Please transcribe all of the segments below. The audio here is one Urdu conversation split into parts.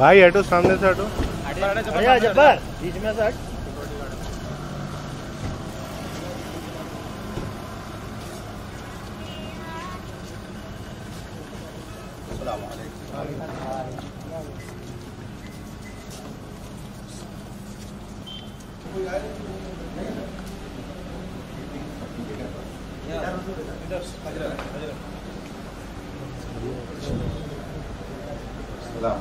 بھائی ہٹو، سامنے سے ہٹو. جبار بیچ میں سے ہٹ. السلام علیکم. السلام.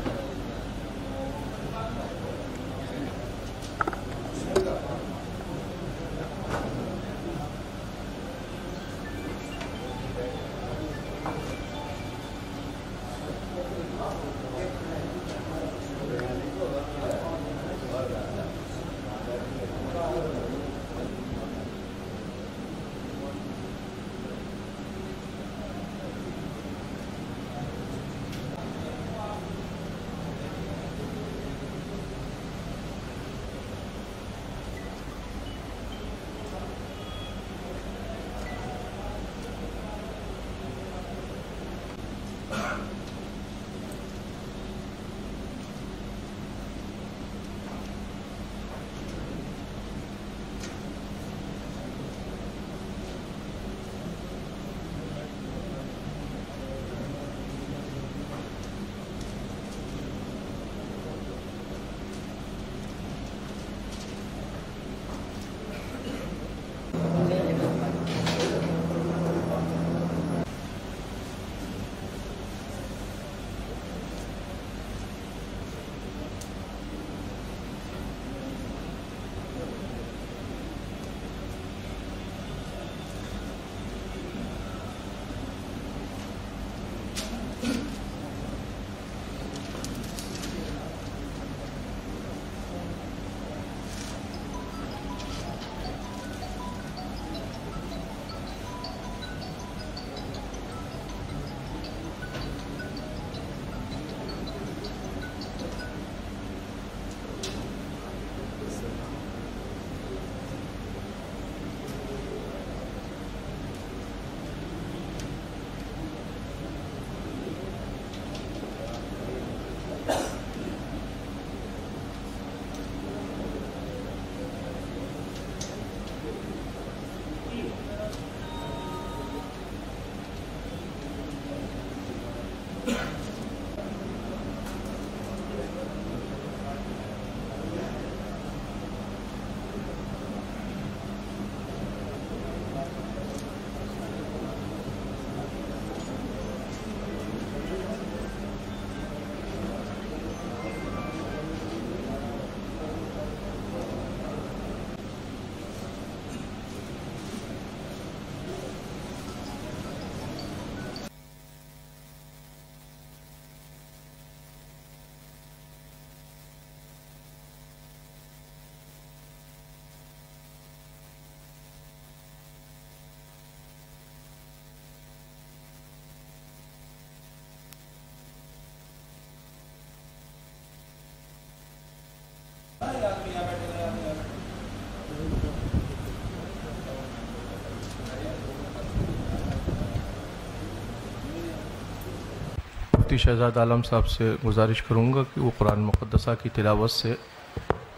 مفتی شہزاد عالم صاحب سے گزارش کروں گا کہ وہ قرآن مقدسہ کی تلاوت سے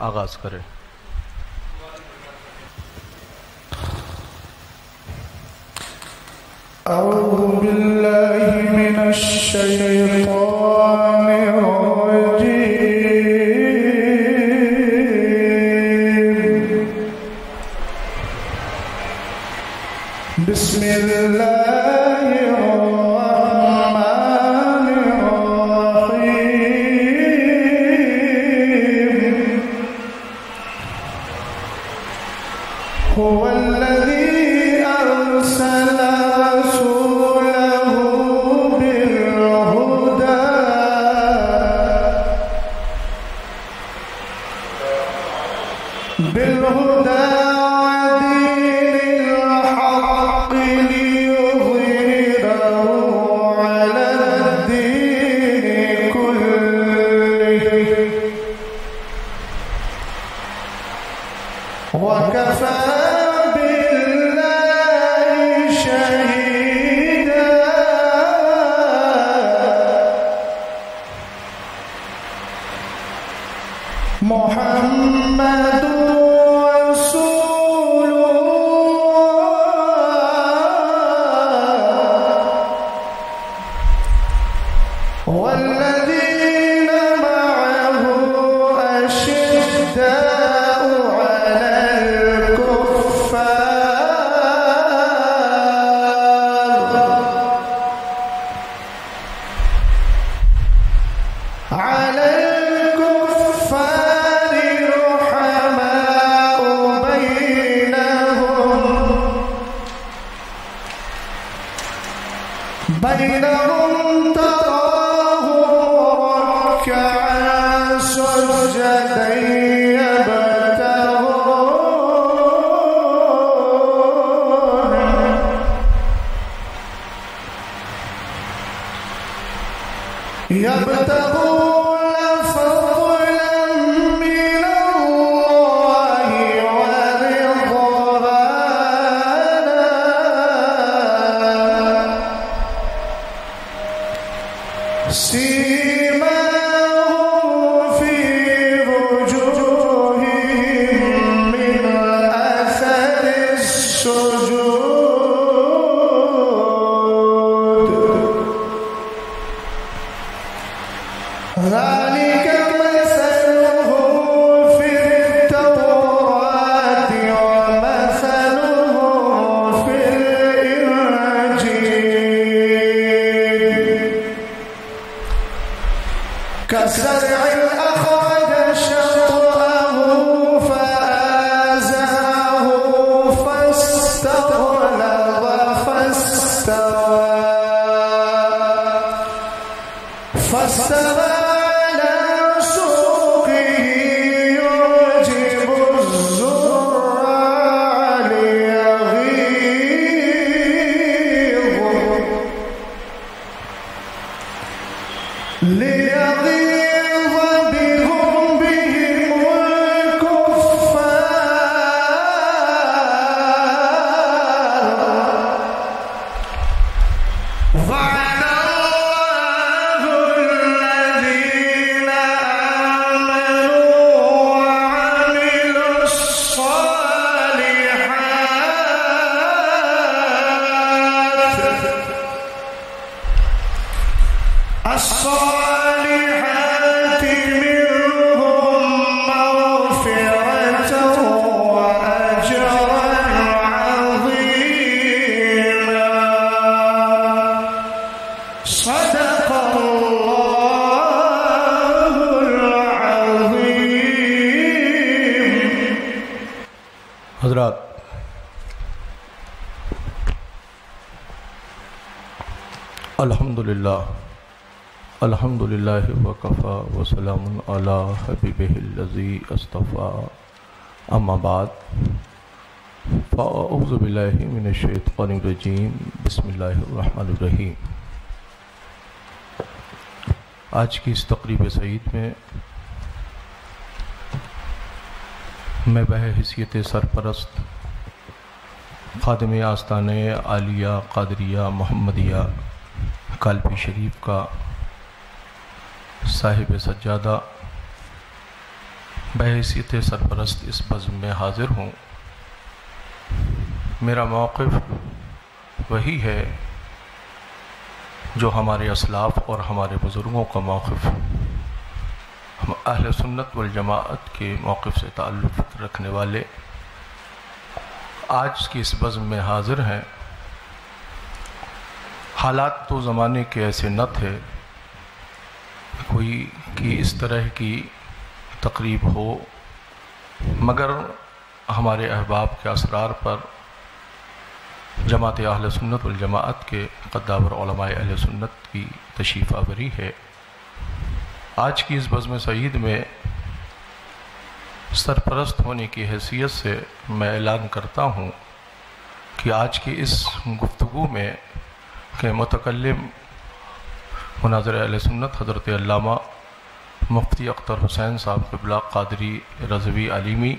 آغاز کریں. اعوذ باللہ من الشیطان الرجیم. بسم اللہ الرحمن الرحیم. هو الذی ارسل بالهدى ودين الحق ليظهره محمد رسول الله والذين معه أشداء على الكفار رحماء بينهم تراهم ركعا سجدا يبتغون فضلا من الله ورضوانا سيماهم في وجوههم من أثر السجود ذلك مثلهم في التوراة ومثلهم في الإنجيل كزرع أخرج شطأه فآزره فاستغلظ فاستوى على سوقه يعجب الزراع ليغيظ بهم الكفار وعلى الله الذين آمنوا وعملوا الصالحات منهم مغفرة وأجرا عظيما صدق الله العظيم. حضرات، الحمدللہ وکفا وسلام علی حبیبہ الذی اصطفیٰ اما بعد فاعوذ باللہ من الشیطان الرجیم بسم اللہ الرحمن الرحیم. آج کی اس تقریب سعید میں میں بحیثیت سرپرست خادم آستانہ عالیہ قادریہ محمدیہ کالپی شریف کا صاحب سجادہ بحیثیت سرپرست اس بزم میں حاضر ہوں. میرا موقف وہی ہے جو ہمارے اسلاف اور ہمارے بزرگوں کا موقف، ہم اہل سنت والجماعت کے موقف سے تعلق رکھنے والے آج کی اس بزم میں حاضر ہیں. حالات تو زمانے کے ایسے نہ تھے کوئی کہ اس طرح کی تقریب ہو، مگر ہمارے احباب کے اسرار پر جماعت اہل سنت والجماعت کے قدابر علماء اہل سنت کی تشریف آوری ہے. آج کی اس بزم سعید میں سرپرست ہونے کی حیثیت سے میں اعلان کرتا ہوں کہ آج کی اس گفتگو میں کہ متکلم مناظر اہل سنت حضرت علامہ مفتی اختر حسین صاحب قبلہ قادری رضوی علیمی،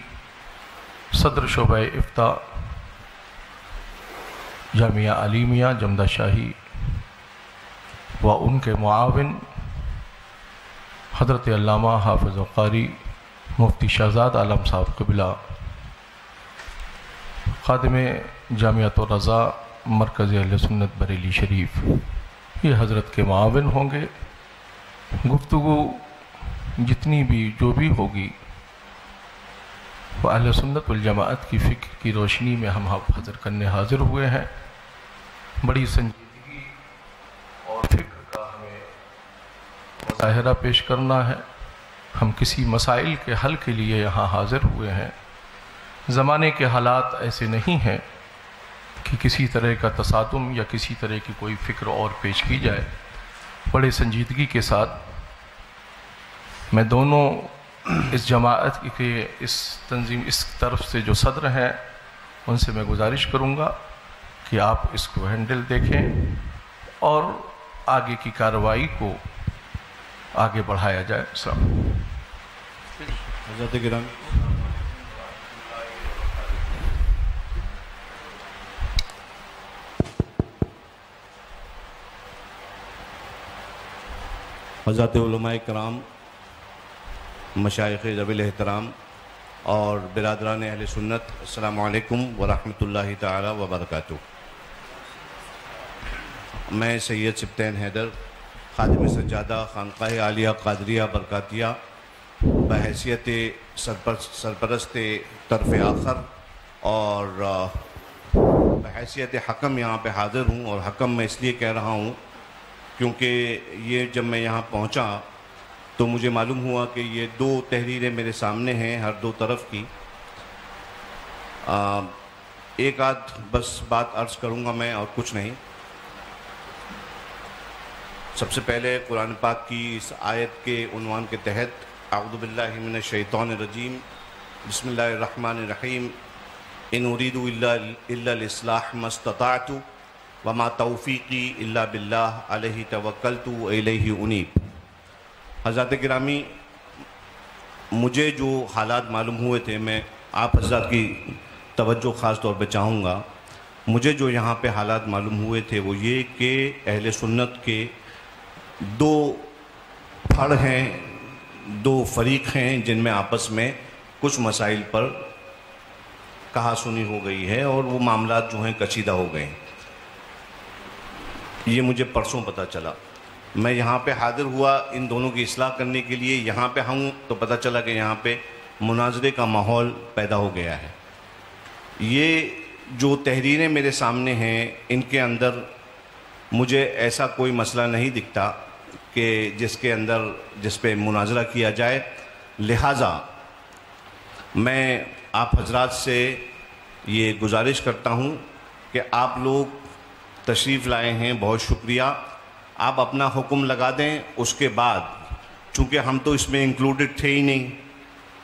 صدر شعبہ افتاء جامعہ علیمیہ جمدہ شاہی و ان کے معاون حضرت علامہ حافظ قاری مفتی شہزاد عالم صاحب قبلہ، خادم جامعۃ الرضا مرکز اہل سنت بریلی شریف، یہ حضرت کے معاون ہوں گے۔ گفتگو جتنی بھی جو بھی ہوگی وہ اہل سنت والجماعت کی فکر کی روشنی میں ہم حاضر کرنے حاضر ہوئے ہیں۔ بڑی سنجیدگی اور فکر کا ہمیں مظاہرہ پیش کرنا ہے۔ ہم کسی مسائل کے حل کے لیے یہاں حاضر ہوئے ہیں۔ زمانے کے حالات ایسے نہیں ہیں کہ کسی طرح کا تصادم یا کسی طرح کی کوئی فکر اور پیش کی جائے۔ بڑے سنجیدگی کے ساتھ میں دونوں اس جماعت کے اس تنظیم اس طرف سے جو صدر ہیں ان سے میں گزارش کروں گا کہ آپ اس کو ہینڈل دیکھیں اور آگے کی کارروائی کو آگے بڑھایا جائے۔ السلام علیکم۔ حضرت گرامی، حضرات علماء کرام، مشائخ ذوی الاحترام اور برادران اہل سنت، السلام علیکم ورحمۃ اللہ تعالی وبرکاتہ۔ میں سید سبطین حیدر، خادم سجادہ خانقاہ عالیہ قادریہ برکاتیہ، بحیثیت سرپرست طرف آخر اور بحیثیت حکم یہاں پہ حاضر ہوں، اور حکم میں اس لیے کہہ رہا ہوں کیونکہ یہ جب میں یہاں پہنچا تو مجھے معلوم ہوا کہ یہ دو تحریریں میرے سامنے ہیں ہر دو طرف کی۔ ایک آدھ بس بات عرض کروں گا میں اور کچھ نہیں۔ سب سے پہلے قرآن پاک کی اس آیت کے عنوان کے تحت اعوذ باللہ من الشیطان الرجیم، بسم اللہ الرحمن الرحیم، ان اريد الا الاصلاح ما استطعت وما توفیقی الا باللہ علیہ توکلت والیہ انیب۔ حضرات گرامی، مجھے جو حالات معلوم ہوئے تھے، میں آپ حضرات کی توجہ خاص طور پہ چاہوں گا۔ مجھے جو یہاں پہ حالات معلوم ہوئے تھے وہ یہ کہ اہل سنت کے دو پھڑ ہیں، دو فریق ہیں جن میں آپس میں کچھ مسائل پر کہا سنی ہو گئی ہے اور وہ معاملات جو ہیں کشیدہ ہو گئے ہیں۔ یہ مجھے پرسوں پتہ چلا۔ میں یہاں پہ حاضر ہوا ان دونوں کی اصلاح کرنے کے لیے، یہاں پہ ہوں تو پتہ چلا کہ یہاں پہ مناظرے کا ماحول پیدا ہو گیا ہے۔ یہ جو تحریریں میرے سامنے ہیں ان کے اندر مجھے ایسا کوئی مسئلہ نہیں دکھتا کہ جس پہ مناظرہ کیا جائے، لہٰذا میں آپ حضرات سے یہ گزارش کرتا ہوں کہ آپ لوگ تشریف لائے ہیں، بہت شکریہ۔ آپ اپنا حکم لگا دیں، اس کے بعد چونکہ ہم تو اس میں انکلوڈڈ تھے ہی نہیں،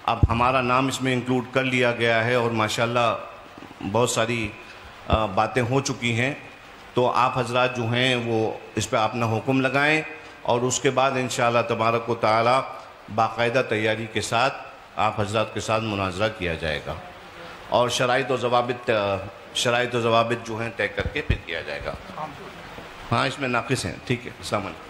اب ہمارا نام اس میں انکلوڈ کر لیا گیا ہے اور ماشاءاللہ بہت ساری باتیں ہو چکی ہیں، تو آپ حضرات جو ہیں وہ اس پہ اپنا حکم لگائیں اور اس کے بعد انشاءاللہ تبارک و تعالی باقاعدہ تیاری کے ساتھ آپ حضرات کے ساتھ مناظرہ کیا جائے گا اور شرائط و ضوابط جو ہیں طے کر کے پھر کیا جائے گا۔ ہاں اس میں ناقص ہیں، ٹھیک ہے۔ السلام علیکم۔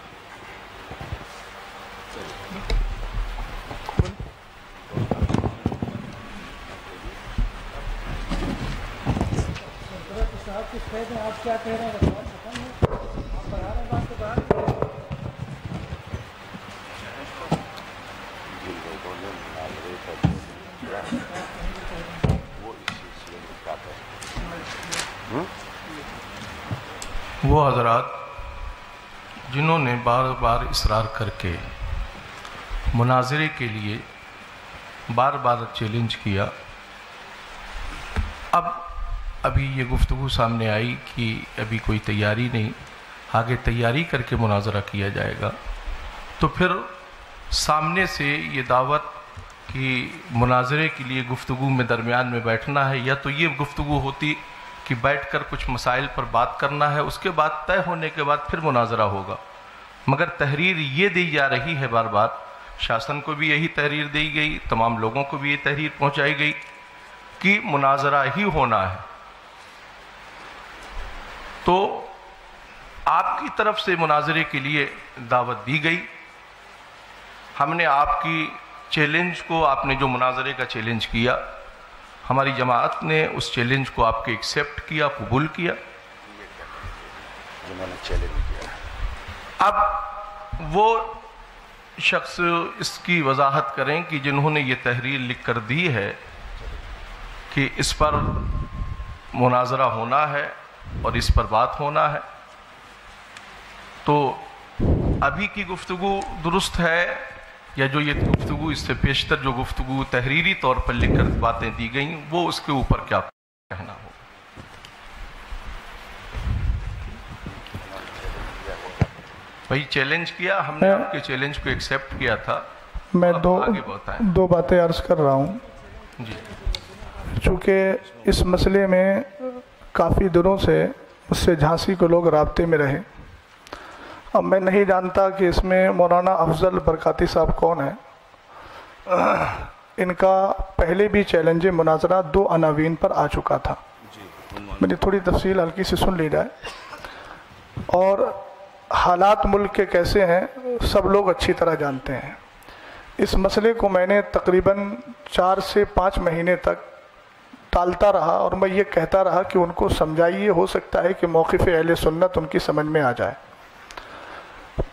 آپ کیا کہہ رہے ہیں؟ وہ حضرات جنہوں نے بار بار اصرار کر کے مناظرے کے لیے بار بار چیلنج کیا، ابھی یہ گفتگو سامنے آئی کہ ابھی کوئی تیاری نہیں، آگے تیاری کر کے مناظرہ کیا جائے گا، تو پھر سامنے سے یہ دعوت کہ مناظرے کے لیے گفتگو میں درمیان میں بیٹھنا ہے، یا تو یہ گفتگو ہوتی کہ بیٹھ کر کچھ مسائل پر بات کرنا ہے، اس کے بعد طے ہونے کے بعد پھر مناظرہ ہوگا، مگر تحریر یہ دی جا رہی ہے بار بار، شاسن کو بھی یہی تحریر دی گئی، تمام لوگوں کو بھی یہ تحریر پہنچائی گئی کہ مناظرہ ہی ہونا ہے۔ تو آپ کی طرف سے مناظرے کے لیے دعوت دی گئی، ہم نے آپ کی چیلنج کو آپ نے جو مناظرے کا چیلنج کیا، ہماری جماعت نے اس چیلنج کو آپ کے ایکسیپٹ کیا، قبول کیا. جنہوں نے چیلنج کیا، اب وہ شخص اس کی وضاحت کریں کہ جنہوں نے یہ تحریر لکھ کر دی ہے کہ اس پر مناظرہ ہونا ہے اور اس پر بات ہونا ہے، تو ابھی کی گفتگو درست ہے یا جو یہ گفتگو اس سے پیشتر جو گفتگو تحریری طور پر لکھ کر باتیں دی گئیں وہ اس کے اوپر کیا کہنا ہو؟ بھائی چیلنج کیا ہم نے، آپ کے چیلنج کو ایکسیپٹ کیا تھا. میں آگے بتائیں. دو باتیں عرض کر رہا ہوں. جی. چونکہ اس مسئلے میں کافی دنوں سے مجھ سے جھانسی کے لوگ رابطے میں رہے. اب میں نہیں جانتا کہ اس میں مولانا افضل برکاتی صاحب کون ہیں. ان کا پہلے بھی چیلنج مناظرہ 2 عناوین پر آ چکا تھا. میری تھوڑی تفصیل ہلکی سی سن لی جائے. اور حالات ملک کے کیسے ہیں سب لوگ اچھی طرح جانتے ہیں. اس مسئلے کو میں نے تقریباً 4 سے 5 مہینے تک ٹالتا رہا اور میں یہ کہتا رہا کہ ان کو سمجھائیے، ہو سکتا ہے کہ موقف اہل سنت ان کی سمجھ میں آ جائے.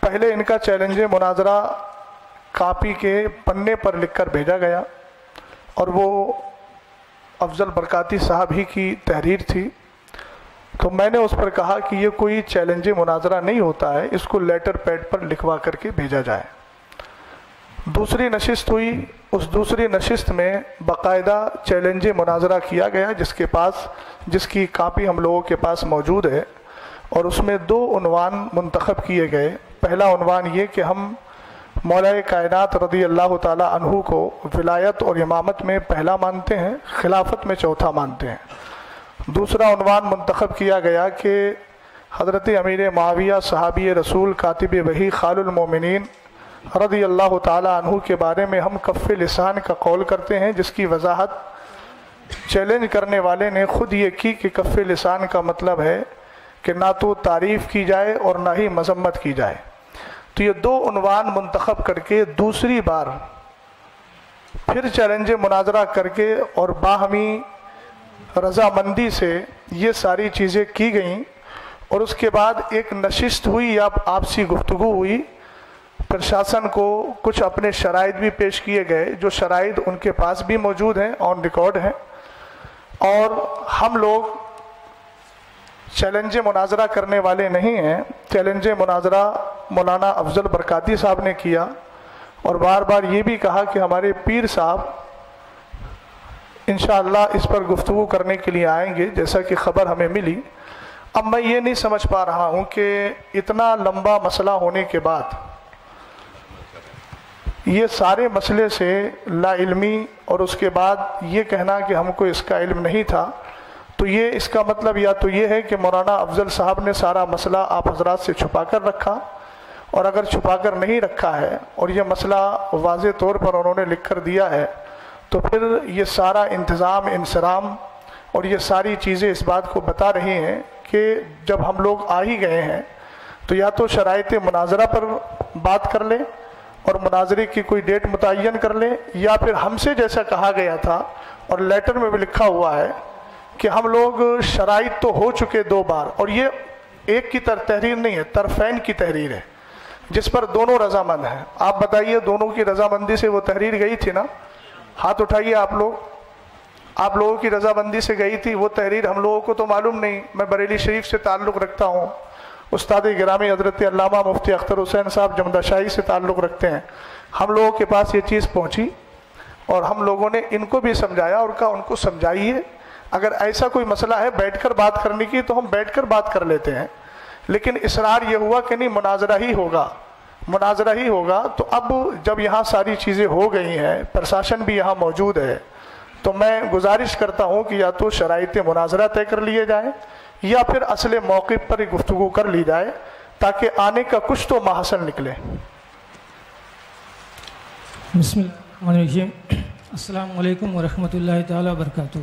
پہلے ان کا چیلنج مناظرہ کاپی کے پنے پر لکھ کر بھیجا گیا اور وہ افضل برکاتی صاحب ہی کی تحریر تھی. تو میں نے اس پر کہا کہ یہ کوئی چیلنج مناظرہ نہیں ہوتا ہے، اس کو لیٹر پیڈ پر لکھوا کر کے بھیجا جائے. دوسری نشست ہوئی، اس دوسری نشست میں باقاعدہ چیلنج مناظرہ کیا گیا جس کی کاپی ہم لوگوں کے پاس موجود ہے، اور اس میں 2 عنوان منتخب کیے گئے. پہلا عنوان یہ کہ ہم مولا کائنات رضی اللہ تعالی عنہ کو ولایت اور امامت میں پہلا مانتے ہیں، خلافت میں چوتھا مانتے ہیں. دوسرا عنوان منتخب کیا گیا کہ حضرت امیر معاویہ صحابی رسول کاتب وحی خال المومنین رضی اللہ تعالی عنہ کے بارے میں ہم کف لسان کا قول کرتے ہیں، جس کی وضاحت چیلنج کرنے والے نے خود یہ کی کہ کف لسان کا مطلب ہے کہ نہ تو تعریف کی جائے اور نہ ہی مذمت کی جائے. تو یہ 2 عنوان منتخب کر کے دوسری بار پھر چیلنج مناظرہ کر کے اور باہمی رضامندی سے یہ ساری چیزیں کی گئیں، اور اس کے بعد ایک نشست ہوئی یا آپسی گفتگو ہوئی. پرشاسن کو کچھ اپنے شرائط بھی پیش کیے گئے، جو شرائط ان کے پاس بھی موجود ہیں، آن ریکارڈ ہیں. اور ہم لوگ چیلنج مناظرہ کرنے والے نہیں ہیں. چیلنج مناظرہ مولانا افضل برکاتی صاحب نے کیا، اور بار بار یہ بھی کہا کہ ہمارے پیر صاحب انشاءاللہ اس پر گفتگو کرنے کے لیے آئیں گے، جیسا کہ خبر ہمیں ملی. اب میں یہ نہیں سمجھ پا رہا ہوں کہ اتنا لمبا مسئلہ ہونے کے بعد یہ سارے مسئلے سے لا علمی اور اس کے بعد یہ کہنا کہ ہم کو اس کا علم نہیں تھا، تو یہ اس کا مطلب یا تو یہ ہے کہ مولانا افضل صاحب نے سارا مسئلہ آپ حضرات سے چھپا کر رکھا، اور اگر چھپا کر نہیں رکھا ہے اور یہ مسئلہ واضح طور پر انہوں نے لکھ کر دیا ہے، تو پھر یہ سارا انتظام انصرام اور یہ ساری چیزیں اس بات کو بتا رہی ہیں کہ جب ہم لوگ آ ہی گئے ہیں تو یا تو شرائط مناظرہ پر بات کر لیں اور مناظرے کی کوئی ڈیٹ متعین کر لیں، یا پھر ہم سے جیسا کہا گیا تھا اور لیٹر میں بھی لکھا ہوا ہے کہ ہم لوگ شرائط تو ہو چکے 2 بار، اور یہ ایک کی تحریر نہیں ہے، طرفین کی تحریر ہے جس پر دونوں رضامند ہیں. آپ بتائیے دونوں کی رضامندی سے وہ تحریر گئی تھی نا؟ ہاتھ اٹھائیے آپ لوگوں کی رضامندی سے گئی تھی وہ تحریر. ہم لوگوں کو تو معلوم نہیں. میں بریلی شریف سے تعلق رکھتا ہوں، استاد گرامی حضرت علامہ مفتی اختر حسین صاحب جمدہ شاہی سے تعلق رکھتے ہیں. ہم لوگوں کے پاس یہ چیز پہنچی اور ہم لوگوں نے ان کو بھی سمجھایا اور کہا ان کو سمجھائیے، اگر ایسا کوئی مسئلہ ہے بیٹھ کر بات کرنے کی تو ہم بیٹھ کر بات کر لیتے ہیں. لیکن اصرار یہ ہوا کہ نہیں مناظرہ ہی ہوگا. تو اب جب یہاں ساری چیزیں ہو گئی ہیں، پرشاسن بھی یہاں موجود ہے، تو میں گزارش کرتا ہوں کہ یا تو شرائط مناظرہ طے کر لیے جائیں یا پھر اصل موقف پر گفتگو کر لی جائے تاکہ آنے کا کچھ تو محصل نکلے. بسم اللہ الرحمن الرحیم. السلام علیکم ورحمۃ اللہ تعالی وبرکاتہ.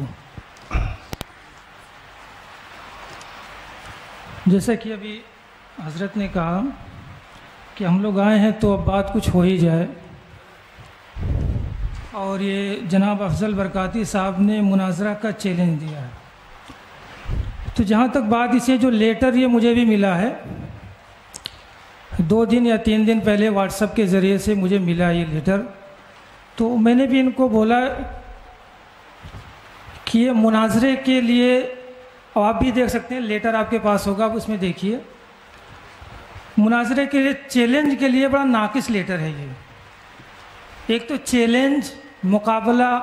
جیسا کہ ابھی حضرت نے کہا کہ ہم لوگ آئے ہیں تو اب بات کچھ ہو ہی جائے. اور یہ جناب افضل برکاتی صاحب نے مناظرہ کا چیلنج دیا ہے. تو جہاں تک بات اسے جو لیٹر یہ مجھے بھی ملا ہے 2 دن یا 3 دن پہلے واٹس ایپ کے ذریعے سے مجھے ملا یہ لیٹر. تو میں نے بھی ان کو بولا کہ یہ مناظرے کے لیے آپ بھی دیکھ سکتے ہیں, لیٹر آپ کے پاس ہوگا, آپ اس میں دیکھیے, مناظرے کے لیے چیلنج کے لیے بڑا ناقص لیٹر ہے یہ. ایک تو چیلنج, مقابلہ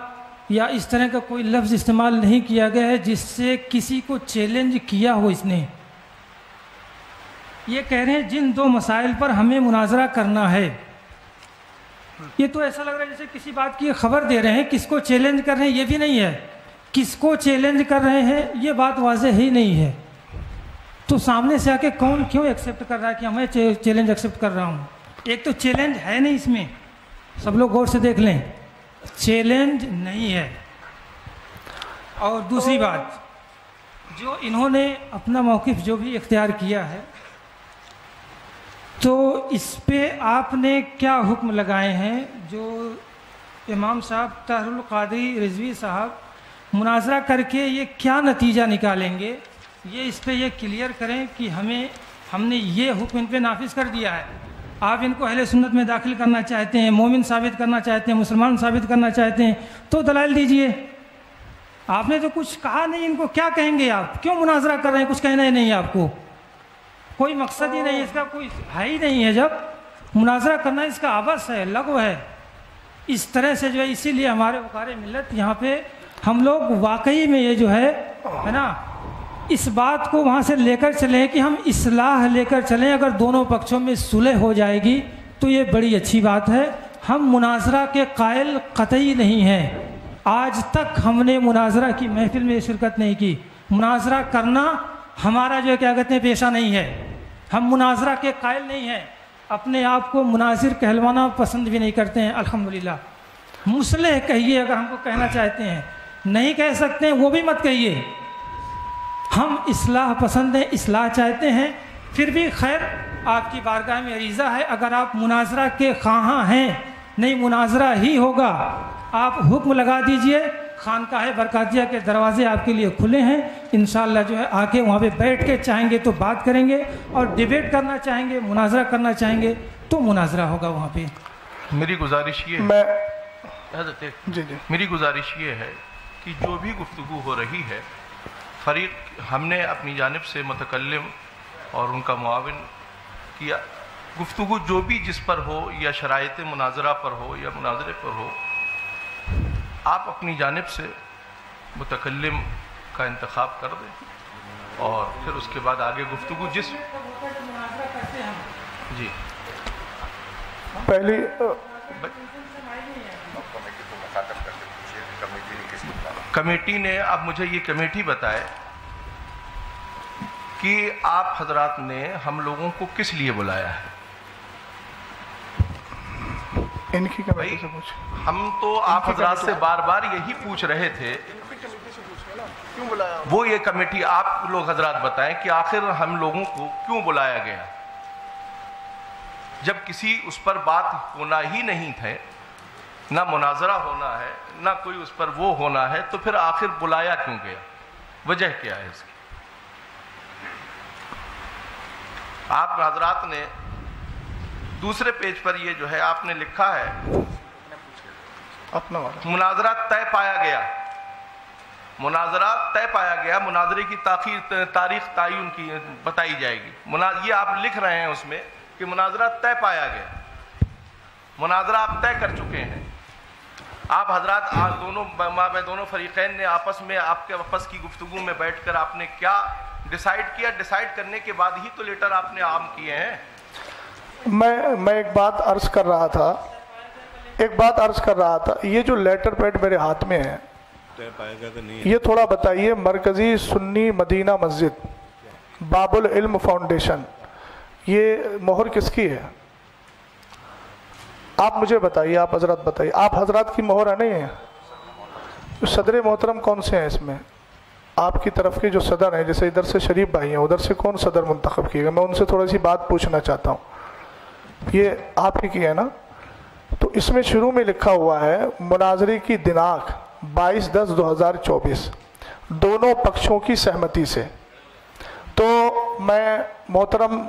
یا اس طرح کا کوئی لفظ استعمال نہیں کیا گیا ہے جس سے کسی کو چیلنج کیا ہو اس نے. یہ کہہ رہے ہیں جن 2 مسائل پر ہمیں مناظرہ کرنا ہے. یہ تو ایسا لگ رہا ہے جیسے کسی بات کی خبر دے رہے ہیں, کس کو چیلنج کر رہے ہیں یہ بھی نہیں ہے, کس کو چیلنج کر رہے ہیں یہ بات واضح ہی نہیں ہے. تو سامنے سے آ کے کون کیوں ایکسیپٹ کر رہا ہے کہ میں چیلنج ایکسیپٹ کر رہا ہوں؟ ایک تو چیلنج ہے نہیں اس میں, سب لوگ غور سے دیکھ لیں, چیلنج نہیں ہے. اور دوسری بات, جو انہوں نے اپنا موقف جو بھی اختیار کیا ہے تو اس پہ آپ نے کیا حکم لگائے ہیں؟ جو امام صاحب طاہر القادری رضوی صاحب مناظرہ کر کے یہ کیا نتیجہ نکالیں گے, یہ اس پہ یہ کلیئر کریں کہ ہم نے یہ حکم ان پہ نافذ کر دیا ہے. آپ ان کو اہل سنت میں داخل کرنا چاہتے ہیں, مومن ثابت کرنا چاہتے ہیں, مسلمان ثابت کرنا چاہتے ہیں تو دلائل دیجئے. آپ نے تو کچھ کہا نہیں, ان کو کیا کہیں گے آپ؟ کیوں مناظرہ کر رہے ہیں؟ کچھ کہنا ہی نہیں ہے آپ کو, کوئی مقصد ہی نہیں, اس کا کوئی ہے ہی نہیں ہے. جب مناظرہ کرنا اس کا عبث ہے, لغو ہے. اس طرح سے جو ہے, اسی لیے ہمارے وقار ملت یہاں پہ ہم لوگ واقعی میں یہ جو ہے نا, اس بات کو وہاں سے لے کر چلیں کہ ہم اصلاح لے کر چلیں. اگر دونوں پکشوں میں صلح ہو جائے گی تو یہ بڑی اچھی بات ہے. ہم مناظرہ کے قائل قطعی نہیں ہیں. آج تک ہم نے مناظرہ کی محفل میں شرکت نہیں کی. مناظرہ کرنا ہمارا جو ہے کیا کہتے ہیں پیشہ نہیں ہے. ہم مناظرہ کے قائل نہیں ہیں, اپنے آپ کو مناظر کہلوانا پسند بھی نہیں کرتے ہیں. الحمدللہ مصلح کہیے اگر ہم کو کہنا چاہتے ہیں, نہیں کہہ سکتے ہیں وہ بھی مت کہیے. ہم اصلاح پسند ہیں, اصلاح چاہتے ہیں. پھر بھی خیر آپ کی بارگاہ میں عریضہ ہے, اگر آپ مناظرہ کے خواہاں ہیں, نہیں مناظرہ ہی ہوگا, آپ حکم لگا دیجئے. خانقاہ برکاتیہ کے دروازے آپ کے لیے کھلے ہیں. انشاءاللہ جو ہے آ کے وہاں پہ بیٹھ کے چاہیں گے تو بات کریں گے, اور ڈیبیٹ کرنا چاہیں گے, مناظرہ کرنا چاہیں گے تو مناظرہ ہوگا وہاں پہ. میری گزارش یہ میں حضرت جی میری گزارش یہ ہے کہ جو بھی گفتگو ہو رہی ہے, فریق ہم نے اپنی جانب سے متکلم اور ان کا معاون کیا, گفتگو جو بھی جس پر ہو, یا شرائط مناظرہ پر ہو یا مناظرے پر ہو, آپ اپنی جانب سے متکلم کا انتخاب کر دیں, اور پھر اس کے بعد آگے گفتگو جس جی پہلی کمیٹی نے, اب مجھے یہ کمیٹی بتائے کہ آپ حضرات نے ہم لوگوں کو کس لیے بلایا ہے. ان کی کمیٹی سے پوچھ. ہم تو آپ حضرات سے بار بار یہی پوچھ رہے تھے, وہ یہ کمیٹی آپ لوگ حضرات بتائیں کہ آخر ہم لوگوں کو کیوں بلایا گیا. جب کسی اس پر بات ہونا ہی نہیں تھے, نہ مناظرہ ہونا ہے, نہ کوئی اس پر وہ ہونا ہے, تو پھر آخر بلایا کیوں گیا؟ وجہ کیا ہے اس کی؟ آپ حضرات نے دوسرے پیج پر یہ جو ہے آپ نے لکھا ہے اپنا والا مناظرہ طے پایا گیا. مناظرہ طے پایا گیا, مناظرے کی تاریخ تعین کی بتائی جائے گی. یہ آپ لکھ رہے ہیں اس میں کہ مناظرہ طے پایا گیا. مناظرہ آپ طے کر چکے ہیں. آپ حضرات دونوں فریقین نے آپس میں آپ کے آپس کی گفتگو میں بیٹھ کر آپ نے کیا ڈیسائیڈ کیا؟ ڈیسائیڈ کرنے کے بعد ہی تو لیٹر آپ نے عام کیے ہیں. میں ایک بات عرض کر رہا تھا, یہ جو لیٹر پیڈ میرے ہاتھ میں ہے, یہ تھوڑا بتائیے. مرکزی سنی مدینہ مسجد باب العلم فاؤنڈیشن, یہ مہر کس کی ہے؟ آپ مجھے بتائیے, آپ حضرات بتائیے. آپ حضرات کی مہر ہے نہیں ہے؟ صدر محترم کون سے ہیں اس میں؟ آپ کی طرف کے جو صدر ہیں, جیسے ادھر سے شریف بھائی ہیں, ادھر سے کون صدر منتخب کیے گا؟ میں ان سے تھوڑی سی بات پوچھنا چاہتا ہوں. یہ آپ ہی کی ہے نا؟ تو تو اس میں شروع میں لکھا ہوا ہے مناظرے کی دناک 22/10/2024 دونوں پکشوں کی سہمتی سے. تو میں محترم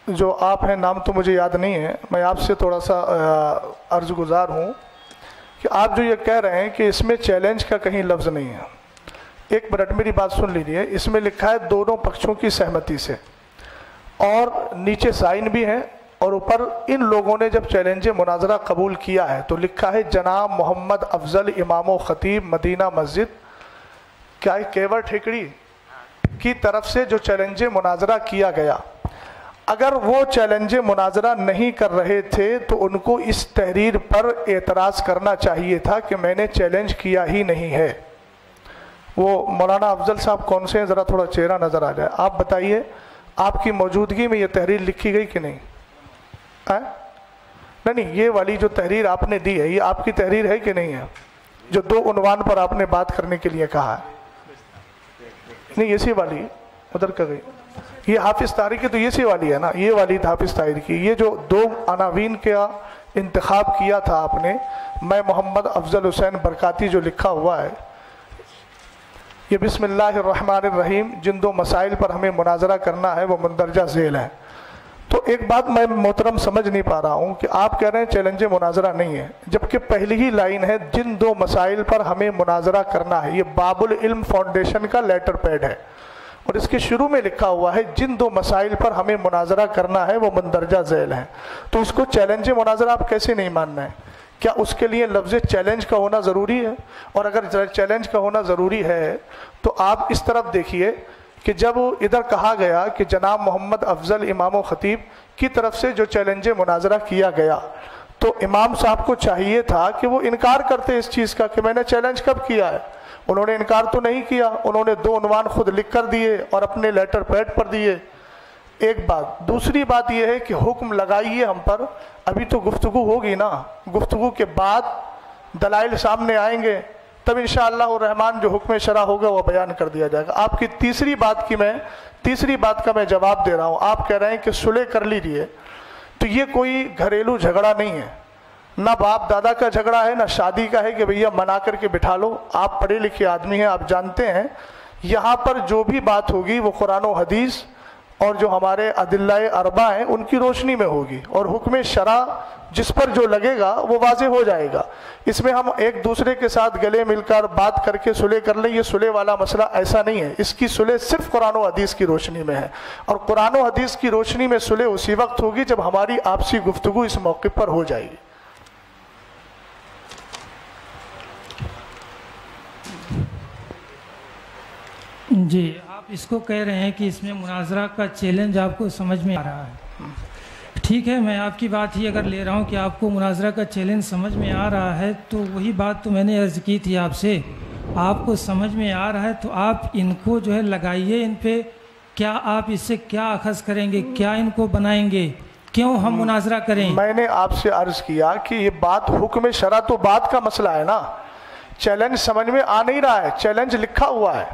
جو آپ ہیں، نام تو مجھے یاد نہیں ہے، میں آپ سے تھوڑا سا عرض گزار ہوں کہ آپ جو یہ کہہ رہے ہیں کہ اس میں چیلنج کا کہیں لفظ نہیں ہے. ایک منٹ میری بات سن لیجیے. اس میں لکھا ہے دونوں پکشوں کی سہمتی سے، اور نیچے سائن بھی ہے، اور اوپر ان لوگوں نے جب چیلنج مناظرہ قبول کیا ہے تو لکھا ہے جناب محمد افضل امام و خطیب مدینہ مسجد کیا کیور ٹھیکڑی کی طرف سے جو چیلنج مناظرہ کیا گیا. اگر وہ چیلنج مناظرہ نہیں کر رہے تھے تو ان کو اس تحریر پر اعتراض کرنا چاہیے تھا کہ میں نے چیلنج کیا ہی نہیں ہے. وہ مولانا افضل صاحب کون سے ہیں؟ ذرا تھوڑا چہرہ نظر آ جائے. آپ بتائیے آپ کی موجودگی میں یہ تحریر لکھی گئی کہ نہیں؟ نہیں، یہ والی جو تحریر آپ نے دی ہے یہ آپ کی تحریر ہے کہ نہیں ہے؟ جو 2 عنوان پر آپ نے بات کرنے کے لیے کہا ہے. نہیں، اسی والی ادھر کا گئی. یہ حافظ طاہری کی تو اسی والی ہے نا، یہ والی حافظ طاہری کی. یہ جو 2 عناوین کا انتخاب کیا تھا آپ نے، میں محمد افضل حسین برکاتی جو لکھا ہوا ہے، یہ بسم اللہ الرحمن الرحیم جن 2 مسائل پر ہمیں مناظرہ کرنا ہے وہ مندرجہ ذیل ہے. تو ایک بات میں محترم سمجھ نہیں پا رہا ہوں کہ آپ کہہ رہے ہیں چیلنج مناظرہ نہیں ہے، جبکہ پہلی ہی لائن ہے جن 2 مسائل پر ہمیں مناظرہ کرنا ہے. یہ باب العلم فاؤنڈیشن کا لیٹر پیڈ ہے، اور اس کے شروع میں لکھا ہوا ہے جن 2 مسائل پر ہمیں مناظرہ کرنا ہے وہ مندرجہ ذیل ہیں. تو اس کو چیلنج مناظرہ آپ کیسے نہیں ماننا ہے؟ کیا اس کے لیے لفظ چیلنج کا ہونا ضروری ہے؟ اور اگر چیلنج کا ہونا ضروری ہے تو آپ اس طرف دیکھیے کہ جب ادھر کہا گیا کہ جناب محمد افضل امام و خطیب کی طرف سے جو چیلنج مناظرہ کیا گیا، تو امام صاحب کو چاہیے تھا کہ وہ انکار کرتے اس چیز کا کہ میں نے چیلنج کب کیا ہے. انہوں نے انکار تو نہیں کیا، انہوں نے 2 عنوان خود لکھ کر دیے اور اپنے لیٹر پیڈ پر دیے. ایک بات. دوسری بات یہ ہے کہ حکم لگائیے ہم پر. ابھی تو گفتگو ہوگی نا، گفتگو کے بعد دلائل سامنے آئیں گے، تب انشاءاللہ الرحمن جو حکم شرع ہوگا وہ بیان کر دیا جائے گا. آپ کی تیسری بات کا میں جواب دے رہا ہوں. آپ کہہ رہے ہیں کہ صلح کر لیجیے، تو یہ کوئی گھریلو جھگڑا نہیں ہے، نہ باپ دادا کا جھگڑا ہے، نہ شادی کا ہے کہ بھیا منا کر کے بٹھا لو. آپ پڑھے لکھے آدمی ہیں، آپ جانتے ہیں یہاں پر جو بھی بات ہوگی وہ قرآن و حدیث اور جو ہمارے ادلہ اربع ہیں ان کی روشنی میں ہوگی، اور حکم شرع جس پر جو لگے گا وہ واضح ہو جائے گا. اس میں ہم ایک دوسرے کے ساتھ گلے مل کر بات کر کے صلح کر لیں، یہ صلح والا مسئلہ ایسا نہیں ہے. اس کی صلح صرف قرآن و حدیث کی روشنی میں ہے، اور قرآن و حدیث کی روشنی میں صلح اسی وقت ہوگی جب ہماری آپسی گفتگو اس موقع پر ہو جائے گی. جی، آپ اس کو کہہ رہے ہیں کہ اس میں مناظرہ کا چیلنج آپ کو سمجھ میں آ رہا ہے. ٹھیک ہے، میں آپ کی بات ہی اگر لے رہا ہوں کہ آپ کو مناظرہ کا چیلنج سمجھ میں آ رہا ہے، تو وہی بات تو میں نے عرض کی تھی آپ سے. آپ کو سمجھ میں آ رہا ہے تو آپ ان کو جو ہے لگائیے ان پہ. کیا آپ اس سے کیا اخذ کریں گے؟ کیا ان کو بنائیں گے؟ کیوں ہم مناظرہ کریں؟ میں نے آپ سے عرض کیا کہ یہ بات حکم شرع تو بات کا مسئلہ ہے نا. چیلنج سمجھ میں آ نہیں رہا ہے، چیلنج لکھا ہوا ہے.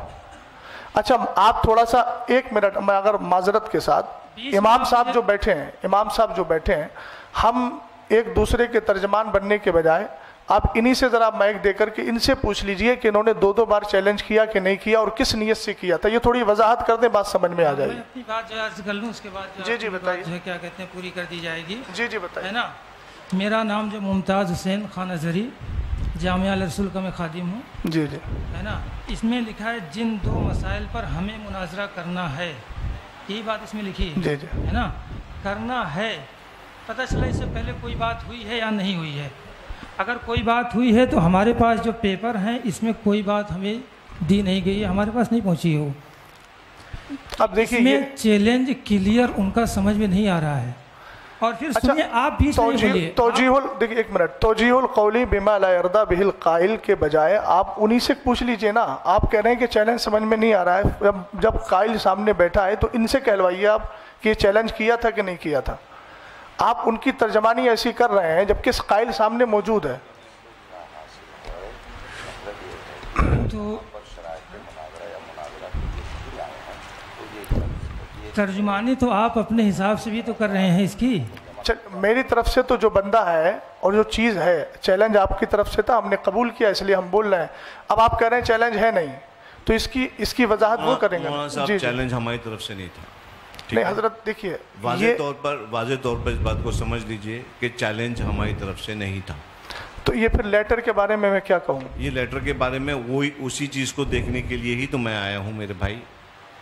اچھا آپ تھوڑا سا 1 منٹ، میں اگر معذرت کے ساتھ، امام صاحب جو بیٹھے ہیں ہم ایک دوسرے کے ترجمان بننے کے بجائے آپ انہی سے ذرا مائک دے کر کے ان سے پوچھ لیجئے کہ انہوں نے 2 بار چیلنج کیا کہ نہیں کیا اور کس نیت سے کیا تھا. یہ تھوڑی وضاحت کر دیں، بات سمجھ میں آ جائے گی. میں اپنی بات جو عرض کر لوں، اس کے بعد جی بتائیے. جو کیا کہتے ہیں پوری کر دی جائے گی. جی بتائیے. ہے نا، میرا نام جو ممتاز حسین خانہ زری، جامعہ الرسول کا میں خادم ہوں. جی ہے نا. اس میں لکھا ہے جن 2 مسائل پر ہمیں مناظرہ کرنا ہے، یہی بات اس میں لکھی ہے. جی ہے نا، کرنا ہے. پتہ چلا اس سے پہلے کوئی بات ہوئی ہے یا نہیں ہوئی ہے. اگر کوئی بات ہوئی ہے تو ہمارے پاس جو پیپر ہیں اس میں کوئی بات ہمیں دی نہیں گئی ہے، ہمارے پاس نہیں پہنچی ہو. اب دیکھیے اس میں چیلنج کلیئر ان کا سمجھ میں نہیں آ رہا ہے. اور پھر سنیے آپ بھی دیکھیے 1 منٹ، توجیہ القولی بما لا یرضی بہ القائل کے بجائے آپ انہی سے پوچھ لیجئے نا. آپ کہہ رہے ہیں کہ چیلنج سمجھ میں نہیں آ رہا ہے، جب قائل سامنے بیٹھا ہے تو ان سے کہلوائیے آپ کہ یہ چیلنج کیا تھا کہ نہیں کیا تھا. آپ ان کی ترجمانی ایسی کر رہے ہیں جبکہ قائل سامنے موجود ہے. تو ترجمانی تو آپ اپنے حساب سے بھی تو کر رہے ہیں اس کی. میری طرف سے تو جو بندہ ہے اور جو چیز ہے چیلنج آپ کی طرف سے تھا, ہم نے قبول کیا اس لیے ہم بول رہے ہیں. اب آپ کہہ رہے ہیں چیلنج ہے نہیں, تو اس کی وضاحت وہ کریں گے. جی چیلنج ہماری طرف سے نہیں تھا. نہیں حضرت دیکھیے واضح طور پر اس بات کو سمجھ لیجئے کہ چیلنج ہماری طرف سے نہیں تھا. تو یہ پھر لیٹر کے بارے میں کیا کہوں؟ یہ لیٹر کے بارے میں وہی اسی چیز کو دیکھنے کے لیے ہی تو میں آیا ہوں میرے بھائی.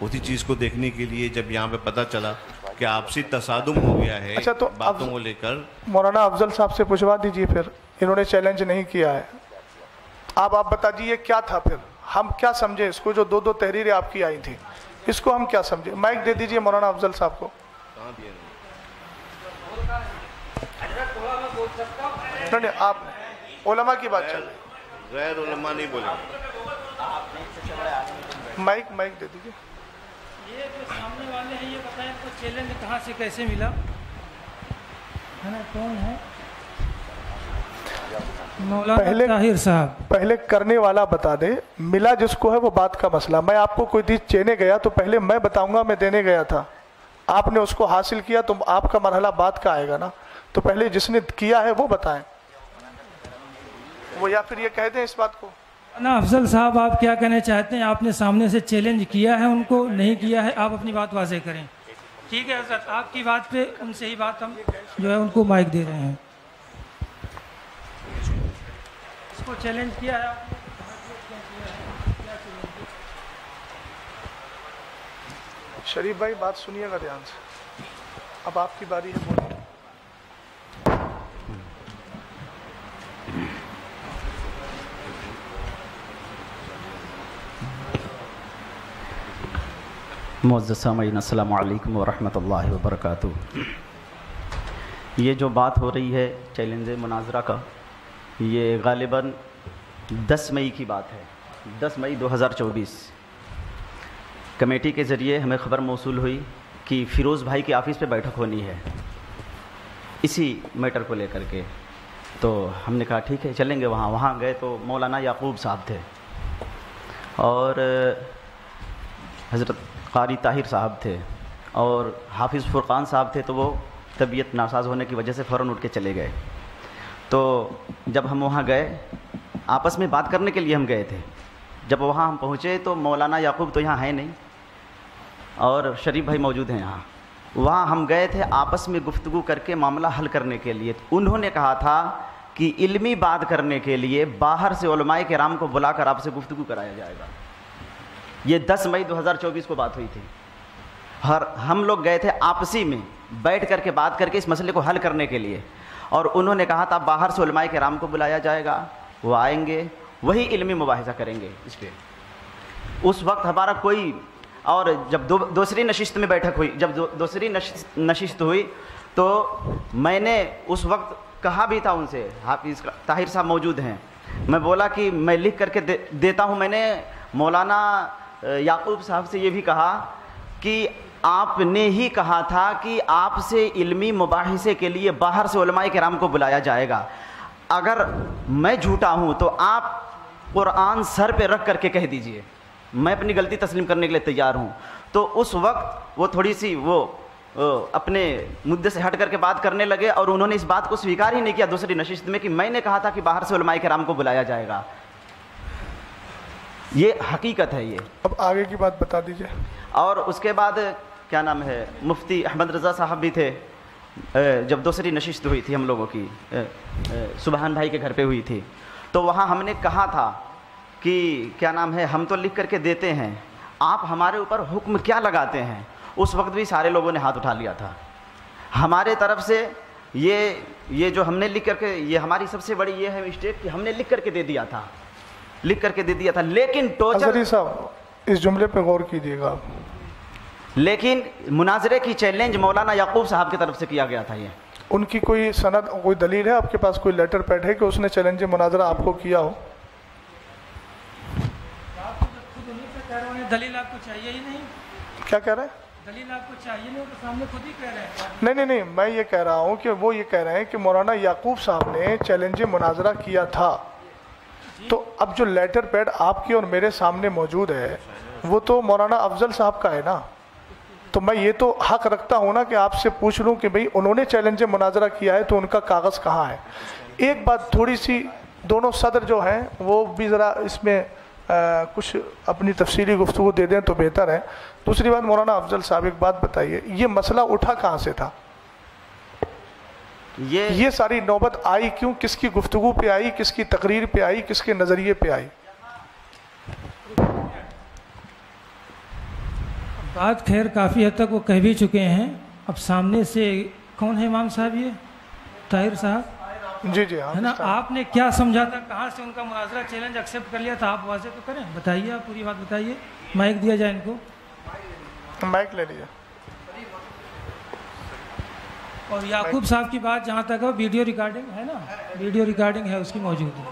اسی چیز کو دیکھنے کے لیے جب یہاں پہ پتہ چلا کہ آپسی تصادم ہو گیا ہے اچھا تو باتوں کو لے کر. مولانا افضل صاحب سے پوچھوا دیجئے, پھر انہوں نے چیلنج نہیں کیا ہے. آپ بتا دیجئے کیا تھا, پھر ہم کیا سمجھے اس کو, جو دو تحریریں آپ کی آئی تھیں اس کو ہم کیا سمجھے؟ مائک دے دیجئے مولانا افضل صاحب کو. نہیں آپ علماء کی بات چل رہی ہے, غیر علماء نہیں بولے. مائک دے دیجئے. یہ جو سامنے والے ہیں یہ بتائیں تو چیلنج کہاں سے کیسے ملا ہے نا, کون ہے؟ مولانا طاہر صاحب. پہلے کرنے والا بتا دے, ملا جس کو ہے وہ بات کا مسئلہ. میں آپ کو کوئی چیز چینے گیا تو پہلے میں بتاؤں گا میں دینے گیا تھا, آپ نے اس کو حاصل کیا تو آپ کا مرحلہ بات کا آئے گا نا. تو پہلے جس نے کیا ہے وہ بتائیں, وہ یا پھر یہ کہہ دیں اس بات کو. نا افضل صاحب آپ کیا کہنا چاہتے ہیں؟ آپ نے سامنے سے چیلنج کیا ہے ان کو, نہیں کیا ہے؟ آپ اپنی بات واضح کریں. ٹھیک ہے حضرت, آپ کی بات پہ ان سے ہی بات ہم جو ہے ان کو مائک دے رہے ہیں. اس کو چیلنج کیا ہے آپ نے؟ شریف بھائی بات سنیے گا دھیان سے, اب آپ کی باری ہے بولیں. معزز سامعین السلام علیکم ورحمۃ اللہ وبرکاتہ. یہ جو بات ہو رہی ہے چیلنج مناظرہ کا, یہ غالباً 10 مئی کی بات ہے. 10 مئی 2024 کمیٹی کے ذریعے ہمیں خبر موصول ہوئی کہ فیروز بھائی کی آفس پہ بیٹھک ہونی ہے اسی میٹر کو لے کر کے. تو ہم نے کہا ٹھیک ہے چلیں گے وہاں. وہاں گئے تو مولانا یعقوب صاحب تھے اور حضرت قاری طاہر صاحب تھے اور حافظ فرقان صاحب تھے. تو وہ طبیعت ناساز ہونے کی وجہ سے فوراً اٹھ کے چلے گئے. تو جب ہم وہاں گئے آپس میں بات کرنے کے لیے ہم گئے تھے. جب وہاں ہم پہنچے تو مولانا یعقوب تو یہاں ہے نہیں اور شریف بھائی موجود ہیں یہاں. وہاں ہم گئے تھے آپس میں گفتگو کر کے معاملہ حل کرنے کے لیے. انہوں نے کہا تھا کہ علمی بات کرنے کے لیے باہر سے علماء کرام کو بلا کر آپ سے گفتگو کرایا جائے گا. یہ 10 مئی 2024 کو بات ہوئی تھی. ہم لوگ گئے تھے آپسی میں بیٹھ کر کے بات کر کے اس مسئلے کو حل کرنے کے لیے, اور انہوں نے کہا تھا باہر سے علماء کرام کو بلایا جائے گا, وہ آئیں گے, وہی علمی مباحثہ کریں گے اس پہ. اس وقت ہمارا کوئی, اور جب دوسری نشست میں بیٹھک ہوئی, جب دوسری نشست ہوئی تو میں نے اس وقت کہا بھی تھا ان سے, حافظ طاہر صاحب موجود ہیں, میں بولا کہ میں لکھ کر کے دیتا ہوں. میں نے مولانا یعقوب صاحب سے یہ بھی کہا کہ آپ نے ہی کہا تھا کہ آپ سے علمی مباحثے کے لیے باہر سے علماء کرام کو بلایا جائے گا. اگر میں جھوٹا ہوں تو آپ قرآن سر پہ رکھ کر کے کہہ دیجئے, میں اپنی غلطی تسلیم کرنے کے لیے تیار ہوں. تو اس وقت وہ تھوڑی سی وہ اپنے مدعے سے ہٹ کر کے بات کرنے لگے اور انہوں نے اس بات کو سویکار ہی نہیں کیا دوسری نشست میں کہ میں نے کہا تھا کہ باہر سے علماء کرام کو بلایا جائے گا. یہ حقیقت ہے. یہ اب آگے کی بات بتا دیجئے. اور اس کے بعد کیا نام ہے, مفتی احمد رضا صاحب بھی تھے. جب دوسری نشست ہوئی تھی ہم لوگوں کی, سبحان بھائی کے گھر پہ ہوئی تھی, تو وہاں ہم نے کہا تھا کہ کیا نام ہے, ہم تو لکھ کر کے دیتے ہیں, آپ ہمارے اوپر حکم کیا لگاتے ہیں. اس وقت بھی سارے لوگوں نے ہاتھ اٹھا لیا تھا. ہمارے طرف سے یہ جو ہم نے لکھ کر کے, یہ ہماری سب سے بڑی یہ ہے مسٹیک کہ ہم نے لکھ کر کے دے دیا تھا, لیکن حضری صاحب اس جملے پہ غور کیجیے گا. لیکن مناظرے کی چیلنج مولانا یعقوب صاحب کی طرف سے کیا گیا تھا. یہ ان کی کوئی سند, کوئی دلیل ہے آپ کے پاس, کوئی لیٹر پیڈ ہے کہ اس نے چیلنج مناظرہ آپ کو کیا ہو؟ دلیل آپ کو چاہیے ہی نہیں. کیا کہہ رہے ہیں؟ دلیل آپ کو چاہیے نہیں, تو سامنے خود ہی کہہ رہے ہیں. نہیں, میں یہ کہہ رہا ہوں کہ وہ یہ کہہ رہے ہیں کہ مولانا یعقوب صاحب نے چیلنج مناظرہ کیا تھا. تو اب جو لیٹر پیڈ آپ کی اور میرے سامنے موجود ہے وہ تو مولانا افضل صاحب کا ہے نا. تو میں یہ تو حق رکھتا ہوں نا کہ آپ سے پوچھ لوں کہ بھئی انہوں نے چیلنج مناظرہ کیا ہے تو ان کا کاغذ کہاں ہے. ایک بات تھوڑی سی دونوں صدر جو ہیں وہ بھی ذرا اس میں کچھ اپنی تفصیلی گفتگو دے دیں تو بہتر ہے. دوسری بات مولانا افضل صاحب ایک بات بتائیے, یہ مسئلہ اٹھا کہاں سے تھا؟ یہ ساری نوبت آئی کیوں؟ کس کی گفتگو پہ آئی, کس کی تقریر پہ آئی, کس کے نظریے پہ آئی؟ بات خیر کافی حد تک وہ کہہ بھی چکے ہیں. اب سامنے سے کون ہے امام صاحب؟ یہ طاہر صاحب جی جی ہاں ہے نا. آپ نے کیا سمجھا تھا, کہاں سے ان کا مناظرہ چیلنج ایکسیپٹ کر لیا تھا؟ آپ واضح تو کریں, بتائیے, آپ پوری بات بتائیے. مائک دیا جائے ان کو, مائک لے لیجیے. اور یعقوب صاحب کی بات جہاں تک ہے ویڈیو ریکارڈنگ ہے نا, ویڈیو ریکارڈنگ ہے اس کی موجود ہے.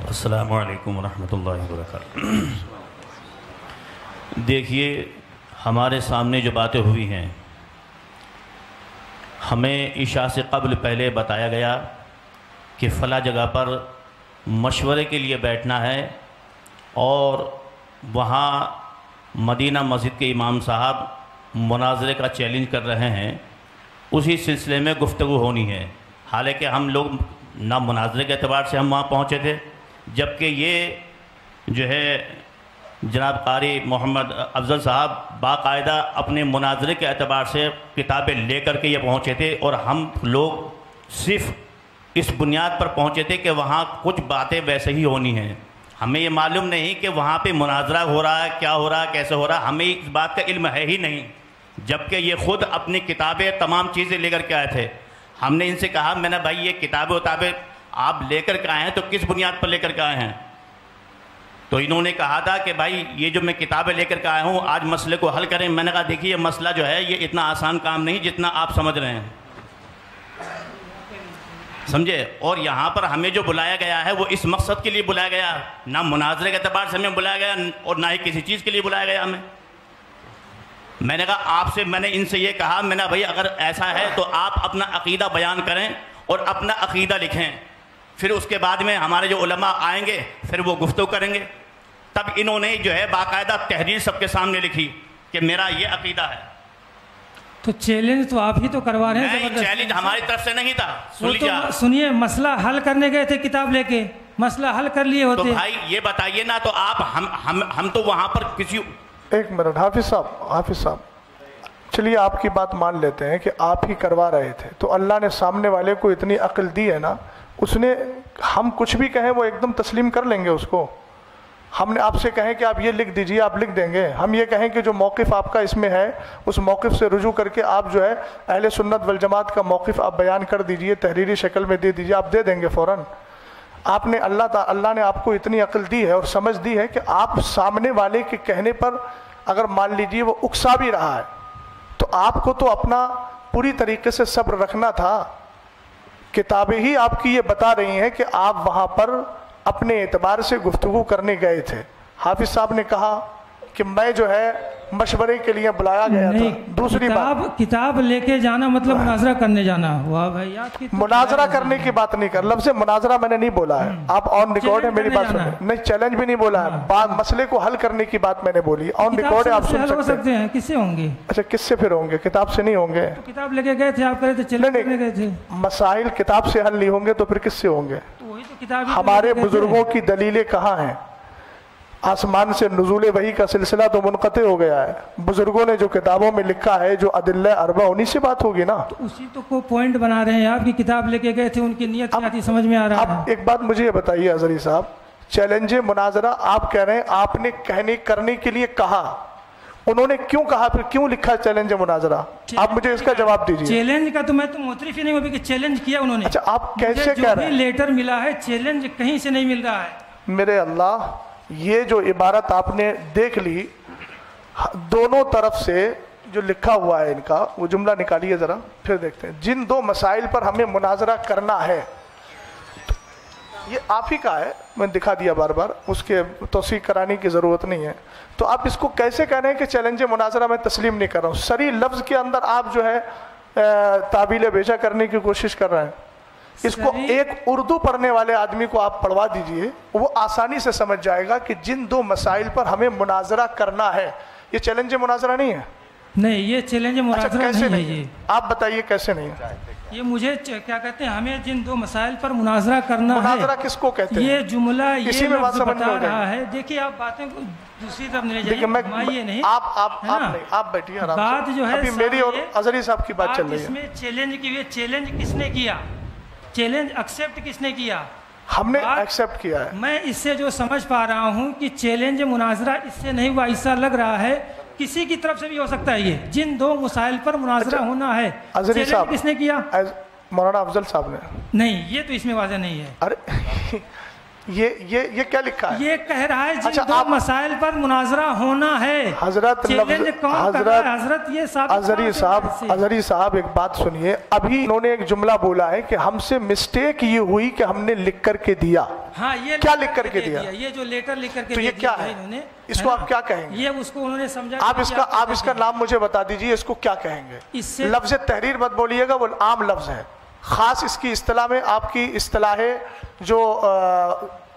السلام علیکم ورحمۃ اللہ وبرکاتہ. دیکھیے, ہمارے سامنے جو باتیں ہوئی ہیں, ہمیں عشاء سے قبل پہلے بتایا گیا کہ فلاں جگہ پر مشورے کے لیے بیٹھنا ہے اور وہاں مدینہ مسجد کے امام صاحب مناظرے کا چیلنج کر رہے ہیں, اسی سلسلے میں گفتگو ہونی ہے. حالانکہ ہم لوگ نہ مناظرے کے اعتبار سے ہم وہاں پہنچے تھے, جبکہ یہ جو ہے جناب قاری محمد افضل صاحب باقاعدہ اپنے مناظرے کے اعتبار سے کتابیں لے کر کے یہ پہنچے تھے, اور ہم لوگ صرف اس بنیاد پر پہنچے تھے کہ وہاں کچھ باتیں ویسے ہی ہونی ہیں. ہمیں یہ معلوم نہیں کہ وہاں پہ مناظرہ ہو رہا ہے, کیا ہو رہا ہے, کیسے ہو رہا ہے, ہمیں اس بات کا علم ہے ہی نہیں. جبکہ یہ خود اپنی کتابیں تمام چیزیں لے کر کے آئے تھے. ہم نے ان سے کہا, میں نے بھائی یہ کتابیں آپ لے کر کے آئے ہیں تو کس بنیاد پر لے کر کے آئے ہیں؟ تو انہوں نے کہا تھا کہ بھائی یہ جو میں کتابیں لے کر کے آیا ہوں آج مسئلے کو حل کریں. میں نے کہا دیکھیے, یہ مسئلہ جو ہے یہ اتنا آسان کام نہیں جتنا آپ سمجھ رہے ہیں, سمجھے. اور یہاں پر ہمیں جو بلایا گیا ہے وہ اس مقصد کے لیے بلایا گیا, نہ مناظرے کے اعتبار سے ہمیں بلایا گیا اور نہ ہی کسی چیز کے لیے بلایا گیا ہمیں. میں نے کہا آپ سے, میں نے ان سے یہ کہا, میں نے بھائی اگر ایسا ہے تو آپ اپنا عقیدہ بیان کریں اور اپنا عقیدہ لکھیں, پھر اس کے بعد میں ہمارے جو علماء آئیں گے پھر وہ گفتگو کریں گے. تب انہوں نے جو ہے باقاعدہ تحریر سب کے سامنے لکھی کہ میرا یہ عقیدہ ہے. تو چیلنج تو آپ ہی تو کروا رہے ہیں. نہیں, چیلنج ہماری طرف سے نہیں تھا. سنیے, مسئلہ حل کرنے گئے تھے کتاب لے کے, مسئلہ حل کر لیے ہوتے. تو بھائی یہ بتائیے نا, تو آپ ہم تو وہاں پر کسی. ایک منٹ حافظ صاحب, چلیے آپ کی بات مان لیتے ہیں کہ آپ ہی کروا رہے تھے, تو اللہ نے سامنے والے کو اتنی عقل دی ہے نا, اس نے, ہم کچھ بھی کہیں وہ ایک دم تسلیم کر لیں گے اس کو. ہم نے آپ سے کہیں کہ آپ یہ لکھ دیجئے, آپ لکھ دیں گے. ہم یہ کہیں کہ جو موقف آپ کا اس میں ہے اس موقف سے رجوع کر کے آپ جو ہے اہل سنت والجماعت کا موقف آپ بیان کر دیجئے, تحریری شکل میں دے دیجئے, آپ دے دیں گے فوراً. آپ نے اللہ نے آپ کو اتنی عقل دی ہے اور سمجھ دی ہے کہ آپ سامنے والے کے کہنے پر اگر مان لیجئے وہ اکسا بھی رہا ہے تو آپ کو تو اپنا پوری طریقے سے صبر رکھنا تھا. کتابیں ہی آپ کی یہ بتا رہی ہیں کہ آپ وہاں پر اپنے اعتبار سے گفتگو کرنے گئے تھے. حافظ صاحب نے کہا کہ میں جو ہے مشورے کے لیے بلایا گیا تھا. دوسری بات, کتاب لے کے جانا مطلب مناظرہ کرنے جانا ہوا. بھائی آپ کی مناظرہ کرنے کی بات نہیں کر, لفظ مناظرہ میں نے نہیں بولا ہے, آپ آن ریکارڈ ہے میری بات سنیں. نہیں, چیلنج بھی نہیں بولا ہے, بات مسئلے کو حل کرنے کی بات میں نے بولی. آن ریکارڈ ہے, آپ سن سکتے ہیں. کس سے ہوں گے؟ اچھا, کس سے پھر ہوں گے؟ کتاب سے نہیں ہوں گے. کتاب لے کے گئے تھے آپ, کہہ رہے تھے چیلنج کرنے گئے تھے. مسائل کتاب سے حل نہیں ہوں گے تو پھر کس سے ہوں گے؟ ہمارے بزرگوں کی دلیلیں کہاں ہیں؟ آسمان سے نزول وحی کا سلسلہ تو منقطع ہو گیا ہے. بزرگوں نے جو کتابوں میں لکھا ہے, جو ادلہ اربع, انہی سے بات ہوگی نا. تو اسی تو کو پوائنٹ بنا رہے ہیں آپ کی کتاب لے کے گئے تھے, ان کی نیت کیا تھی سمجھ میں آ رہا ہے. اب ایک بات مجھے یہ بتائیے ازہری صاحب, چیلنج مناظرہ آپ کہہ رہے ہیں آپ نے کرنے کے لیے کہا, انہوں نے کیوں کہا, پھر کیوں لکھا چیلنج مناظرہ؟ آپ مجھے اس کا جواب دیجیے. چیلنج کا تو میں تو معترف ہی نہیں ہوں کہ چیلنج کیا انہوں نے. اچھا, آپ کیسے کہہ رہے ہیں؟ لیٹر ملا ہے, چیلنج کہیں سے نہیں مل رہا ہے. میرے اللہ, یہ جو عبارت آپ نے دیکھ لی, دونوں طرف سے جو لکھا ہوا ہے ان کا, وہ جملہ نکالیے ذرا, پھر دیکھتے ہیں. جن دو مسائل پر ہمیں مناظرہ کرنا ہے, یہ آپ ہی کا ہے, میں دکھا دیا بار بار, اس کے توثیق کرانے کی ضرورت نہیں ہے. تو آپ اس کو کیسے کہہ رہے ہیں کہ چیلنج مناظرہ میں تسلیم نہیں کر رہا ہوں؟ سری لفظ کے اندر آپ جو ہے تعبیل بیجا کرنے کی کوشش کر رہے ہیں. اس کو ایک اردو پڑھنے والے آدمی کو آپ پڑھوا دیجئے، وہ آسانی سے سمجھ جائے گا کہ جن دو مسائل پر ہمیں مناظرہ کرنا ہے، یہ چیلنج مناظرہ نہیں ہے؟ نہیں، یہ چیلنج مناظرہ کیسے نہیں ہے۔ یہ آپ بتائیے کیسے نہیں ہے؟ یہ مجھے کیا کہتے ہیں، ہمیں جن دو مسائل پر مناظرہ کرنا ہے، مناظرہ کس کو کہتے ہیں؟ یہ جملہ اسی یہ میں بات لفظ سمجھ میں بتا ہو جائے رہا ہے۔ دیکھیے آپ باتیں کو دوسری طرف نہیں لے دیکھیں جائیں، گھمائیے نہیں، آپ بیٹھیے آرام سے، بات جو ہے ابھی میری اور سامنے، اظہری صاحب کی بات چل رہی اس ہے۔ میں چیلنج کی ہوئی، چیلنج کس نے کیا، چیلنج ایکسیپٹ کس نے کیا؟ ہم نے بات- ایکسیپٹ کیا ہے۔ میں اس سے جو سمجھ پا رہا ہوں کہ چیلنج مناظرہ اس سے نہیں ہوا، ایسا لگ رہا ہے کسی کی طرف سے بھی ہو سکتا ہے، یہ جن دو مسائل پر مناظرہ ہونا ہے، اظہری چیلنج صاحب کس نے کیا؟ مولانا افضل صاحب نے۔ نہیں، یہ تو اس میں واضح نہیں ہے۔ ارے یہ کیا لکھا ہے؟ یہ کہہ رہا ہے جن اچھا، دو آپ- مسائل پر مناظرہ ہونا ہے۔ حضرت چیلنج کون کر رہا ہے؟ حضرت یہ اظہری صاحب ایک بات سنیے، ابھی انہوں نے ایک جملہ بولا ہے کہ ہم سے مسٹیک یہ ہوئی کہ ہم نے لکھ کر کے دیا۔ ہاں، یہ کیا لکھ کر کے دیا؟ یہ جو لیٹر لکھ کر کے تو یہ دیا کیا ہے ہے؟ انہوں نے، اس کو آپ کیا کہیں گے؟ یہ اس کو انہوں نے سمجھا۔ آپ اس کا نام مجھے بتا دیجئے، اس کو کیا کہیں گے؟ اس سے لفظ تحریر مت بولیے گا، وہ عام لفظ ہے، خاص اس کی اصطلاح میں آپ کی اصطلاح جو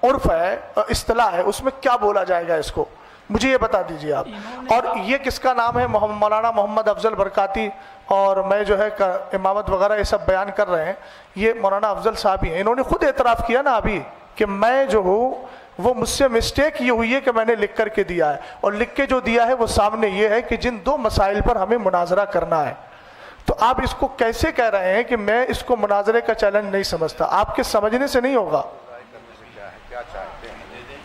عرف ہے، اصطلاح ہے، اس میں کیا بولا جائے گا؟ اس کو مجھے یہ بتا دیجئے آپ۔ اور یہ کس کا نام ہے؟ مولانا محمد افضل برکاتی، اور میں جو ہے امامت وغیرہ یہ سب بیان کر رہے ہیں، یہ مولانا افضل صاحب ہی ہیں۔ انہوں نے خود اعتراف کیا نا ابھی کہ میں جو ہوں وہ مجھ سے مسٹیک یہ ہوئی ہے کہ میں نے لکھ کر کے دیا ہے، اور لکھ کے جو دیا ہے وہ سامنے یہ ہے کہ جن دو مسائل پر ہمیں مناظرہ کرنا ہے۔ تو آپ اس کو کیسے کہہ رہے ہیں کہ میں اس کو مناظرے کا چیلنج نہیں سمجھتا؟ آپ کے سمجھنے سے نہیں ہوگا۔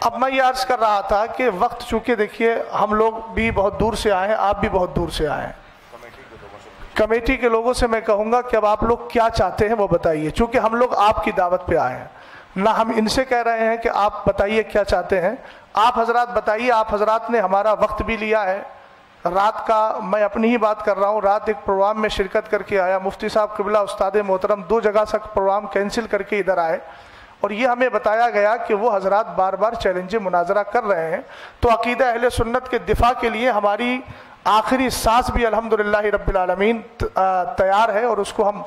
اب میں یہ عرض کر رہا تھا کہ وقت چونکہ دیکھیے ہم لوگ بھی بہت دور سے آئے ہیں، آپ بھی بہت دور سے آئے ہیں، کمیٹی کے لوگوں سے میں کہوں گا کہ اب آپ لوگ کیا چاہتے ہیں وہ بتائیے، چونکہ ہم لوگ آپ کی دعوت پہ آئے ہیں، نہ ہم ان سے کہہ رہے ہیں کہ آپ بتائیے کیا چاہتے ہیں۔ آپ حضرات بتائیے، آپ حضرات نے ہمارا وقت بھی لیا ہے، رات کا میں اپنی ہی بات کر رہا ہوں، رات ایک پروگرام میں شرکت کر کے آیا، مفتی صاحب قبلہ استاد محترم 2 جگہ سے پروگرام کینسل کر کے ادھر آئے، اور یہ ہمیں بتایا گیا کہ وہ حضرات بار بار چیلنج مناظرہ کر رہے ہیں۔ تو عقیدہ اہل سنت کے دفاع کے لیے ہماری آخری سانس بھی الحمدللہ رب العالمین تیار ہے، اور اس کو ہم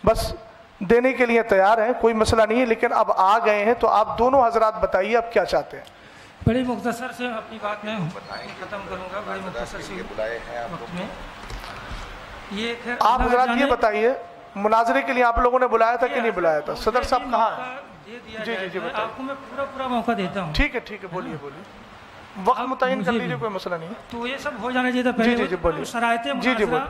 بس دینے کے لیے تیار ہیں، کوئی مسئلہ نہیں ہے۔ لیکن اب آ گئے ہیں تو آپ دونوں حضرات بتائیے اب کیا چاہتے ہیں۔ بڑی مختصر سے اپنی بات میں ختم کروں گا، بڑی مختصر سے وقت میں۔ یہ آپ حضرات یہ بتائیے، مناظرے کے لیے آپ لوگوں نے بلایا تھا کہ نہیں بلایا تھا؟ صدر صاحب کہاں ہیں؟ جی آپ کو میں پورا موقع دیتا ہوں۔ ٹھیک ہے بولیے وقت متعین کر لیجیے، کوئی مسئلہ نہیں ہے۔ تو یہ سب ہو جانا چاہیے تھا پہلے، شرائط مناظرہ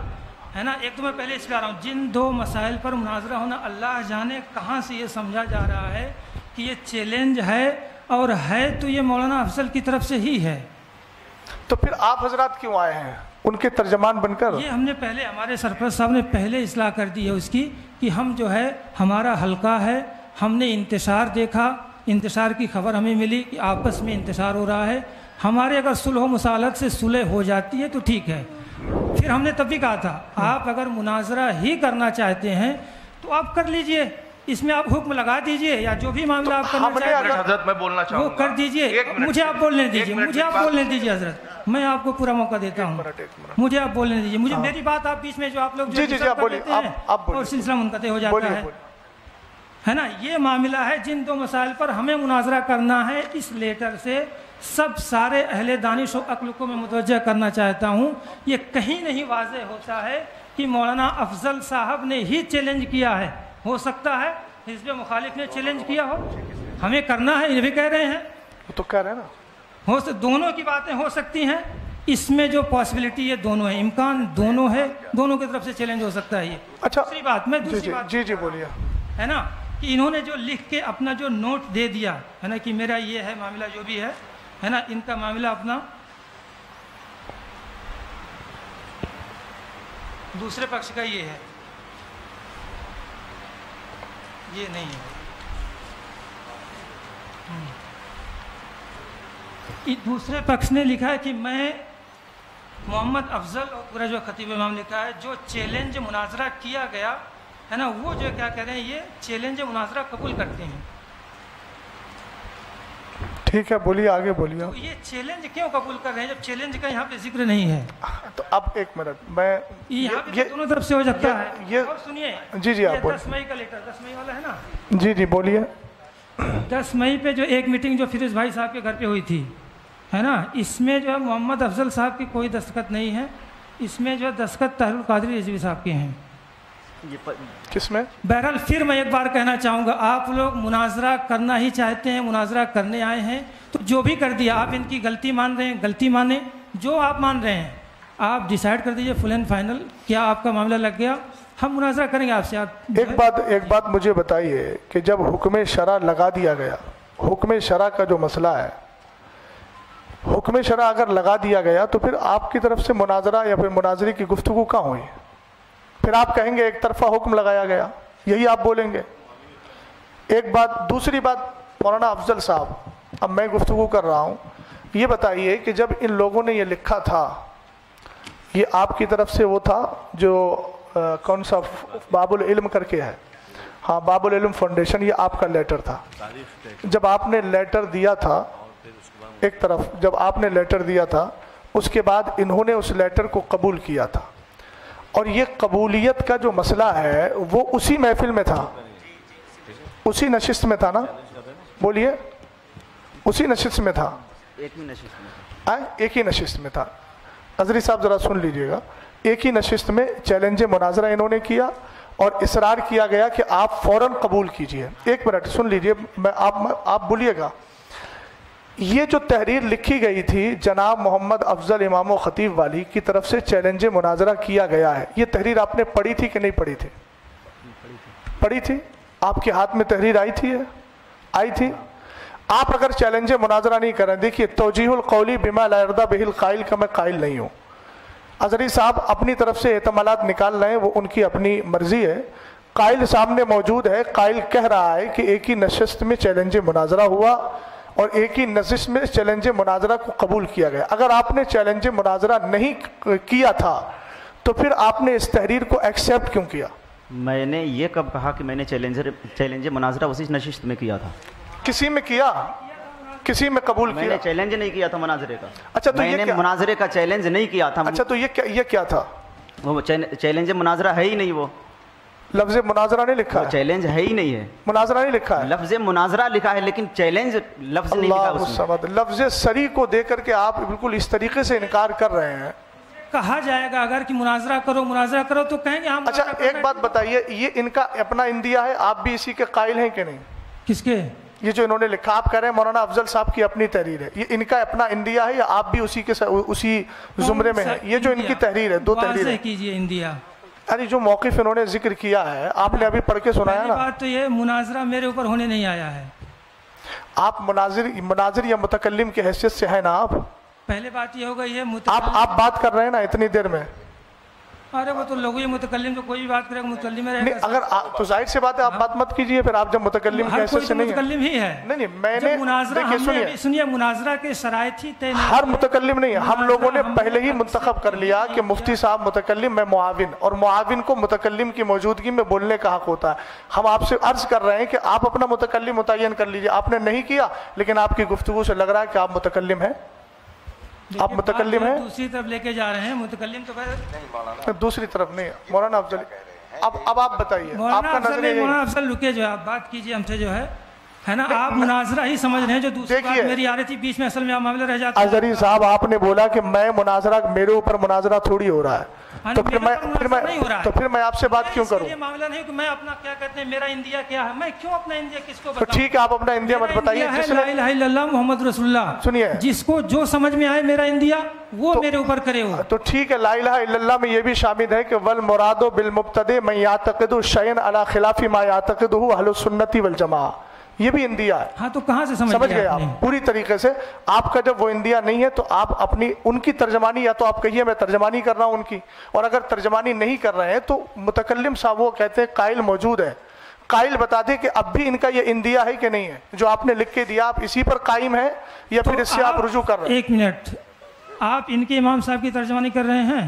ہے نا۔ ایک تو میں پہلے اس پہ آ رہا ہوں، جن دو مسائل پر مناظرہ ہونا، اللہ جانے کہاں سے یہ سمجھا جا رہا ہے کہ یہ چیلنج ہے، اور ہے تو یہ مولانا افضل کی طرف سے ہی ہے۔ تو پھر آپ حضرات کیوں آئے ہیں ان کے ترجمان بن کر؟ یہ ہم نے پہلے، ہمارے سرپرست صاحب نے پہلے اصلاح کر دی ہے اس کی، کہ ہم جو ہے ہمارا حلقہ ہے، ہم نے انتشار دیکھا، انتشار کی خبر ہمیں ملی کہ آپس میں انتشار ہو رہا ہے، ہمارے اگر صلح و مصالحت سے صلح ہو جاتی ہے تو ٹھیک ہے۔ پھر ہم نے تب بھی کہا تھا آپ اگر مناظرہ ہی کرنا چاہتے ہیں تو آپ کر لیجئے، اس میں آپ حکم لگا دیجئے، یا جو بھی معاملہ آپ کرنا چاہتے ہیں حضرت میں بولنا چاہوں وہ گا، کر دیجئے۔ مجھے آپ بولنے دیجئے، حضرت، میں آپ کو پورا موقع دیتا ہوں، مجھے آپ بولنے دیجئے، مجھے میری بات آپ بیچ میں جو آپ لوگ جو کر دیتے ہیں اور سلسلہ منقطع ہو جاتا ہے نا۔ یہ معاملہ ہے، جن دو مسائل پر ہمیں مناظرہ کرنا ہے، اس لیٹر سے سب سارے اہل دانش و عقل کو میں متوجہ کرنا چاہتا ہوں، یہ کہیں نہیں واضح ہوتا ہے کہ مولانا افضل صاحب نے ہی چیلنج کیا ہے۔ ہو سکتا ہے حزب مخالف نے چیلنج کیا ہو، ہمیں کرنا ہے، یہ بھی کہہ رہے ہیں، تو کہہ رہے ہیں نا، دونوں کی باتیں ہو سکتی ہیں، اس میں جو پاسبلٹی ہے دونوں ہے، امکان دونوں ہے، دونوں کی طرف سے چیلنج ہو سکتا ہے۔ یہ اچھا دوسری بات میں جی بولیے، ہے نا، کہ انہوں نے جو لکھ کے اپنا جو نوٹ دے دیا ہے نا کہ میرا یہ ہے معاملہ، جو بھی ہے نا، ان کا معاملہ اپنا دوسرے پکش کا یہ ہے، یہ نہیں ہے۔ دوسرے پکش نے لکھا ہے کہ میں محمد افضل، اور پورا جو خطیب امام لکھا ہے، جو چیلنج مناظرہ کیا گیا ہے نا، وہ جو کیا کہہ رہے ہیں، یہ چیلنج مناظرہ قبول کرتے ہیں۔ ٹھیک ہے بولیے, آگے بولیے. یہ چیلنج کیوں قبول کر رہے ہیں جب چیلنج کا یہاں پہ ذکر نہیں ہے؟ تو اب ایک منٹ, میں یہاں پہ دونوں طرف سے ہو جاتا ہے. یہ اور سنیے, جی آپ 10 مئی کا لیٹر, 10 مئی والا ہے نا, جی بولیے. 10 مئی پہ جو ایک میٹنگ جو فیروز بھائی صاحب کے گھر پہ ہوئی تھی, ہے نا, اس میں جو ہے محمد افضل صاحب کی کوئی دستخط نہیں ہے, اس میں جو ہے دستخط طاہر القادری رضوی صاحب کے ہیں. کس میں؟ بہرحال پھر میں ایک بار کہنا چاہوں گا, آپ لوگ مناظرہ کرنا ہی چاہتے ہیں, مناظرہ کرنے آئے ہیں, تو جو بھی کر دیا, آپ ان کی غلطی مان رہے ہیں, غلطی مانیں, جو آپ مان رہے ہیں آپ ڈیسائیڈ کر دیجئے فل اینڈ فائنل, کیا آپ کا معاملہ لگ گیا, ہم مناظرہ کریں گے آپ سے. آپ ایک بات مجھے بتائیے کہ جب حکم شرع لگا دیا گیا, حکم شرع کا جو مسئلہ ہے, حکم شرع اگر لگا دیا گیا تو پھر آپ کی طرف سے مناظرہ یا پھر مناظرے کی گفتگو کہاں ہوئی؟ پھر آپ کہیں گے ایک طرفہ حکم لگایا گیا, یہی آپ بولیں گے. ایک بات. دوسری بات, مولانا افضل صاحب, اب میں گفتگو کر رہا ہوں, یہ بتائیے کہ جب ان لوگوں نے یہ لکھا تھا, یہ آپ کی طرف سے وہ تھا جو کون سا باب العلم کر کے ہے, ہاں باب العلم فاؤنڈیشن, یہ آپ کا لیٹر تھا. جب آپ نے لیٹر دیا تھا, ایک طرف جب آپ نے لیٹر دیا تھا, اس کے بعد انہوں نے اس لیٹر کو قبول کیا تھا, اور یہ قبولیت کا جو مسئلہ ہے وہ اسی محفل میں تھا, اسی نشست میں تھا نا, بولیے, اسی نشست میں تھا, ایک ہی نشست میں تھا. قادری صاحب ذرا سن لیجئے گا, ایک ہی نشست میں چیلنج مناظرہ انہوں نے کیا اور اصرار کیا گیا کہ آپ فوراً قبول کیجئے. ایک منٹ سن لیجئے, آپ بولیے گا. یہ جو تحریر لکھی گئی تھی جناب محمد افضل امام و خطیب والی کی طرف سے چیلنج مناظرہ کیا گیا ہے, یہ تحریر آپ نے پڑھی تھی کہ نہیں پڑھی تھی؟ پڑھی تھی. آپ کے ہاتھ میں تحریر آئی تھی, آئی تھی. آپ اگر چیلنج مناظرہ نہیں کریں, دیکھیے توجیہ القولی بما لا یرضی بہ القائل کا میں قائل نہیں ہوں. اظہری صاحب اپنی طرف سے احتمالات نکال رہے ہیں, وہ ان کی اپنی مرضی ہے. قائل سامنے موجود ہے, قائل کہہ رہا ہے کہ ایک ہی نشست میں چیلنج مناظرہ ہوا اور ایک ہی نشست میں چیلنج مناظرہ کو قبول کیا گیا. اگر آپ نے چیلنج مناظرہ نہیں کیا تھا تو پھر آپ نے اس تحریر کو ایکسیپٹ کیوں کیا؟ میں نے یہ کب کہا کہ میں نے چیلنج مناظرہ اسی نشست میں کیا تھا؟ کسی میں کیا, کسی میں قبول کیا؟ میں نے چیلنج نہیں کیا تھا مناظرے کا. اچھا, تو میں نے مناظرے کا چیلنج نہیں کیا تھا. اچھا, تو یہ کیا تھا؟ وہ چیلنج مناظرہ ہے ہی نہیں, وہ لفظ مناظرہ نہیں لکھا ہے, چیلنج ہے ہی نہیں ہے, مناظرہ نہیں لکھا ہے, لفظ مناظرہ لکھا ہے لیکن چیلنج لفظ نہیں لکھا اس میں. لفظ سری کو دے کر کے آپ بالکل اس طریقے سے انکار کر رہے ہیں. کہا جائے گا اگر کہ مناظرہ کرو تو کہیں گے ہم. اچھا ایک بات بتائیے, یہ ان کا اپنا اندیا ہے, آپ بھی اسی کے قائل ہیں کہ نہیں؟ کس کے؟ یہ جو انہوں نے لکھا, آپ کہہ رہے ہیں مولانا افضل صاحب کی اپنی تحریر ہے, یہ ان کا اپنا اندیا ہے یا آپ بھی اسی زمرے میں ہیں؟ یہ جو ان کی تحریر ہے, دو تحریر ہے. کیجئے اندیا. ارے جو موقف انہوں نے ذکر کیا ہے آپ نے ابھی پڑھ کے سنایا نا. بات تو یہ مناظرہ میرے اوپر ہونے نہیں آیا ہے. آپ مناظر یا متکلم کی حیثیت سے ہیں نا آپ؟ پہلے بات یہ ہوگا یہ آپ بات کر رہے ہیں نا اتنی دیر میں. ارے وہ تو لوگوں یہ متکلم تو کوئی بھی بات کرے گا متکلم میں رہے گا. اگر تو ظاہر سی بات ہے آپ بات مت کیجئے پھر, آپ جب متکلم کی حیثیت سے نہیں ہیں. متکلم ہی ہے. نہیں میں نے دیکھیے سنیے, مناظرہ کے شرائط ہی طے نہیں. ہر متکلم نہیں, ہم لوگوں نے پہلے ہی منتخب کر لیا کہ مفتی صاحب متکلم, میں معاون, اور معاون کو متکلم کی موجودگی میں بولنے کا حق ہوتا ہے. ہم آپ سے عرض کر رہے ہیں کہ آپ اپنا متکلم متعین کر لیجئے. آپ نے نہیں کیا, لیکن آپ کی گفتگو سے لگ رہا ہے کہ آپ متکلم ہیں. آپ متکلم ہیں, دوسری طرف لے کے جا رہے ہیں. متکلم تو دوسری طرف نہیں. مولانا افضل اب آپ بتائیے, آپ کا نظریہ. مولانا افضل رکے, جو آپ بات کیجئے ہم سے, جو ہے نا, آپ مناظرہ ہی سمجھ رہے ہیں. جو دوسری بات میری آ رہی تھی بیچ میں, اصل میں معاملہ رہ جاتا ہے. اظہری صاحب آپ نے بولا کہ میں مناظرہ, میرے اوپر مناظرہ تھوڑی ہو رہا ہے, تو پھر میں آپ سے بات کیوں کروں؟ یہ معاملہ نہیں کہ میں اپنا کیا کہتے ہیں میرا اندیا کیا ہے, میں کیوں اپنا اندیا کس کو بتاؤں؟ ٹھیک ہے آپ اپنا اندیا مت بتائیے. لا الہ الا اللہ محمد رسول اللہ, سنیے, جس کو جو سمجھ میں آئے میرا اندیا وہ میرے اوپر کرے ہو. تو ٹھیک ہے, لا الہ الا اللہ میں یہ بھی شامل ہے کہ والمراد بالمبتدع من یعتقد شیئا علی خلاف ما یعتقدہ اہل السنت والجماعہ, یہ بھی اندیا ہے. ہاں تو کہاں سے سمجھ گئے آپ پوری طریقے سے؟ آپ کا جب وہ اندیا نہیں ہے تو آپ اپنی ان کی ترجمانی, یا تو آپ کہیے میں ترجمانی کر رہا ہوں ان کی, اور اگر ترجمانی نہیں کر رہے ہیں تو متکلم صاحب وہ کہتے ہیں قائل موجود ہے, قائل بتا دے کہ اب بھی ان کا یہ اندیا ہے کہ نہیں ہے جو آپ نے لکھ کے دیا, آپ اسی پر قائم ہیں یا پھر اس سے آپ رجوع کر رہے ہیں؟ ایک منٹ, آپ ان کے امام صاحب کی ترجمانی کر رہے ہیں؟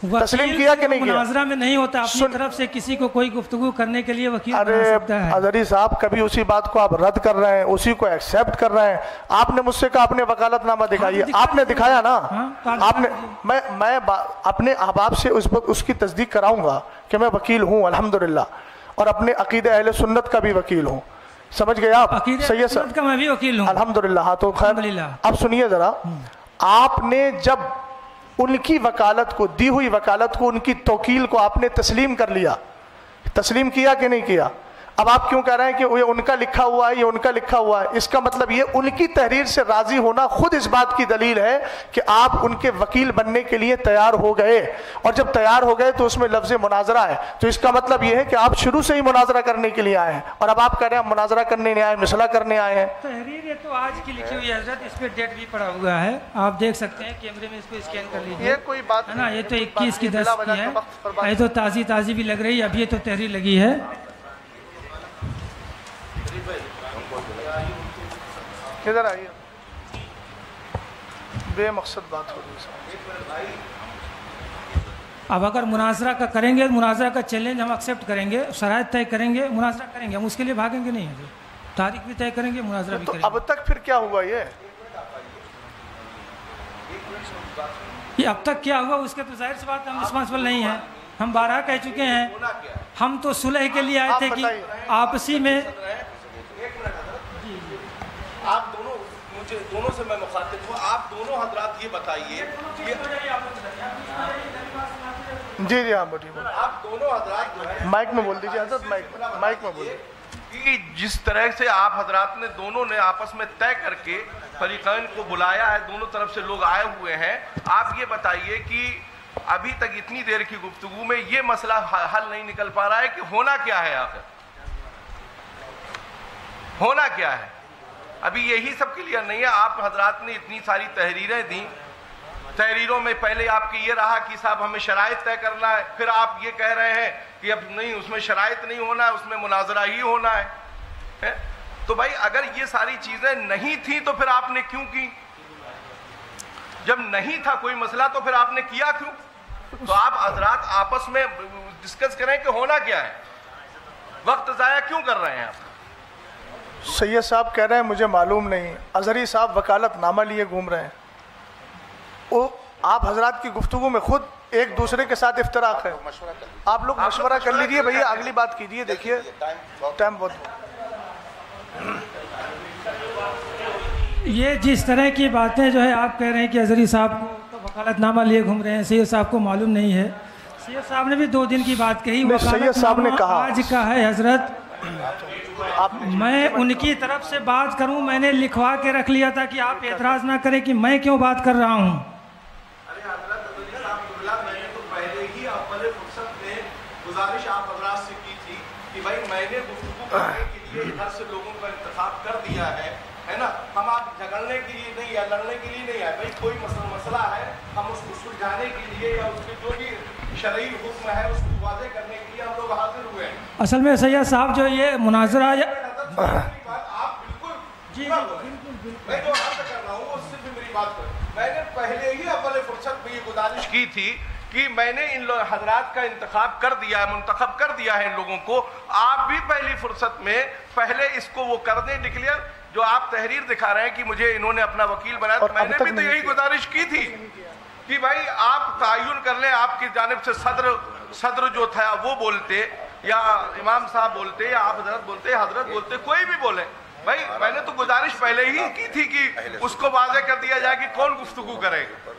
تسلیم کیا کہ نہیں کیا؟ مناظرہ میں نہیں ہوتا، اپنی طرف سے کسی کو کوئی گفتگو کرنے کے لیے وکیل بنا سکتا ہے۔ اظہری صاحب کبھی اسی بات کو آپ رد کر رہے ہیں، اسی کو ایکسیپٹ کر رہے ہیں۔ آپ نے مجھ سے کہا اپنے وکالت نامہ دکھائیے، آپ نے دکھایا نا؟ آپ نے، میں اپنے احباب سے اس کی تصدیق کراؤں گا کہ میں وکیل ہوں الحمدللہ، اور اپنے عقیدہ اہل سنت کا بھی وکیل ہوں، سمجھ گئے آپ؟ سید صاحب کا میں بھی وکیل ہوں الحمدللہ۔ ہاں تو خیر اب سنیے ذرا، آپ نے جب ان کی وکالت کو، دی ہوئی وکالت کو، ان کی توکیل کو آپ نے تسلیم کر لیا، تسلیم کیا کہ نہیں کیا؟ اب آپ کیوں کہہ رہے ہیں کہ یہ ان کا لکھا ہوا ہے، یہ ان کا لکھا ہوا ہے؟ اس کا مطلب یہ ان کی تحریر سے راضی ہونا خود اس بات کی دلیل ہے کہ آپ ان کے وکیل بننے کے لیے تیار ہو گئے، اور جب تیار ہو گئے تو اس میں لفظ مناظرہ ہے، تو اس کا مطلب یہ ہے کہ آپ شروع سے ہی مناظرہ کرنے کے لیے آئے ہیں، اور اب آپ کہہ رہے ہیں مناظرہ کرنے نہیں آئے، مسئلہ کرنے آئے ہیں۔ تحریر یہ تو آج کی لکھی ہوئی ہے حضرت، اس پہ ڈیٹ بھی پڑا ہوا ہے، آپ دیکھ سکتے ہیں کیمرے میں، اس کو اسکین کر لیجیے۔ یہ کوئی بات ہے نا، یہ تو 21/10 کی ہے، یہ تو تازی بھی لگ رہی ہے، اب یہ تو تحریر لگی ہے۔ کدھر آئیے، بے مقصد بات ہو رہی ہے۔ اب اگر مناظرہ کا کریں گے، مناظرہ کا چیلنج ہم ایکسیپٹ کریں گے، شرائط طے کریں گے، مناظرہ کریں گے، ہم اس کے لیے بھاگیں گے نہیں، تاریخ بھی طے کریں گے، مناظرہ بھی کریں گے۔ اب تک پھر کیا ہوا؟ یہ اب تک کیا ہوا اس کے تو ظاہر سی بات ہم رسپانسبل نہیں ہیں، ہم بارہا کہہ چکے ہیں، ہم تو صلح کے لیے آئے تھے کہ آپسی میں۔ آپ دونوں، مجھے دونوں سے میں مخاطب ہوں، آپ دونوں حضرات یہ بتائیے کہ جی ہاں بولیے، آپ دونوں حضرات جو ہے مائک میں بول دیجیے حضرت، مائک میں بولیے، کہ جس طرح سے آپ حضرات نے دونوں نے آپس میں طے کر کے فریقین کو بلایا ہے، دونوں طرف سے لوگ آئے ہوئے ہیں، آپ یہ بتائیے کہ ابھی تک اتنی دیر کی گفتگو میں یہ مسئلہ حل نہیں نکل پا رہا ہے کہ ہونا کیا ہے، آخر ہونا کیا ہے؟ ابھی یہی سب کلیئر نہیں ہے۔ آپ حضرات نے اتنی ساری تحریریں دیں، تحریروں میں پہلے آپ کی یہ رہا کہ صاحب ہمیں شرائط طے کرنا ہے، پھر آپ یہ کہہ رہے ہیں کہ اب نہیں، اس میں شرائط نہیں ہونا ہے، اس میں مناظرہ ہی ہونا ہے۔ تو بھائی اگر یہ ساری چیزیں نہیں تھیں تو پھر آپ نے کیوں کی؟ جب نہیں تھا کوئی مسئلہ تو پھر آپ نے کیا کیوں؟ تو آپ حضرات آپس میں ڈسکس کریں کہ ہونا کیا ہے، وقت ضائع کیوں کر رہے ہیں آپ؟ سید صاحب کہہ رہے ہیں مجھے معلوم نہیں، اظہری صاحب وکالت نامہ لیے گھوم رہے ہیں، وہ آپ حضرات کی گفتگو میں خود ایک دوسرے کے ساتھ افتراق ہے، آپ لوگ مشورہ کر لیجئے بھیا، اگلی بات کیجئے، دیکھیے ٹائم بہت۔ یہ جس طرح کی باتیں جو ہے آپ کہہ رہے ہیں کہ اظہری صاحب کو وکالت نامہ لیے گھوم رہے ہیں، سید صاحب کو معلوم نہیں ہے، سید صاحب نے بھی 2 دن کی بات کہی، سید صاحب نے کہا آج کا ہے حضرت، میں ان کی طرف سے بات کروں، میں نے لکھوا کے رکھ لیا تھا کہ آپ اعتراض نہ کریں کہ میں کیوں بات کر رہا ہوں۔ میں نے تو پہلے ہی اول فرصت میں گزارش آپ حضرات سے کی تھی کہ بھائی میں نے گفتگو کرنے کے لیے ادھر سے لوگوں کا انتخاب کر دیا ہے نا، ہم آپ جھگڑنے کے لیے نہیں یا لڑنے کے لیے نہیں آئے، بھائی کوئی مسئلہ ہے ہم اس کو سلجھانے کے لیے یا اس کے جو بھی شرعی حکم ہے اس کو واضح کرنے کے لیے ہم لوگ حاضر ہوئے ہیں۔ اصل میں سید صاحب جو یہ مناظرہ آپ بالکل جی میں جو عرض کر رہا ہوں اس سے بھی میری بات کریں، میں نے پہلے ہی اول فرصت میں یہ گزارش کی تھی کہ میں نے ان حضرات کا انتخاب کر دیا ہے، منتخب کر دیا ہے ان لوگوں کو، آپ بھی پہلی فرصت میں پہلے اس کو وہ کر دیں ڈکلیئر، جو آپ تحریر دکھا رہے ہیں کہ مجھے انہوں نے اپنا وکیل بنایا، تو میں نے بھی تو یہی گزارش کی تھی کہ بھائی آپ تعین کر لیں، آپ کی جانب سے صدر جو تھا وہ بولتے یا امام صاحب بولتے یا آپ حضرت بولتے کوئی بھی بولے، بھائی میں نے تو گزارش پہلے ہی کی تھی کہ اس کو واضح کر دیا جائے کہ کون گفتگو کرے گا،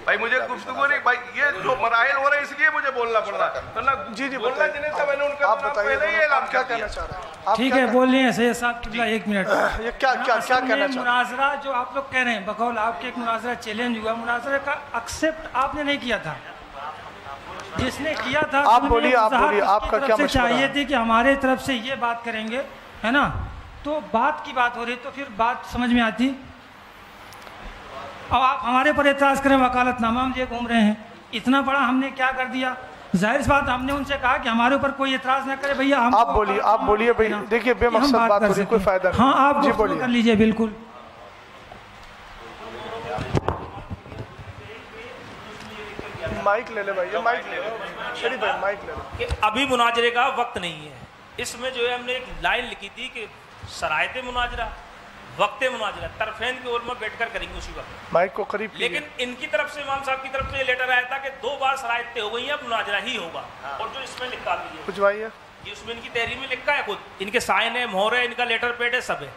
بھائی مجھے گفتگو نہیں، بھائی یہ جو مراحل ہو رہے ہیں اس لیے مجھے بولنا پڑ رہا ہے، جی بولنا جنہیں تھا میں نے ان کا پہلے ہی اعلان کر دیا۔ ٹھیک ہے بول رہے ہیں سید صاحب قبلہ، 1 منٹ، یہ کیا کہنا چاہ رہے ہیں؟ مناظرہ جو آپ لوگ کہہ رہے ہیں بقول آپ کے ایک مناظرہ چیلنج ہوا، مناظرہ کا ایکسیپٹ آپ نے نہیں کیا تھا، جس نے کیا تھا آپ بولیے، آپ کا کیا مشورہ چاہیے تھی کہ ہمارے طرف سے یہ بات کریں گے، ہے نا، تو بات کی بات ہو رہی تو پھر بات سمجھ میں آتی، اب آپ ہمارے پر اعتراض کریں وکالت نامہ ہم لیے گھوم رہے ہیں، اتنا بڑا ہم نے کیا کر دیا؟ ظاہر سی بات ہم نے ان سے کہا کہ ہمارے اوپر کوئی اعتراض نہ کرے بھیا، آپ بولیے بھائی، دیکھیے بے مقصد بات ہو رہی، کوئی فائدہ نہیں۔ ہاں آپ گفتگو کر لیجئے، بالکل۔ مائک لے لے بھائی، یہ مائک لے لے شریف بھائی، مائک لے لے. کہ ابھی مناظرے کا وقت نہیں ہے. اس میں جو ہے ہم نے ایک لائن لکھی تھی کہ شرائط مناظرہ، وقت مناظرہ طرفین کے علماء بیٹھ کر کریں گے اسی وقت. مائک کو قریب کیجیے. لیکن ان کی طرف سے امام صاحب کی طرف سے یہ لیٹر آیا تھا کہ 2 بار شرائط طے ہو گئی ہیں، اب مناظرہ ہی ہوگا. اور جو اس میں لکھا بھی ہے کچھ بھائی ہے یہ اس میں ان کی تحریر میں لکھا ہے، خود ان کے سائن ہے، مہر ہے، ان کا لیٹر پیڈ ہے، سب ہے.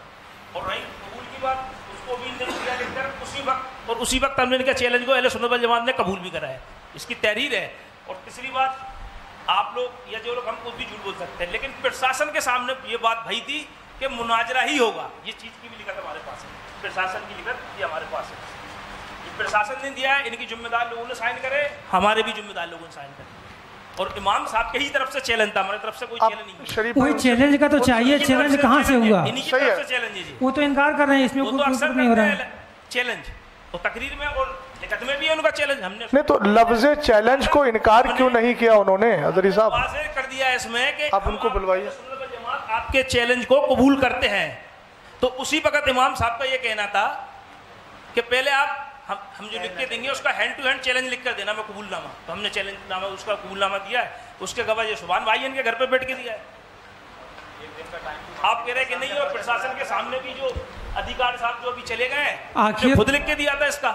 اور رہی قبول کی بات، اس کو بھی نہیں کیا لکھ کر اسی وقت، اور اسی وقت ہم نے ان کے چیلنج کو اہل سنت والجماعت نے قبول بھی کرا ہے. اس کی تحریر ہے. اور تیسری بات، آپ لوگ یا جو لوگ ہم خود بھی جھوٹ بول سکتے ہیں، لیکن پرشاسن کے سامنے یہ بات بھئی تھی کہ مناظرہ ہی ہوگا. یہ چیز کی بھی لکھت ہمارے پاس ہے، پرشاسن کی لکھت یہ ہمارے پاس ہے. یہ پرشاسن نے دیا ہے، ان کی ذمہ دار لوگوں نے سائن کرے، ہمارے بھی ذمہ دار لوگوں نے سائن کرے. اور امام صاحب کے ہی طرف سے چیلنج تھا، ہمارے طرف سے کوئی چیلنج نہیں ہے. شریف وہی چیلنج کا تو چاہیے، چیلنج کہاں سے ہوا؟ انہی کی طرف سے چیلنج ہے جی. وہ تو انکار کر رہے ہیں، اس میں وہ تو کوئی اکثر نہیں ہو رہا ہے. چیلنج تو تقریر میں اور لکھت میں بھی ہے ان کا چیلنج. ہم نے نہیں تو لفظ چیلنج کو انکار کیوں نہیں کیا انہوں نے حضرت صاحب؟ واضح کر دیا ہے اس میں کہ آپ ان کو بلوائیے. سنت والجماعت آپ کے چیلنج کو قبول کرتے ہیں. تو اسی وقت امام صاحب کا یہ کہنا تھا کہ پہلے آپ ہم جو لکھ کے دیں گے اس کا ہینڈ ٹو ہینڈ چیلنج لکھ کر دینا میں قبول نامہ. تو ہم نے چیلنج نامہ اس کا قبول نامہ دیا ہے. اس کے گواہ یہ سبحان بھائی ان کے گھر پہ بیٹھ کے دیا ہے. آپ کہہ رہے کہ نہیں، اور پرشاسن کے سامنے بھی جو ادھیکار صاحب جو ابھی چلے گئے ہیں خود لکھ کے دیا تھا. اس کا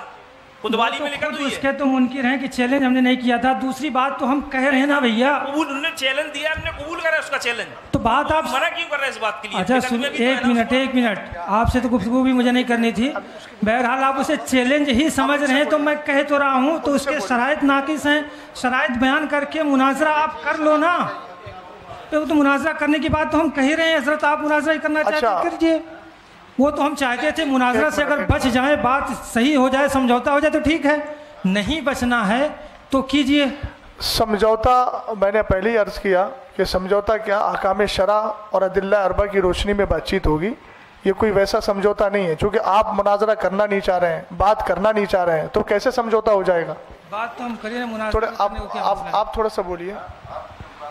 خود والی میں لکھا تو اس کے تو منکر ہیں کہ چیلنج ہم نے نہیں کیا تھا. دوسری بات تو ہم کہہ رہے ہیں نا بھیا، قبول انہوں نے چیلنج دیا، ہم نے قبول کرا اس کا چیلنج. تو بات آپ منع کیوں کر رہے ہیں اس بات کے لیے؟ اچھا ایک منٹ، آپ سے تو گفتگو بھی مجھے نہیں کرنی تھی. بہرحال آپ اسے چیلنج ہی سمجھ رہے ہیں تو میں کہہ تو رہا ہوں، تو اس کے شرائط ناقص ہیں. شرائط بیان کر کے مناظرہ آپ کر لو نا. تو مناظرہ کرنے کی بات تو ہم کہہ رہے ہیں حضرت، آپ مناظرہ کرنا چاہتے ہیں کیجیے. وہ تو ہم چاہتے تھے مناظرہ سے اگر بچ جائے، بات صحیح ہو جائے، سمجھوتا ہو جائے تو ٹھیک ہے، نہیں بچنا ہے تو کیجیے. سمجھوتا میں نے پہلے ہی عرض کیا کہ سمجھوتا کیا احکام شرع اور ادلہ اربع کی روشنی میں بات چیت ہوگی. یہ کوئی ویسا سمجھوتا نہیں ہے. چونکہ آپ مناظرہ کرنا نہیں چاہ رہے ہیں، بات کرنا نہیں چاہ رہے ہیں، تو کیسے سمجھوتا ہو جائے گا؟ بات تو ہم کریں تھوڑے مناظرہ. آپ تھوڑا سا بولیے،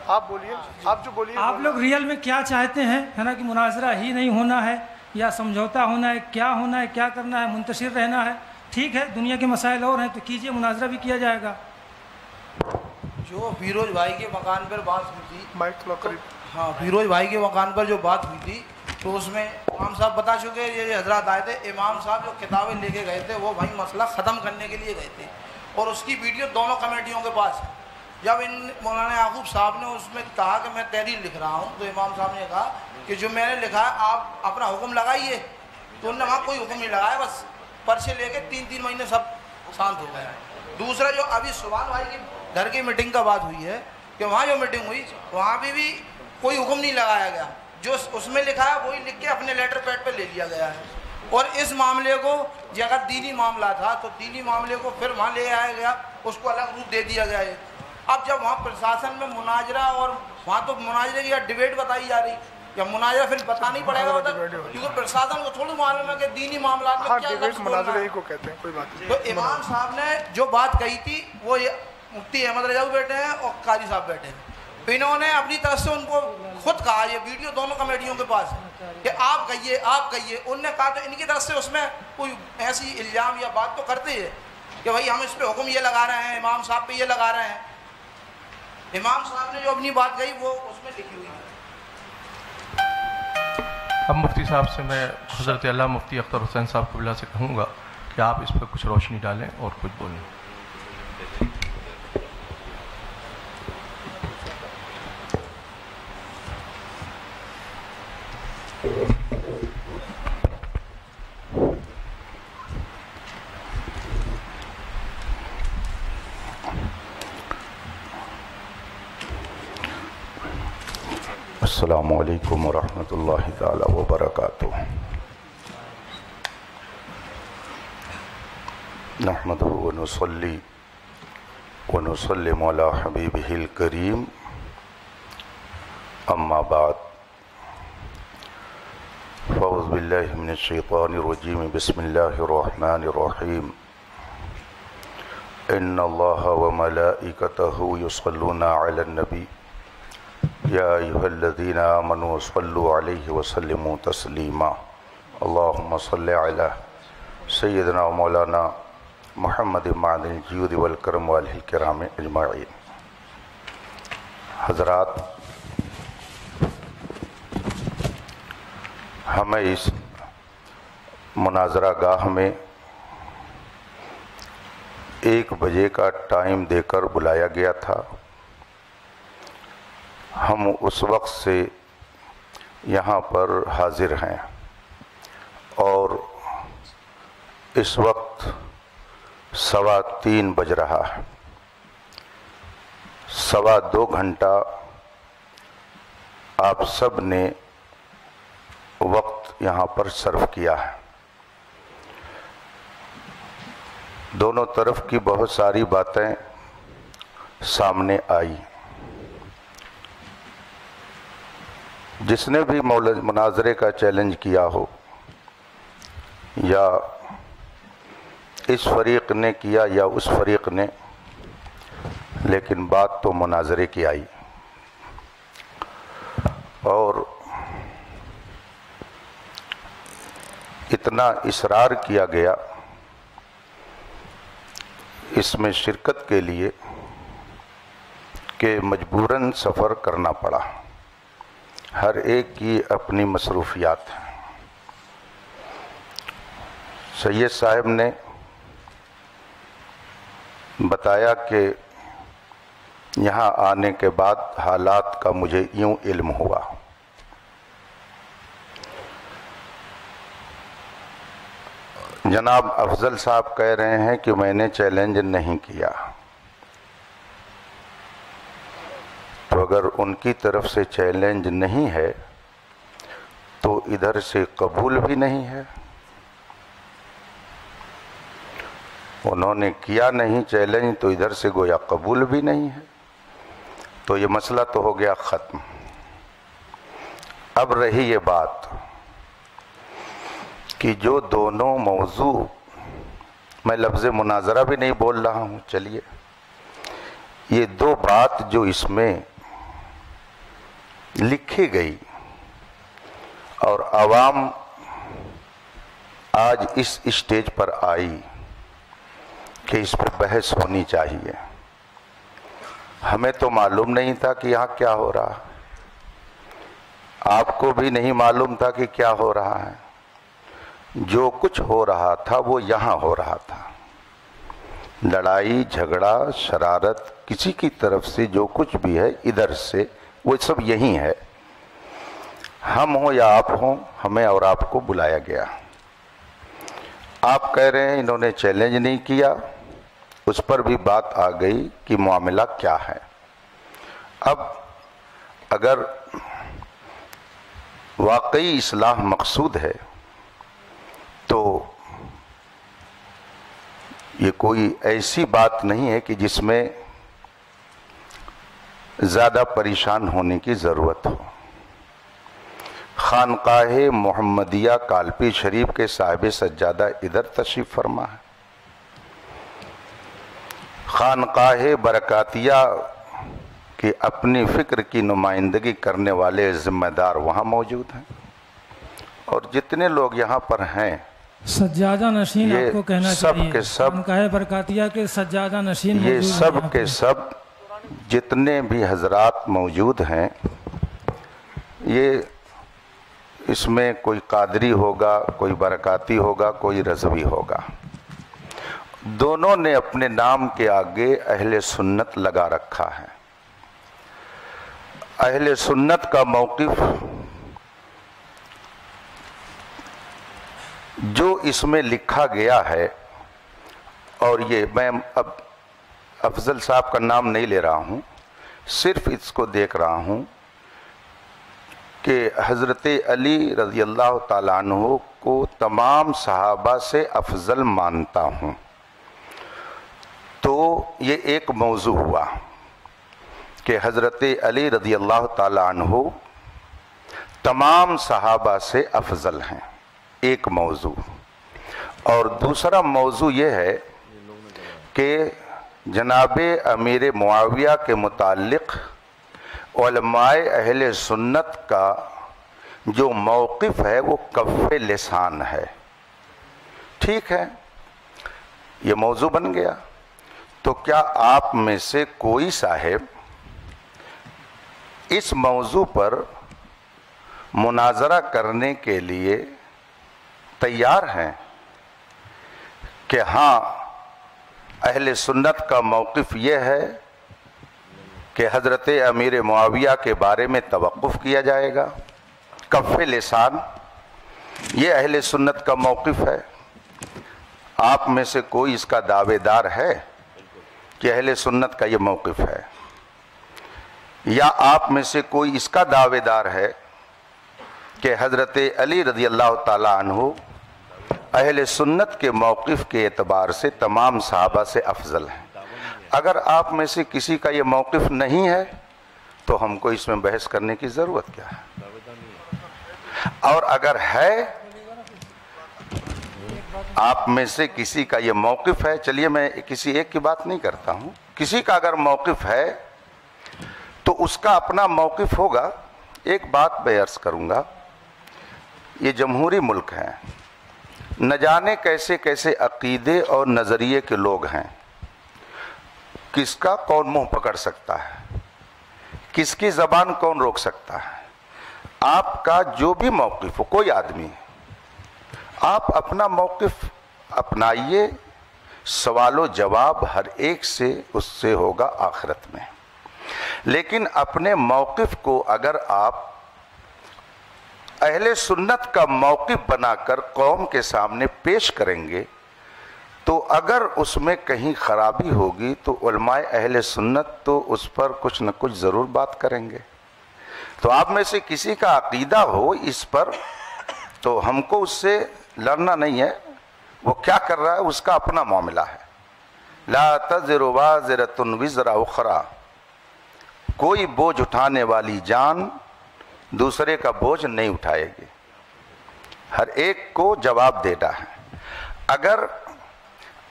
آپ بولیے، آپ جو بولیے. آپ لوگ ریئل میں کیا چاہتے ہیں؟ ہے نا کہ مناظرہ ہی نہیں ہونا ہے یا سمجھوتا ہونا ہے؟ کیا ہونا ہے، کیا کرنا ہے؟ منتشر رہنا ہے؟ ٹھیک ہے، دنیا کے مسائل اور ہیں تو کیجئے، مناظرہ بھی کیا جائے گا. جو فیروز بھائی کے مکان پر بات ہوئی تھی، مائک تھوڑا قریب. ہاں، فیروز بھائی کے مکان پر جو بات ہوئی تھی تو اس میں امام صاحب بتا چکے. یہ حضرات آئے تھے، امام صاحب جو کتابیں لے کے گئے تھے وہ بھائی مسئلہ ختم کرنے کے لیے گئے تھے، اور اس کی ویڈیو دونوں کمیٹیوں کے پاس ہے. جب مولانا یعقوب صاحب نے اس میں کہا کہ میں تحریر لکھ رہا ہوں، تو امام صاحب نے کہا کہ جو میں نے لکھا ہے آپ اپنا حکم لگائیے. تو انہوں نے وہاں کوئی حکم نہیں لگایا، بس پرچے لے کے 3 مہینے سب شانت ہو گئے. دوسرا جو ابھی سبحان بھائی کی گھر کی میٹنگ کا بات ہوئی ہے کہ وہاں جو میٹنگ ہوئی وہاں بھی کوئی حکم نہیں لگایا گیا. جو اس میں لکھا ہے وہی لکھ کے اپنے لیٹر پیڈ پہ لے لیا گیا ہے. اور اس معاملے کو جو اگر دینی معاملہ تھا تو دینی معاملے کو پھر وہاں لے آیا گیا، اس کو الگ روپ دے دیا گیا ہے. اب جب وہاں پرشاسن میں مناظرہ، اور وہاں تو مناظرے کی ڈیبیٹ بتائی جا رہی، یا مناظرہ پھر بتانا ہی پڑے گا کیونکہ پرشاسن کو تھوڑی معلوم ہے کہ دینی معاملات میں کیا لفظ بولنا ہے. مناظرے ہی کو کہتے ہیں، کوئی بات نہیں. تو امام صاحب نے جو بات کہی تھی وہ مفتی احمد رجاؤ بیٹھے ہیں اور قاضی صاحب بیٹھے ہیں، انہوں نے اپنی طرف سے ان کو خود کہا، یہ ویڈیو دونوں کمیٹیوں کے پاس ہے، کہ آپ کہیے آپ کہیے. انہوں نے کہا تو ان کی طرف سے اس میں کوئی ایسی الزام یا بات تو کرتے ہیں کہ بھائی ہم اس پہ حکم یہ لگا رہے ہیں، امام صاحب پہ یہ لگا رہے ہیں. امام صاحب نے جو اپنی بات کہی وہ اس میں لکھی ہوئی ہے. اب مفتی صاحب سے میں حضرت علامہ مفتی اختر حسین صاحب قبلہ سے کہوں گا کہ آپ اس پہ کچھ روشنی ڈالیں اور کچھ بولیں. السلام علیکم ورحمۃ اللہ تعالی وبرکاتہ. نحمدہ ونصلی ونسلم علی حبیبہ الکریم، اما بعد، فاعوذ باللہ من الشیطان الرجیم، بسم اللہ الرحمن الرحیم. ان اللہ وملائکتہ یصلون علی النبی یا ایھا الذین آمنوا صلوا علیہ وسلموا تسلیما. اللہم صل علی سیدنا مولانا محمد معدن الجود والکرم والہ الکرام اجمعین۔ حضرات، ہمیں اس مناظرہ گاہ میں 1 بجے کا ٹائم دے کر بلایا گیا تھا۔ ہم اس وقت سے یہاں پر حاضر ہیں اور اس وقت 3:15 بج رہا ہے۔ 2.25 گھنٹہ آپ سب نے وقت یہاں پر صرف کیا ہے۔ دونوں طرف کی بہت ساری باتیں سامنے آئی۔ جس نے بھی مناظرے کا چیلنج کیا ہو، یا اس فریق نے کیا یا اس فریق نے، لیکن بات تو مناظرے کی آئی، اور اتنا اصرار کیا گیا اس میں شرکت کے لیے کہ مجبوراً سفر کرنا پڑا۔ ہر ایک کی اپنی مصروفیات ہیں۔ سید صاحب نے بتایا کہ یہاں آنے کے بعد حالات کا مجھے یوں علم ہوا۔ جناب افضل صاحب کہہ رہے ہیں کہ میں نے چیلنج نہیں کیا، تو اگر ان کی طرف سے چیلنج نہیں ہے تو ادھر سے قبول بھی نہیں ہے۔ انہوں نے کیا نہیں چیلنج تو ادھر سے گویا قبول بھی نہیں ہے، تو یہ مسئلہ تو ہو گیا ختم۔ اب رہی یہ بات کہ جو دونوں موضوع، میں لفظ مناظرہ بھی نہیں بول رہا ہوں، چلیے، یہ 2 بات جو اس میں لکھی گئی اور عوام آج اس اسٹیج پر آئی کہ اس پر بحث ہونی چاہیے، ہمیں تو معلوم نہیں تھا کہ یہاں کیا ہو رہا، آپ کو بھی نہیں معلوم تھا کہ کیا ہو رہا ہے۔ جو کچھ ہو رہا تھا وہ یہاں ہو رہا تھا۔ لڑائی جھگڑا شرارت کسی کی طرف سے جو کچھ بھی ہے ادھر سے، وہ سب یہی ہے۔ ہم ہوں یا آپ ہوں، ہمیں اور آپ کو بلایا گیا۔ آپ کہہ رہے ہیں انہوں نے چیلنج نہیں کیا، اس پر بھی بات آ گئی کہ معاملہ کیا ہے۔ اب اگر واقعی اصلاح مقصود ہے تو یہ کوئی ایسی بات نہیں ہے کہ جس میں زیادہ پریشان ہونے کی ضرورت ہو۔ خانقاہ محمدیہ کالپی شریف کے صاحب سجادہ ادھر تشریف فرما ہے، خانقاہ برکاتیہ کی اپنی فکر کی نمائندگی کرنے والے ذمہ دار وہاں موجود ہیں، اور جتنے لوگ یہاں پر ہیں سجادہ نشین، آپ کو کہنا چاہیے، سب کے سب خانقاہ برکاتیہ کے سجادہ نشین یہ موجود ہیں سب یہاں کے پہ۔ سب جتنے بھی حضرات موجود ہیں، یہ اس میں کوئی قادری ہوگا، کوئی برکاتی ہوگا، کوئی رضوی ہوگا، دونوں نے اپنے نام کے آگے اہل سنت لگا رکھا ہے۔ اہل سنت کا موقف جو اس میں لکھا گیا ہے، اور یہ میں اب افضل صاحب کا نام نہیں لے رہا ہوں، صرف اس کو دیکھ رہا ہوں کہ حضرت علی رضی اللہ تعالیٰ عنہ کو تمام صحابہ سے افضل مانتا ہوں، تو یہ ایک موضوع ہوا کہ حضرت علی رضی اللہ تعالیٰ عنہ تمام صحابہ سے افضل ہیں، ایک موضوع۔ اور دوسرا موضوع یہ ہے کہ جناب امیر معاویہ کے متعلق علماء اہل سنت کا جو موقف ہے وہ کف لسان ہے۔ ٹھیک ہے، یہ موضوع بن گیا. تو کیا آپ میں سے کوئی صاحب اس موضوع پر مناظرہ کرنے کے لیے تیار ہیں کہ ہاں اہل سنت کا موقف یہ ہے کہ حضرت امیر معاویہ کے بارے میں توقف کیا جائے گا؟ کف لسان یہ اہل سنت کا موقف ہے. آپ میں سے کوئی اس کا دعوے دار ہے کہ اہل سنت کا یہ موقف ہے؟ یا آپ میں سے کوئی اس کا دعوے دار ہے کہ حضرت علی رضی اللہ تعالی عنہ اہل سنت کے موقف کے اعتبار سے تمام صحابہ سے افضل ہیں؟ اگر آپ میں سے کسی کا یہ موقف نہیں ہے تو ہم کو اس میں بحث کرنے کی ضرورت کیا ہے؟ اور اگر ہے آپ میں سے کسی کا یہ موقف ہے، چلیے میں کسی ایک کی بات نہیں کرتا ہوں، کسی کا اگر موقف ہے تو اس کا اپنا موقف ہوگا. ایک بات میں عرض کروں گا، یہ جمہوری ملک ہے، نہ جانے کیسے کیسے عقیدے اور نظریے کے لوگ ہیں. کس کا کون منہ پکڑ سکتا ہے؟ کس کی زبان کون روک سکتا ہے؟ آپ کا جو بھی موقف ہو، کوئی آدمی آپ اپنا موقف اپنائیے، سوال و جواب ہر ایک سے اس سے ہوگا آخرت میں. لیکن اپنے موقف کو اگر آپ اہل سنت کا موقف بنا کر قوم کے سامنے پیش کریں گے تو اگر اس میں کہیں خرابی ہوگی تو علماء اہل سنت تو اس پر کچھ نہ کچھ ضرور بات کریں گے. تو آپ میں سے کسی کا عقیدہ ہو اس پر تو ہم کو اس سے لڑنا نہیں ہے، وہ کیا کر رہا ہے اس کا اپنا معاملہ ہے. لا تزر وازرۃ وزر اخری، کوئی بوجھ اٹھانے والی جان دوسرے کا بوجھ نہیں اٹھائے گی، ہر ایک کو جواب دینا ہے. اگر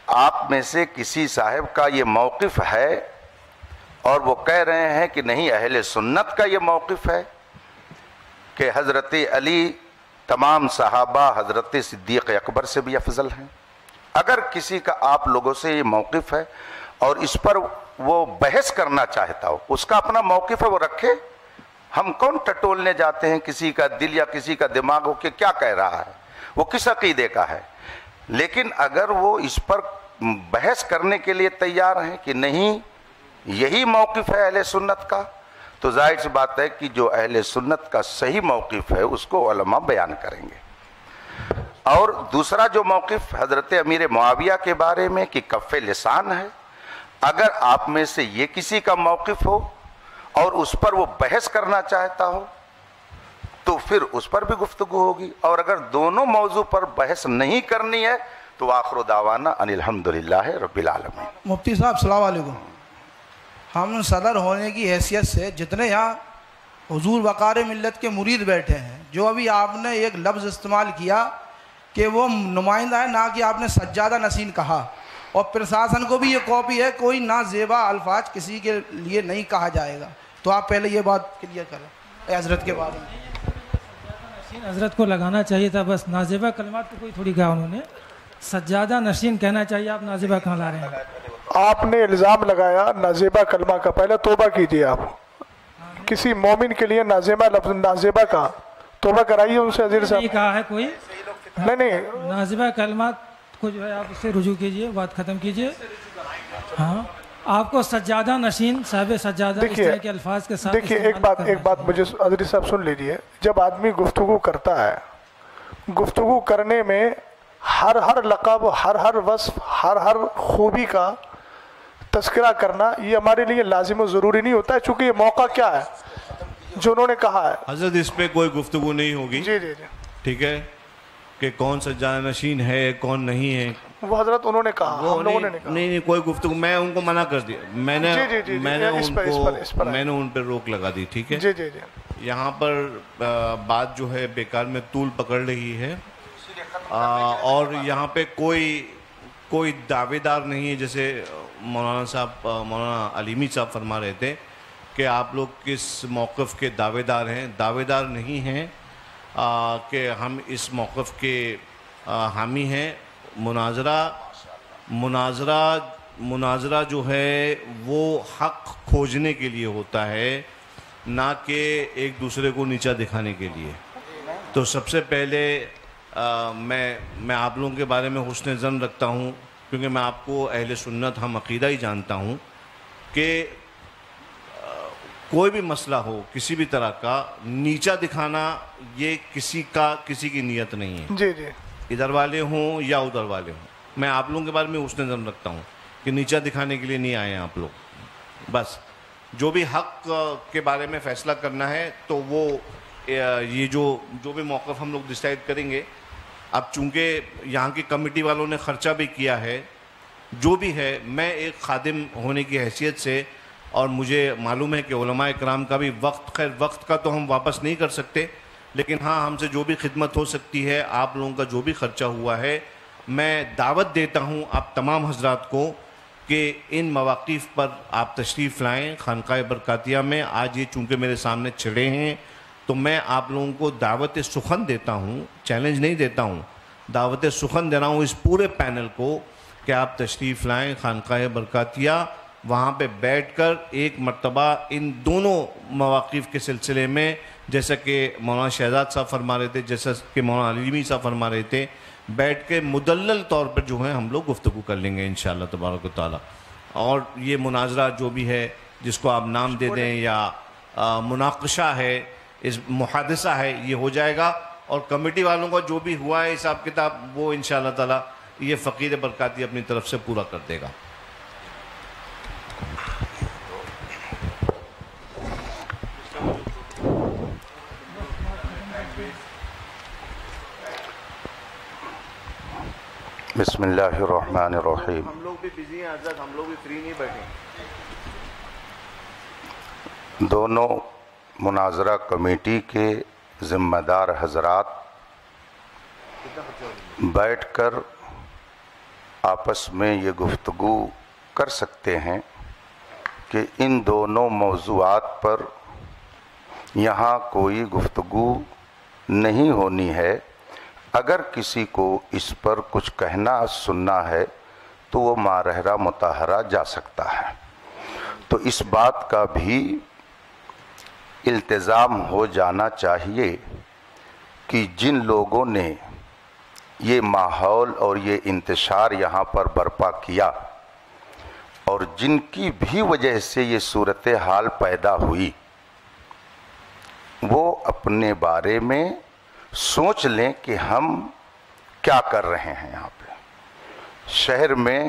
آپ میں سے کسی صاحب کا یہ موقف ہے اور وہ کہہ رہے ہیں کہ نہیں اہل سنت کا یہ موقف ہے کہ حضرت علی تمام صحابہ حضرت صدیق اکبر سے بھی افضل ہیں، اگر کسی کا آپ لوگوں سے یہ موقف ہے اور اس پر وہ بحث کرنا چاہتا ہو، اس کا اپنا موقف ہے، وہ رکھے. ہم کون ٹٹولنے جاتے ہیں کسی کا دل یا کسی کا دماغ ہو کہ کیا کہہ رہا ہے، وہ کس عقیدے کا ہے. لیکن اگر وہ اس پر بحث کرنے کے لیے تیار ہیں کہ نہیں یہی موقف ہے اہل سنت کا، تو ظاہر سی بات ہے کہ جو اہل سنت کا صحیح موقف ہے اس کو علماء بیان کریں گے. اور دوسرا جو موقف حضرت امیر معاویہ کے بارے میں کہ کف لسان ہے، اگر آپ میں سے یہ کسی کا موقف ہو اور اس پر وہ بحث کرنا چاہتا ہو تو پھر اس پر بھی گفتگو ہوگی. اور اگر دونوں موضوع پر بحث نہیں کرنی ہے تو آخر دعوانا ان الحمدللہ رب العالمین. مفتی صاحب السلام علیکم. ہم صدر ہونے کی حیثیت سے جتنے یہاں حضور وقار ملت کے مرید بیٹھے ہیں، جو ابھی آپ نے ایک لفظ استعمال کیا کہ وہ نمائندہ ہے، نہ کہ آپ نے سجادہ نشین کہا، اور پرشاسن کو بھی یہ کاپی ہے، کوئی نہ زیبا الفاظ کسی کے لیے نہیں کہا جائے گا. تو آپ پہلے یہ بات کلیئر کریں حضرت کے بارے میں. حضرت کو لگانا چاہیے تھا، بس نازیبہ کلمات کو کوئی تھوڑی کہا انہوں نے، سجادہ نشین کہنا چاہیے. آپ نازیبہ کہاں لا رہے ہیں؟ آپ نے الزام لگایا نازیبہ کلمہ کا، پہلے توبہ کیجیے. آپ کسی مومن کے لیے نازیبہ لفظ نازیبہ کا توبہ کرائیے ان سے. عزیز صاحب نہیں کہا ہے کوئی، نہیں نازیبہ کلمات کو جو ہے آپ اس سے رجوع کیجیے، بات ختم کیجیے. ہاں آپ کو سجادہ نشین صاحب سجادہ اس طرح کے الفاظ کے ساتھ دیکھیے ایک بات مجھے عزیز صاحب سن لیجیے. جب آدمی گفتگو کرتا ہے، گفتگو کرنے میں ہر لقب، ہر وصف، ہر خوبی کا تذکرہ کرنا یہ ہمارے لیے لازم و ضروری نہیں ہوتا ہے، چونکہ یہ موقع کیا ہے جو انہوں نے کہا ہے. حضرت اس پہ کوئی گفتگو نہیں ہوگی. جی جی جی ٹھیک ہے کہ کون سجادہ نشین ہے کون نہیں ہے، وہ حضرت انہوں نے کہا، ہم لوگوں نے نہیں کہا. نہیں کوئی گفتگو، میں ان کو منع کر دیا، میں نے ان پہ روک لگا دی. ٹھیک ہے جی جی جی. یہاں پر بات جو ہے بیکار میں طول پکڑ رہی ہے، اور یہاں پہ کوئی دعوے دار نہیں ہے. جیسے مولانا علیمی صاحب فرما رہے تھے کہ آپ لوگ کس موقف کے دعوے دار ہیں. دعوے دار نہیں ہیں کہ ہم اس موقف کے حامی ہیں. مناظرہ جو ہے وہ حق کھوجنے کے لیے ہوتا ہے، نہ کہ ایک دوسرے کو نیچا دکھانے کے لیے۔ تو سب سے پہلے میں آپ لوگوں کے بارے میں حسن ظن رکھتا ہوں، کیونکہ میں آپ کو اہل سنت ہم عقیدہ ہی جانتا ہوں کہ کوئی بھی مسئلہ ہو کسی بھی طرح کا نیچا دکھانا یہ کسی کی نیت نہیں ہے، جی جی، ادھر والے ہوں یا ادھر والے ہوں۔ میں آپ لوگوں کے بارے میں حسن ظن رکھتا ہوں کہ نیچا دکھانے کے لیے نہیں آئے ہیں آپ لوگ۔ بس جو بھی حق کے بارے میں فیصلہ کرنا ہے تو وہ یہ جو بھی موقف ہم لوگ ڈیسائیڈ کریں گے، اب چونکہ یہاں کی کمیٹی والوں نے خرچہ بھی کیا ہے، جو بھی ہے، میں ایک خادم ہونے کی حیثیت سے، اور مجھے معلوم ہے کہ علماء اکرام کا بھی خیر وقت کا تو ہم واپس نہیں کر سکتے، لیکن ہاں ہم سے جو بھی خدمت ہو سکتی ہے، آپ لوگوں کا جو بھی خرچہ ہوا ہے، میں دعوت دیتا ہوں آپ تمام حضرات کو کہ ان مواقف پر آپ تشریف لائیں خانقاہ برکاتیہ میں۔ آج یہ چونکہ میرے سامنے چھڑے ہیں تو میں آپ لوگوں کو دعوت سخن دیتا ہوں، چیلنج نہیں دیتا ہوں، دعوت سخن دے رہا ہوں اس پورے پینل کو کہ آپ تشریف لائیں خانقاہ برکاتیہ، وہاں پہ بیٹھ کر ایک مرتبہ ان دونوں مواقف کے سلسلے میں، جیسا کہ مولانا شہزاد صاحب فرما رہے تھے، جیسا کہ مولانا علیمی صاحب فرما رہے تھے، بیٹھ کے مدلل طور پر جو ہے ہم لوگ گفتگو کر لیں گے انشاءاللہ تبارک و تعالیٰ۔ اور یہ مناظرہ جو بھی ہے، جس کو آپ نام دے دیں یا مناقشہ ہے، اس محادثہ ہے، یہ ہو جائے گا، اور کمیٹی والوں کا جو بھی ہوا ہے حساب کتاب وہ انشاءاللہ تعالیٰ یہ فقیر برکاتی اپنی طرف سے پورا کر دے گا۔ بسم اللہ الرحمن الرحیم۔ ہم لوگ بھی بزی ہیں حضرت، ہم لوگ بھی فری نہیں بیٹھے۔ دونوں مناظرہ کمیٹی کے ذمہ دار حضرات بیٹھ کر آپس میں یہ گفتگو کر سکتے ہیں کہ ان دونوں موضوعات پر یہاں کوئی گفتگو نہیں ہونی ہے۔ اگر کسی کو اس پر کچھ کہنا سننا ہے تو وہ مارحرہ مطہرہ جا سکتا ہے۔ تو اس بات کا بھی التزام ہو جانا چاہیے کہ جن لوگوں نے یہ ماحول اور یہ انتشار یہاں پر برپا کیا اور جن کی بھی وجہ سے یہ صورتحال پیدا ہوئی، وہ اپنے بارے میں سوچ لیں کہ ہم کیا کر رہے ہیں یہاں پہ، شہر میں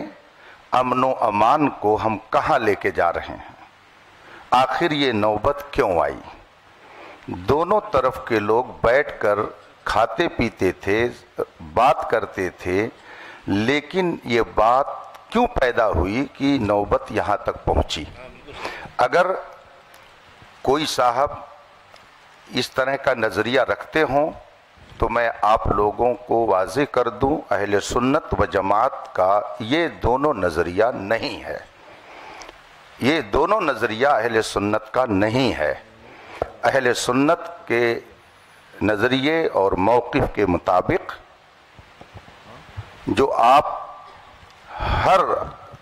امن و امان کو ہم کہاں لے کے جا رہے ہیں، آخر یہ نوبت کیوں آئی۔ دونوں طرف کے لوگ بیٹھ کر کھاتے پیتے تھے، بات کرتے تھے، لیکن یہ بات کیوں پیدا ہوئی کہ نوبت یہاں تک پہنچی۔ اگر کوئی صاحب اس طرح کا نظریہ رکھتے ہوں تو میں آپ لوگوں کو واضح کر دوں، اہل سنت و جماعت کا یہ دونوں نظریہ نہیں ہے، یہ دونوں نظریہ اہل سنت کا نہیں ہے۔ اہل سنت کے نظریے اور موقف کے مطابق جو آپ ہر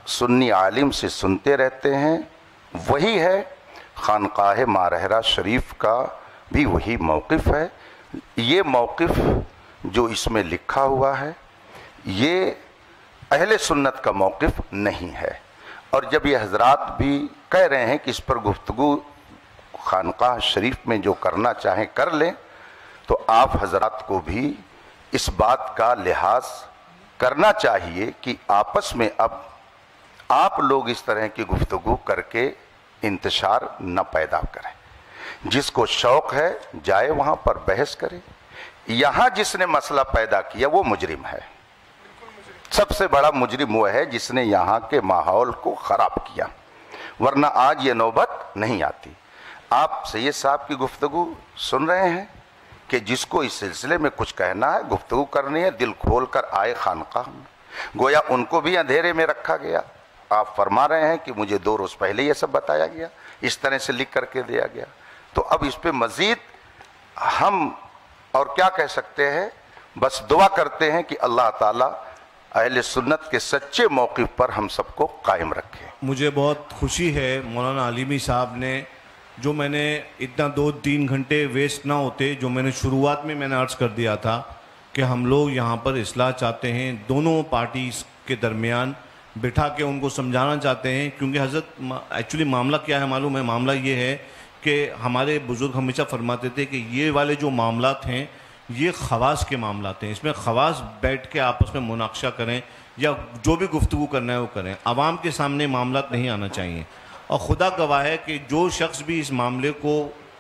سنی عالم سے سنتے رہتے ہیں وہی ہے، خانقاہ مارحرہ شریف کا بھی وہی موقف ہے۔ یہ موقف جو اس میں لکھا ہوا ہے یہ اہل سنت کا موقف نہیں ہے، اور جب یہ حضرات بھی کہہ رہے ہیں کہ اس پر گفتگو خانقاہ شریف میں جو کرنا چاہیں کر لیں، تو آپ حضرات کو بھی اس بات کا لحاظ کرنا چاہیے کہ آپس میں اب آپ لوگ اس طرح کی گفتگو کر کے انتشار نہ پیدا کریں۔ جس کو شوق ہے جائے وہاں پر بحث کرے۔ یہاں جس نے مسئلہ پیدا کیا وہ مجرم ہے، سب سے بڑا مجرم وہ ہے جس نے یہاں کے ماحول کو خراب کیا، ورنہ آج یہ نوبت نہیں آتی۔ آپ سید صاحب کی گفتگو سن رہے ہیں کہ جس کو اس سلسلے میں کچھ کہنا ہے، گفتگو کرنی ہے، دل کھول کر آئے خانقاہ میں۔ گویا ان کو بھی اندھیرے میں رکھا گیا۔ آپ فرما رہے ہیں کہ مجھے 2 روز پہلے یہ سب بتایا گیا، اس طرح سے لکھ کر کے دیا گیا، تو اب اس پہ مزید ہم اور کیا کہہ سکتے ہیں؟ بس دعا کرتے ہیں کہ اللہ تعالیٰ اہل سنت کے سچے موقف پر ہم سب کو قائم رکھے۔ مجھے بہت خوشی ہے مولانا علیمی صاحب نے، جو میں نے اتنا 2-3 گھنٹے ویسٹ نہ ہوتے، جو میں نے شروعات میں نے عرض کر دیا تھا کہ ہم لوگ یہاں پر اصلاح چاہتے ہیں، دونوں پارٹیز کے درمیان بٹھا کے ان کو سمجھانا چاہتے ہیں، کیونکہ حضرت ایکچولی معاملہ کیا ہے معلوم ہے؟ معاملہ یہ ہے کہ ہمارے بزرگ ہمیشہ فرماتے تھے کہ یہ والے جو معاملات ہیں یہ خواص کے معاملات ہیں، اس میں خواص بیٹھ کے آپس میں مناقشہ کریں یا جو بھی گفتگو کرنا ہے وہ کریں، عوام کے سامنے معاملات نہیں آنا چاہیے۔ اور خدا گواہ ہے کہ جو شخص بھی اس معاملے کو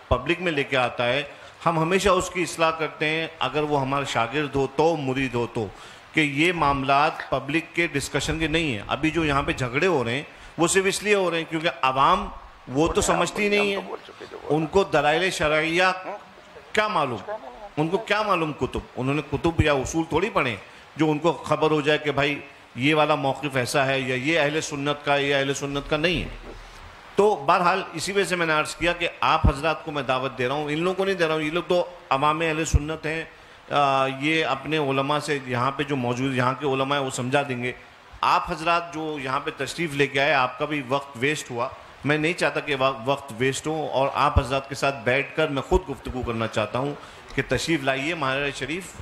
پبلک میں لے کے آتا ہے، ہم ہمیشہ اس کی اصلاح کرتے ہیں، اگر وہ ہمارا شاگرد ہو تو، مرید ہو تو، کہ یہ معاملات پبلک کے ڈسکشن کے نہیں ہیں۔ ابھی جو یہاں پہ جھگڑے ہو رہے ہیں وہ صرف اس لیے ہو رہے ہیں کیونکہ عوام وہ تو سمجھتی نہیں ہے، ان کو دلائل شرعیہ کیا معلوم، ان کو کیا معلوم کتب، انہوں نے کتب یا اصول تھوڑی پڑھے جو ان کو خبر ہو جائے کہ بھائی یہ والا موقف ایسا ہے یا یہ اہل سنت کا یا اہل سنت کا نہیں ہے۔ تو بہرحال اسی وجہ سے میں نے عرض کیا کہ آپ حضرات کو میں دعوت دے رہا ہوں، ان لوگوں کو نہیں دے رہا ہوں، یہ لوگ تو عوام اہل سنت ہیں، یہ اپنے علماء سے یہاں پہ جو موجود یہاں کے علماء ہیں وہ سمجھا دیں گے۔ آپ حضرات جو یہاں پہ تشریف لے کے آئے، آپ کا بھی وقت ویسٹ ہوا، میں نہیں چاہتا کہ وقت ویسٹ ہو، اور آپ حضرات کے ساتھ بیٹھ کر میں خود گفتگو کرنا چاہتا ہوں کہ تشریف لائیے ماہر شریف،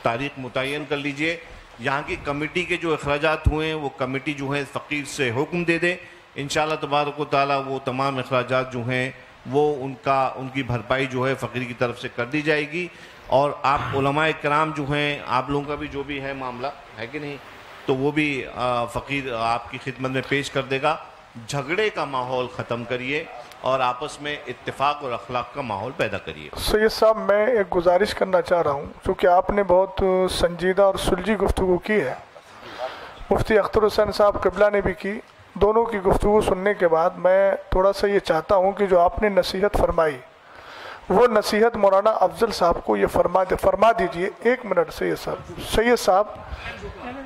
تاریخ متعین کر لیجئے، یہاں کی کمیٹی کے جو اخراجات ہوئے ہیں وہ کمیٹی جو ہے فقیر سے حکم دے دے، انشاءاللہ تبارک و تعالیٰ وہ تمام اخراجات جو ہیں وہ ان کی بھرپائی جو ہے فقیر کی طرف سے کر دی جائے گی۔ اور آپ علماء کرام جو ہیں، آپ لوگوں کا بھی جو بھی ہے معاملہ ہے کہ نہیں، تو وہ بھی فقیر آپ کی خدمت میں پیش کر دے گا۔ جھگڑے کا ماحول ختم کریے اور آپس میں اتفاق اور اخلاق کا ماحول پیدا کریے۔ سید صاحب، میں ایک گزارش کرنا چاہ رہا ہوں، چونکہ آپ نے بہت سنجیدہ اور سلجھی گفتگو کی ہے، مفتی اختر حسین صاحب قبلہ نے بھی کی، دونوں کی گفتگو سننے کے بعد میں تھوڑا سا یہ چاہتا ہوں کہ جو آپ نے نصیحت فرمائی وہ نصیحت مولانا افضل صاحب کو یہ فرما دیجئے۔ ایک منٹ سید صاحب،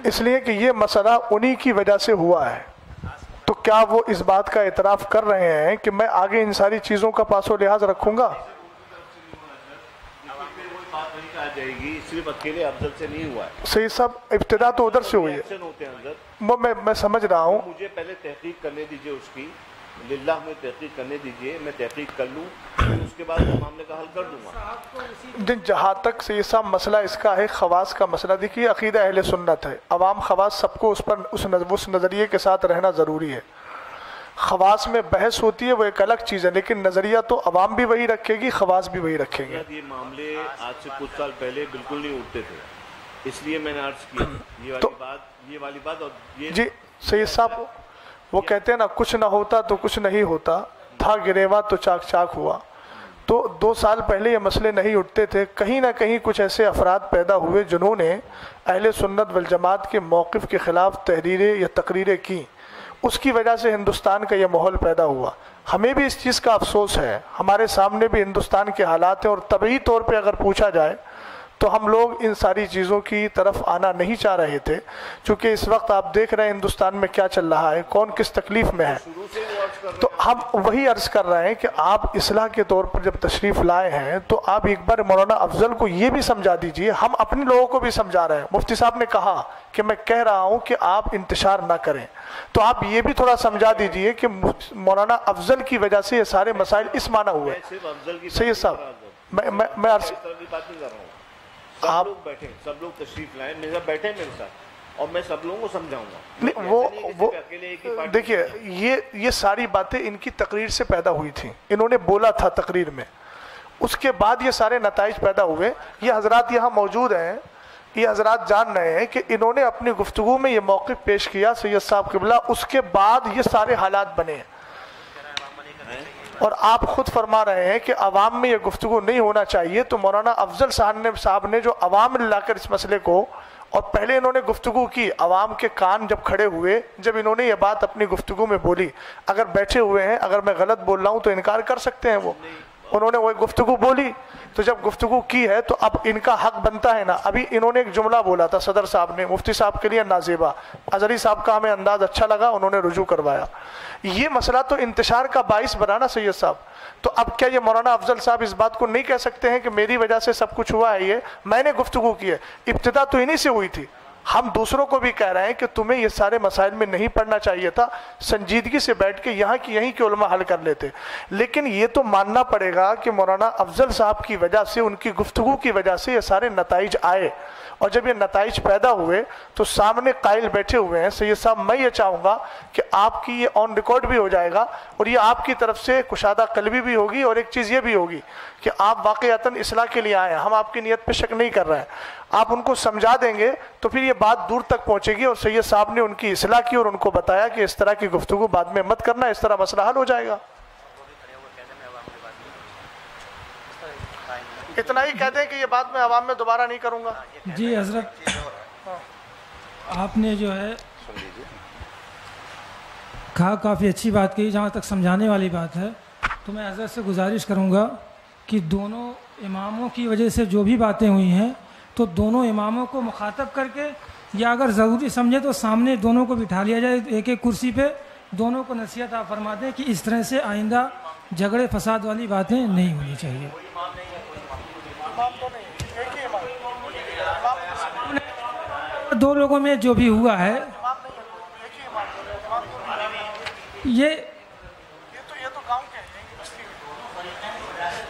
اس لیے کہ یہ مسئلہ انہی کی وجہ سے ہوا ہے، تو کیا وہ اس بات کا اعتراف کر رہے ہیں کہ میں آگے ان ساری چیزوں کا پاس و لحاظ رکھوں گا؟ جائے گی، صرف اکیلے افضل سے نہیں ہوا ہے سید صاحب، ابتدا تو ادھر سے ہوئی ہے، میں سمجھ رہا ہوں، مجھے پہلے تحقیق کرنے دیجئے، اس کی للہ میں تحقیق کرنے دیجئے، میں تحقیق کر لوں، اس کے بعد معاملے کا حل کر دوں گا۔ جہاں تک سید صاحب مسئلہ اس کا ہے خواص کا مسئلہ، دیکھیے عقیدہ اہل سنت ہے، عوام خواص سب کو اس نظریے کے ساتھ رہنا ضروری ہے۔ خواص میں بحث ہوتی ہے وہ ایک الگ چیز ہے، لیکن نظریہ تو عوام بھی وہی رکھے گی، خواص بھی وہی رکھے گی۔ یہ معاملے آج سے کچھ سال پہلے بالکل نہیں اٹھتے تھے، اس لیے میں نے عرض کیا یہ والی بات اور یہ جی سید صاحب، وہ کہتے ہیں نا کچھ نہ ہوتا تو کچھ نہیں ہوتا، تھا گریوا تو چاک چاک ہوا۔ تو 2 سال پہلے یہ مسئلے نہیں اٹھتے تھے، کہیں نہ کہیں کچھ ایسے افراد پیدا ہوئے جنہوں نے اہل سنت والجماعت کے موقف کے خلاف تحریریں یا تقریریں کی، اس کی وجہ سے ہندوستان کا یہ ماحول پیدا ہوا۔ ہمیں بھی اس چیز کا افسوس ہے، ہمارے سامنے بھی ہندوستان کے حالات ہیں، اور طبعی طور پہ اگر پوچھا جائے تو ہم لوگ ان ساری چیزوں کی طرف آنا نہیں چاہ رہے تھے، چونکہ اس وقت آپ دیکھ رہے ہیں ہندوستان میں کیا چل رہا ہے، کون کس تکلیف میں ہے۔ تو ہم وہی عرض کر رہے ہیں کہ آپ اصلاح کے طور پر جب تشریف لائے ہیں تو آپ ایک بار مولانا افضل کو یہ بھی سمجھا دیجئے، ہم اپنے لوگوں کو بھی سمجھا رہے ہیں۔ مفتی صاحب نے کہا کہ میں کہہ رہا ہوں کہ آپ انتشار نہ کریں، تو آپ یہ بھی تھوڑا سمجھا دیجئے کہ مولانا افضل کی وجہ سے یہ سارے مسائل اس معنی ہوئے۔ سید صاحب، میں عرض سب لوگ بیٹھیں، سب لوگ تشریف لائیں، بیٹھیں میرے ساتھ، اور میں سب لوگوں کو سمجھاؤں گا۔ وہ دیکھیے، یہ ساری باتیں ان کی تقریر سے پیدا ہوئی تھیں، انہوں نے بولا تھا تقریر میں، اس کے بعد یہ سارے نتائج پیدا ہوئے۔ یہ حضرات یہاں موجود ہیں، یہ حضرات جان رہے ہیں کہ انہوں نے اپنی گفتگو میں یہ موقف پیش کیا سید صاحب قبلہ، اس کے بعد یہ سارے حالات بنے ہیں۔ اور آپ خود فرما رہے ہیں کہ عوام میں یہ گفتگو نہیں ہونا چاہیے، تو مولانا افضل صاحب نے جو عوام لا کر اس مسئلے کو، اور پہلے انہوں نے گفتگو کی، عوام کے کان جب کھڑے ہوئے، جب انہوں نے یہ بات اپنی گفتگو میں بولی، اگر بیٹھے ہوئے ہیں، اگر میں غلط بول رہا ہوں تو انکار کر سکتے ہیں، وہ انہوں نے وہ گفتگو بولی، تو جب گفتگو کی ہے تو اب ان کا حق بنتا ہے نا۔ ابھی انہوں نے ایک جملہ بولا تھا صدر صاحب نے، مفتی صاحب کے لیے نازیبا، اظہری صاحب کا ہمیں انداز اچھا لگا، انہوں نے رجوع کروایا۔ یہ مسئلہ تو انتشار کا باعث بنا نا سید صاحب، تو اب کیا یہ مولانا افضل صاحب اس بات کو نہیں کہہ سکتے ہیں کہ میری وجہ سے سب کچھ ہوا ہے؟ یہ میں نے گفتگو کی ہے، ابتدا تو انہی سے ہوئی تھی، ہم دوسروں کو بھی کہہ رہے ہیں کہ تمہیں یہ سارے مسائل میں نہیں پڑھنا چاہیے تھا، سنجیدگی سے بیٹھ کے یہاں کی یہیں کے علماء حل کر لیتے. لیکن یہ تو ماننا پڑے گا کہ مولانا افضل صاحب کی وجہ سے، ان کی گفتگو کی وجہ سے یہ سارے نتائج آئے، اور جب یہ نتائج پیدا ہوئے تو سامنے قائل بیٹھے ہوئے ہیں. سید صاحب میں یہ چاہوں گا کہ آپ کی یہ آن ریکارڈ بھی ہو جائے گا، اور یہ آپ کی طرف سے کشادہ قلبی بھی ہوگی، اور ایک چیز یہ بھی ہوگی کہ آپ واقعتاً اصلاح کے لیے آئے ہیں. ہم آپ کی نیت پہ شک نہیں کر رہے ہیں. آپ ان کو سمجھا دیں گے تو پھر یہ بات دور تک پہنچے گی، اور سید صاحب نے ان کی اصلاح کی اور ان کو بتایا کہ اس طرح کی گفتگو بعد میں مت کرنا، اس طرح مسئلہ حل ہو جائے گا. اتنا ہی کہہ دیں کہ یہ بات میں عوام میں دوبارہ نہیں کروں گا. جی حضرت، آپ نے جو ہے کہا، کافی اچھی بات کہی. جہاں تک سمجھانے والی بات ہے تو میں حضرت سے گزارش کروں گا کہ دونوں اماموں کی وجہ سے جو بھی باتیں ہوئی ہیں تو دونوں اماموں کو مخاطب کر کے، یا اگر ضروری سمجھے تو سامنے دونوں کو بٹھا لیا جائے ایک ایک کرسی پہ، دونوں کو نصیحت آپ فرما دیں کہ اس طرح سے آئندہ جھگڑے فساد والی باتیں نہیں ہونی چاہیے. دو لوگوں میں جو بھی ہوا ہے یہ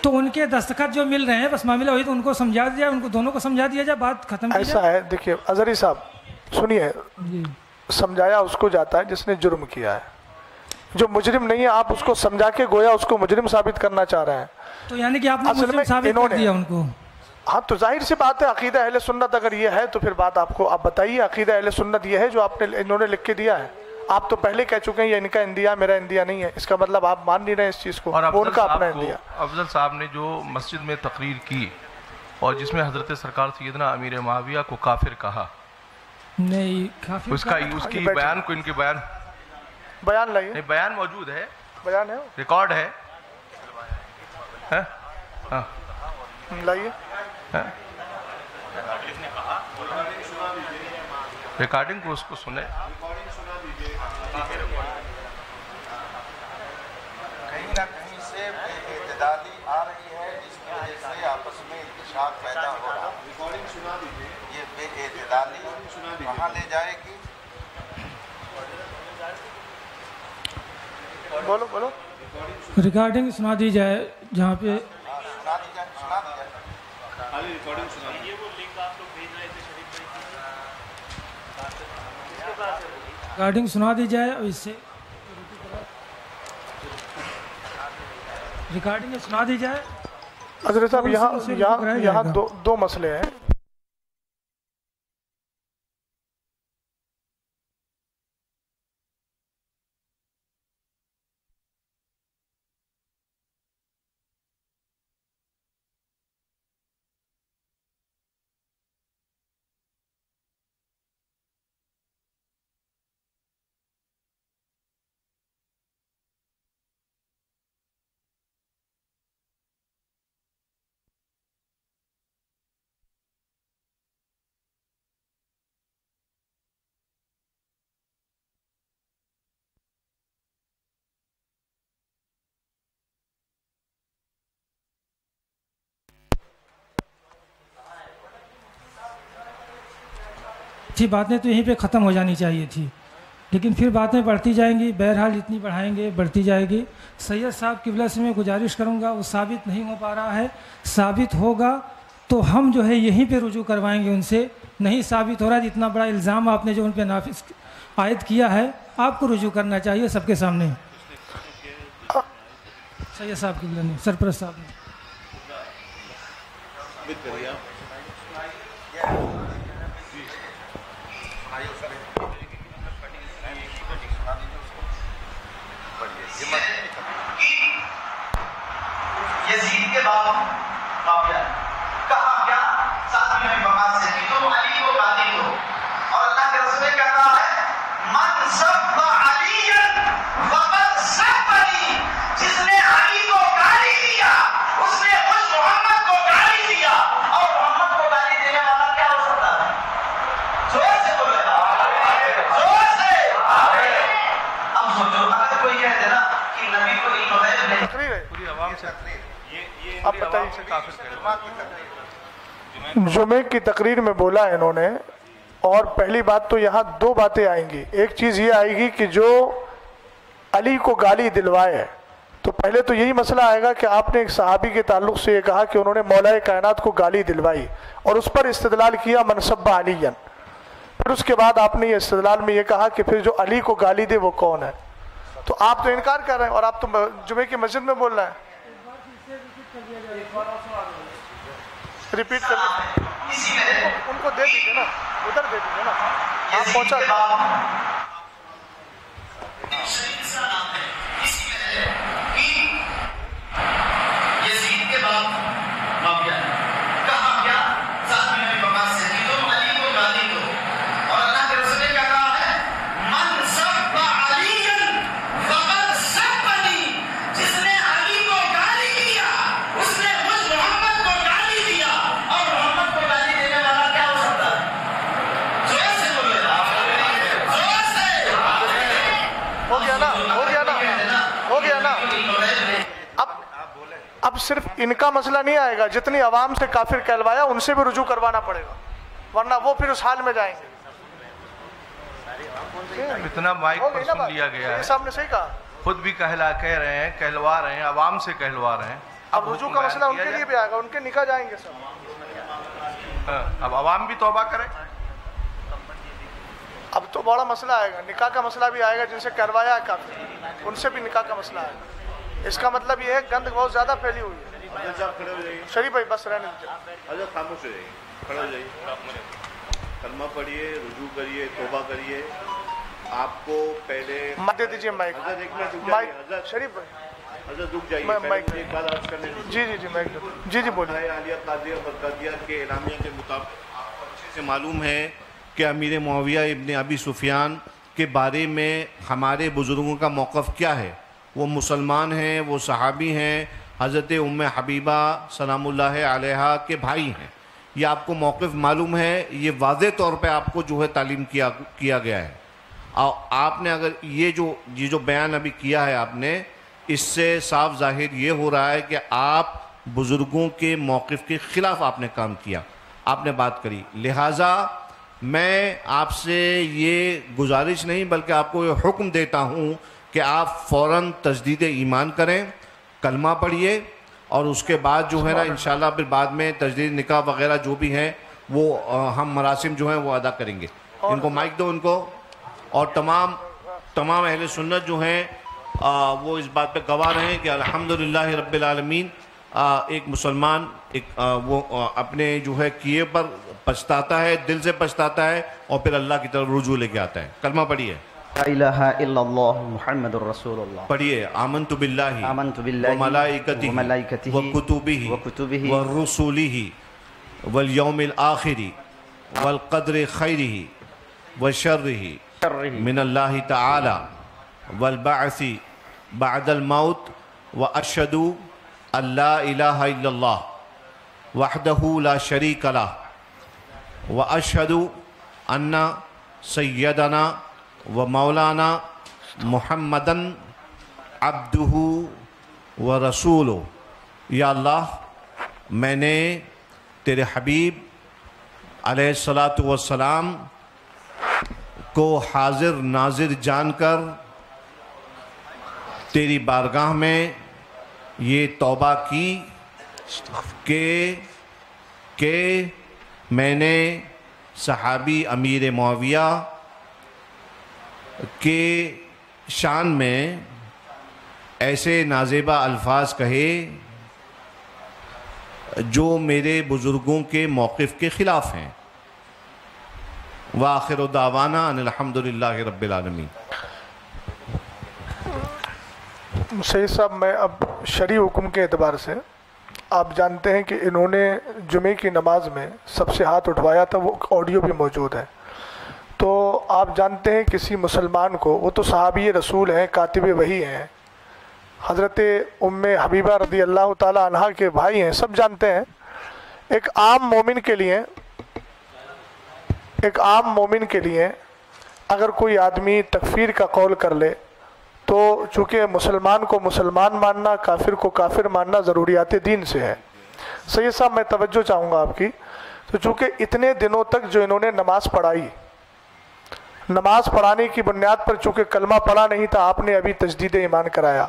تو ان کے دستخط جو مل رہے ہیں، بس معاملہ ہوئی تو ان کو سمجھا دیا، ان کو دونوں کو سمجھا دیا جائے، بات ختم. ایسا ہے، دیکھیے اظہری صاحب سنیے، سمجھایا اس کو جاتا ہے جس نے جرم کیا ہے. جو مجرم نہیں ہے آپ اس کو سمجھا کے گویا اس کو مجرم ثابت کرنا چاہ رہے ہیں. تو یعنی کہ آپ نے مجرم ثابت کر دیا ان کو. ہاں تو ظاہر سی بات ہے، عقیدہ اہل سنت اگر یہ ہے تو پھر بات آپ کو آپ بتائیے. عقیدہ اہل سنت یہ ہے جو انہوں نے لکھ کے دیا ہے. آپ تو پہلے کہہ چکے ہیں یہ ان کا اندیا میرا اندیا نہیں ہے. اس کا مطلب آپ مان نہیں رہے اس چیز کو. اور افضل صاحب نے جو مسجد میں تقریر کی اور جس میں حضرت سرکار سیدنا امیر معاویہ کو کافر کہا، نہیں کافر اس کی بیان کو، ان کے بیان لائیے. نہیں، بیان موجود ہے، بیان ہے، ریکارڈ ہے. لائیے ریکارڈنگ کو، اس کو سنیں. کہیں نہ کہیں سے بے اعتدالی آ رہی ہے جس کی وجہ سے آپس میں انتشاق پیدا ہو رہا ہے. یہ بے اعتدالی کہاں لے جائے گی؟ بولو بولو. ریکارڈنگ سنا دی جائے جہاں پہ سنا دی جائے. ریکارڈنگ سنا دی جائے، اور اس سے ریکارڈنگ سنا دی جائے. حضرت صاحب یہاں دو مسئلے ہیں. تھی باتیں تو یہیں پہ ختم ہو جانی چاہیے تھی، لیکن پھر باتیں بڑھتی جائیں گی. بہرحال جتنی بڑھائیں گے بڑھتی جائے گی. سید صاحب قبلہ سے میں گزارش کروں گا، وہ ثابت نہیں ہو پا رہا ہے. ثابت ہوگا تو ہم جو ہے یہیں پہ رجوع کروائیں گے ان سے. نہیں ثابت ہو رہا، جتنا بڑا الزام آپ نے جو ان پہ نافذ عائد کیا ہے، آپ کو رجوع کرنا چاہیے سب کے سامنے. سید صاحب قبلہ نے، سرپرست صاحب نے. یزید کے بعد معاویہ کہا کیا ساتھ میں بغاوت سے کہ تم علی کو قاضی ہو، اور اللہ کے رسول کہہ رہا ہے من سب علی فقد سبنی، جس نے علی کو گالی دیا اس نے خود محمد کو گالی دیا. اور محمد کو گالی دینے والا کیا ہو سکتا ہے؟ زور سے بولے، زور سے. اب سوچو اگر کوئی کہہ دے نا کہ نبی کو علم غیب نہیں، پوری عوام سے آپ بتائیے. جمعے کی تقریر میں بولا انہوں نے، اور پہلی بات تو یہاں دو باتیں آئیں گی. ایک چیز یہ آئے گی کہ جو علی کو گالی دلوائے، تو پہلے تو یہی مسئلہ آئے گا کہ آپ نے ایک صحابی کے تعلق سے یہ کہا کہ انہوں نے مولا کائنات کو گالی دلوائی اور اس پر استدلال کیا من سب علیًا. پھر اس کے بعد آپ نے یہ استدلال میں یہ کہا کہ پھر جو علی کو گالی دے وہ کون ہے. تو آپ تو انکار کر رہے ہیں اور آپ تو جمعے کی مسجد میں بول رہے ہیں. ریپیٹ کر ان کو دے دیجیے نا، ادھر دے دیجیے نا، آپ پہنچا یزید کے بعد معاویہ کہا کیا ذات میں بقا سے کہ تم علی کو گالی دو، اور اللہ کے رسول نے کیا کہا ہے من سب علیًا فقد سبنی، جس نے علی کو گالی دیا اس نے مجھ محمد کو گالی دیا. اور محمد کو گالی دینے والا کیا ہو سکتا ہے؟ زور سے بولے، زور سے. ہو گیا نا، ہو گیا نا، ہو گیا نا. اب صرف ان کا مسئلہ نہیں آئے گا، جتنی عوام سے کافر کہلوایا ان سے بھی رجوع کروانا پڑے گا، ورنہ وہ پھر اس حال میں جائیں گے. اتنا مائک پر سن لیا گیا ہے، صاحب نے صحیح کہا، خود بھی کہہ رہے ہیں، کہلوا رہے ہیں، عوام سے کہلوا رہے ہیں. اب رجوع کا مسئلہ ان کے لیے بھی آئے گا، ان کے نکاح جائیں گے سب. اب عوام بھی توبہ کرے. اب تو بڑا مسئلہ آئے گا، نکاح کا مسئلہ بھی آئے گا، جن سے کروایا ہے کافر ان سے بھی نکاح کا مسئلہ آئے گا. اس کا مطلب یہ ہے گند بہت زیادہ پھیلی ہوئی ہے. شریف بھائی بس رہنے دیجیے. حضرت خاموش ہو جائیے، کھڑے ہو جائیے، کلمہ پڑھیے، رجوع کریے، توبہ کریے. آپ کو پہلے مت دے دیجیے مائک. حضرت شریف بھائی حضرت رک جائیے، مائک ایک بات عرض کرنے دیجیے. جی مائک جی بولیے. عالیہ قادریہ برقادیہ کے اعلامیہ کے مطابق آپ کو اچھے سے معلوم ہے کہ امیر معاویہ ابن ابی سفیان کے بارے میں ہمارے بزرگوں کا موقف کیا ہے. وہ مسلمان ہیں، وہ صحابی ہیں، حضرت ام حبیبہ سلام اللہ علیہا کے بھائی ہیں. یہ آپ کو موقف معلوم ہے، یہ واضح طور پہ آپ کو جو ہے تعلیم کیا گیا ہے. اور آپ نے اگر یہ جو بیان ابھی کیا ہے آپ نے، اس سے صاف ظاہر یہ ہو رہا ہے کہ آپ بزرگوں کے موقف کے خلاف آپ نے کام کیا، آپ نے بات کری. لہٰذا میں آپ سے یہ گزارش نہیں بلکہ آپ کو یہ حکم دیتا ہوں کہ آپ فوراً تجدید ایمان کریں، کلمہ پڑھیے، اور اس کے بعد جو ہے نا انشاءاللہ پھر بعد میں تجدید نکاح وغیرہ جو بھی ہیں وہ ہم مراسم جو ہیں وہ ادا کریں گے. ان کو مائک دو ان کو. اور تمام اہل سنت جو ہیں وہ اس بات پہ گواہ رہیں کہ الحمدللہ رب العالمین ایک مسلمان وہ اپنے جو ہے کیے پر پچھتاتا ہے، دل سے پچھتاتا ہے، اور پھر اللہ کی طرف رجوع لے کے آتا ہے. کلمہ پڑھیے. لا الہ الا اللہ محمد الرسول اللہ. پڑھیے. آمنت باللہ وملائکتہ وکتبہ ورسولہ والیوم الآخر والقدر خیرہ وشرہ من اللہ تعالی والبعث بعد الموت واشہد ان لا الہ الا اللہ وحدہ لا شریک لہ واشہد ان سیدنا و مولانا محمدن عبدہ و رسولہ. یا اللہ، میں نے تیرے حبیب علیہ السلام کو حاضر ناظر جان کر تیری بارگاہ میں یہ توبہ کی کہ میں نے صحابی امیر معاویہ کے شان میں ایسے نازیبہ الفاظ کہے جو میرے بزرگوں کے موقف کے خلاف ہیں. وآخر دعوانا ان الحمدللہ رب العالمین. سید صاحب، میں اب شرعی حکم کے اعتبار سے، آپ جانتے ہیں کہ انہوں نے جمعے کی نماز میں سب سے ہاتھ اٹھوایا تھا، وہ آڈیو بھی موجود ہے. تو آپ جانتے ہیں کسی مسلمان کو، وہ تو صحابی رسول ہیں، کاتب وحی ہیں، حضرت ام حبیبہ رضی اللہ تعالی عنہ کے بھائی ہیں، سب جانتے ہیں. ایک عام مومن کے لیے اگر کوئی آدمی تکفیر کا قول کر لے تو چونکہ مسلمان کو مسلمان ماننا، کافر کو کافر ماننا ضروریات دین سے ہے. سید صاحب، میں توجہ چاہوں گا آپ کی. تو چونکہ اتنے دنوں تک جو انہوں نے نماز پڑھائی، نماز پڑھانے کی بنیاد پر چونکہ کلمہ پڑھا نہیں تھا، آپ نے ابھی تجدید ایمان کرایا،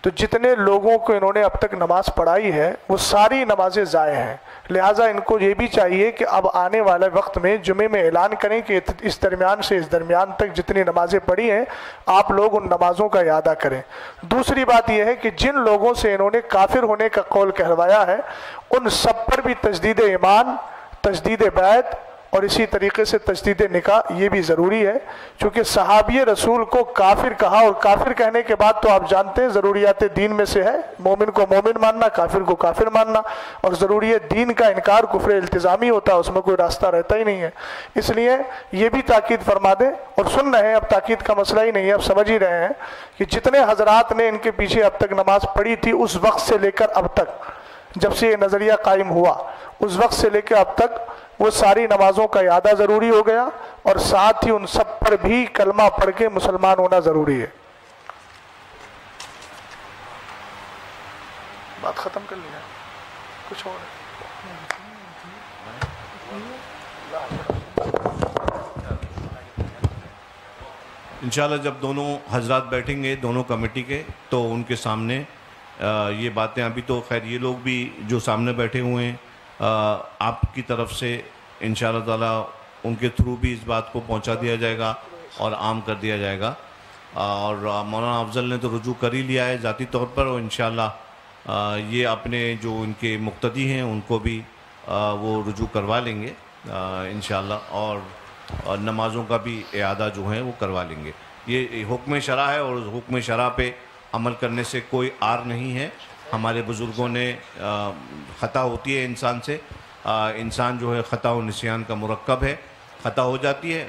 تو جتنے لوگوں کو انہوں نے اب تک نماز پڑھائی ہے وہ ساری نمازیں ضائع ہیں۔ لہٰذا ان کو یہ بھی چاہیے کہ اب آنے والے وقت میں جمعے میں اعلان کریں کہ اس درمیان سے اس درمیان تک جتنی نمازیں پڑھی ہیں آپ لوگ ان نمازوں کا اعادہ کریں۔ دوسری بات یہ ہے کہ جن لوگوں سے انہوں نے کافر ہونے کا قول کہلوایا ہے ان سب پر بھی تجدید ایمان، تجدید بیعت اور اسی طریقے سے تجدید نکاح یہ بھی ضروری ہے، چونکہ صحابی رسول کو کافر کہا، اور کافر کہنے کے بعد تو آپ جانتے ہیں ضروریات دین میں سے ہے مومن کو مومن ماننا، کافر کو کافر ماننا، اور ضروریات دین کا انکار کفر التزامی ہوتا ہے، اس میں کوئی راستہ رہتا ہی نہیں ہے۔ اس لیے یہ بھی تاکید فرما دیں، اور سن رہے ہیں، اب تاکید کا مسئلہ ہی نہیں ہے، اب سمجھ ہی رہے ہیں کہ جتنے حضرات نے ان کے پیچھے اب تک نماز پڑھی تھی اس وقت سے لے کر اب تک، جب سے یہ نظریہ قائم ہوا اس وقت سے لے کے اب تک وہ ساری نمازوں کا اعادہ ضروری ہو گیا، اور ساتھ ہی ان سب پر بھی کلمہ پڑھ کے مسلمان ہونا ضروری ہے۔ بات ختم کر لیا، کچھ اور انشاءاللہ جب دونوں حضرات بیٹھیں گے دونوں کمیٹی کے تو ان کے سامنے یہ باتیں، ابھی تو خیر یہ لوگ بھی جو سامنے بیٹھے ہوئے ہیں آپ کی طرف سے انشاءاللہ تعالیٰ ان کے تھرو بھی اس بات کو پہنچا دیا جائے گا اور عام کر دیا جائے گا، اور مولانا افضل نے تو رجوع کر ہی لیا ہے ذاتی طور پر، اور انشاءاللہ یہ اپنے جو ان کے مقتدی ہیں ان کو بھی وہ رجوع کروا لیں گے انشاءاللہ، اور نمازوں کا بھی اعادہ جو ہے وہ کروا لیں گے۔ یہ حکم شرع ہے اور حکم شرع پہ عمل کرنے سے کوئی عار نہیں ہے۔ ہمارے بزرگوں نے خطا ہوتی ہے انسان سے، انسان جو ہے خطا و نسیان کا مرکب ہے، خطا ہو جاتی ہے،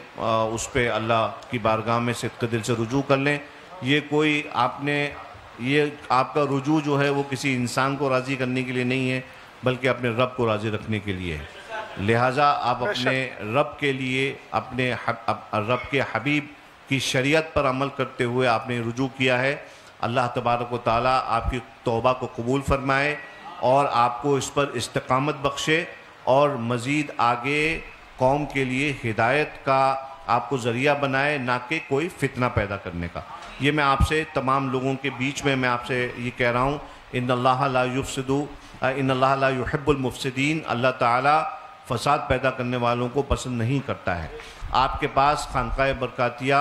اس پہ اللہ کی بارگاہ میں صدق دل سے رجوع کر لیں۔ یہ کوئی آپ کا رجوع جو ہے وہ کسی انسان کو راضی کرنے کے لیے نہیں ہے بلکہ اپنے رب کو راضی رکھنے کے لیے ہے۔ لہٰذا آپ اپنے رب کے لیے، اپنے رب کے حبیب کی شریعت پر عمل کرتے ہوئے آپ نے رجوع کیا ہے۔ اللہ تبارک و تعالیٰ آپ کی توبہ کو قبول فرمائے اور آپ کو اس پر استقامت بخشے، اور مزید آگے قوم کے لیے ہدایت کا آپ کو ذریعہ بنائے، نہ کہ کوئی فتنہ پیدا کرنے کا۔ یہ میں آپ سے تمام لوگوں کے بیچ میں آپ سے یہ کہہ رہا ہوں، ان اللہ لا يحب المفسدین، اللہ تعالیٰ فساد پیدا کرنے والوں کو پسند نہیں کرتا ہے۔ آپ کے پاس خانقاہ برکاتیہ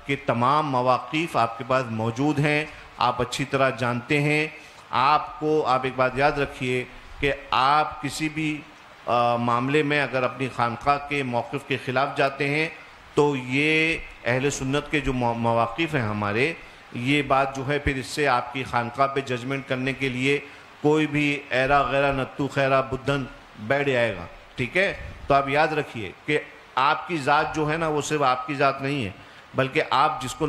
کے تمام مواقف آپ کے پاس موجود ہیں، آپ اچھی طرح جانتے ہیں۔ آپ ایک بات یاد رکھیے کہ آپ کسی بھی معاملے میں اگر اپنی خانقاہ کے موقف کے خلاف جاتے ہیں تو یہ اہل سنت کے جو مواقف ہیں ہمارے، یہ بات جو ہے پھر اس سے آپ کی خانقاہ پہ ججمنٹ کرنے کے لیے کوئی بھی ایرا غیرہ نتو خیرہ بدھن بیٹھ جائے گا، ٹھیک ہے؟ تو آپ یاد رکھیے کہ آپ کی ذات جو ہے نا وہ صرف آپ کی ذات نہیں ہے، بلکہ آپ جس کو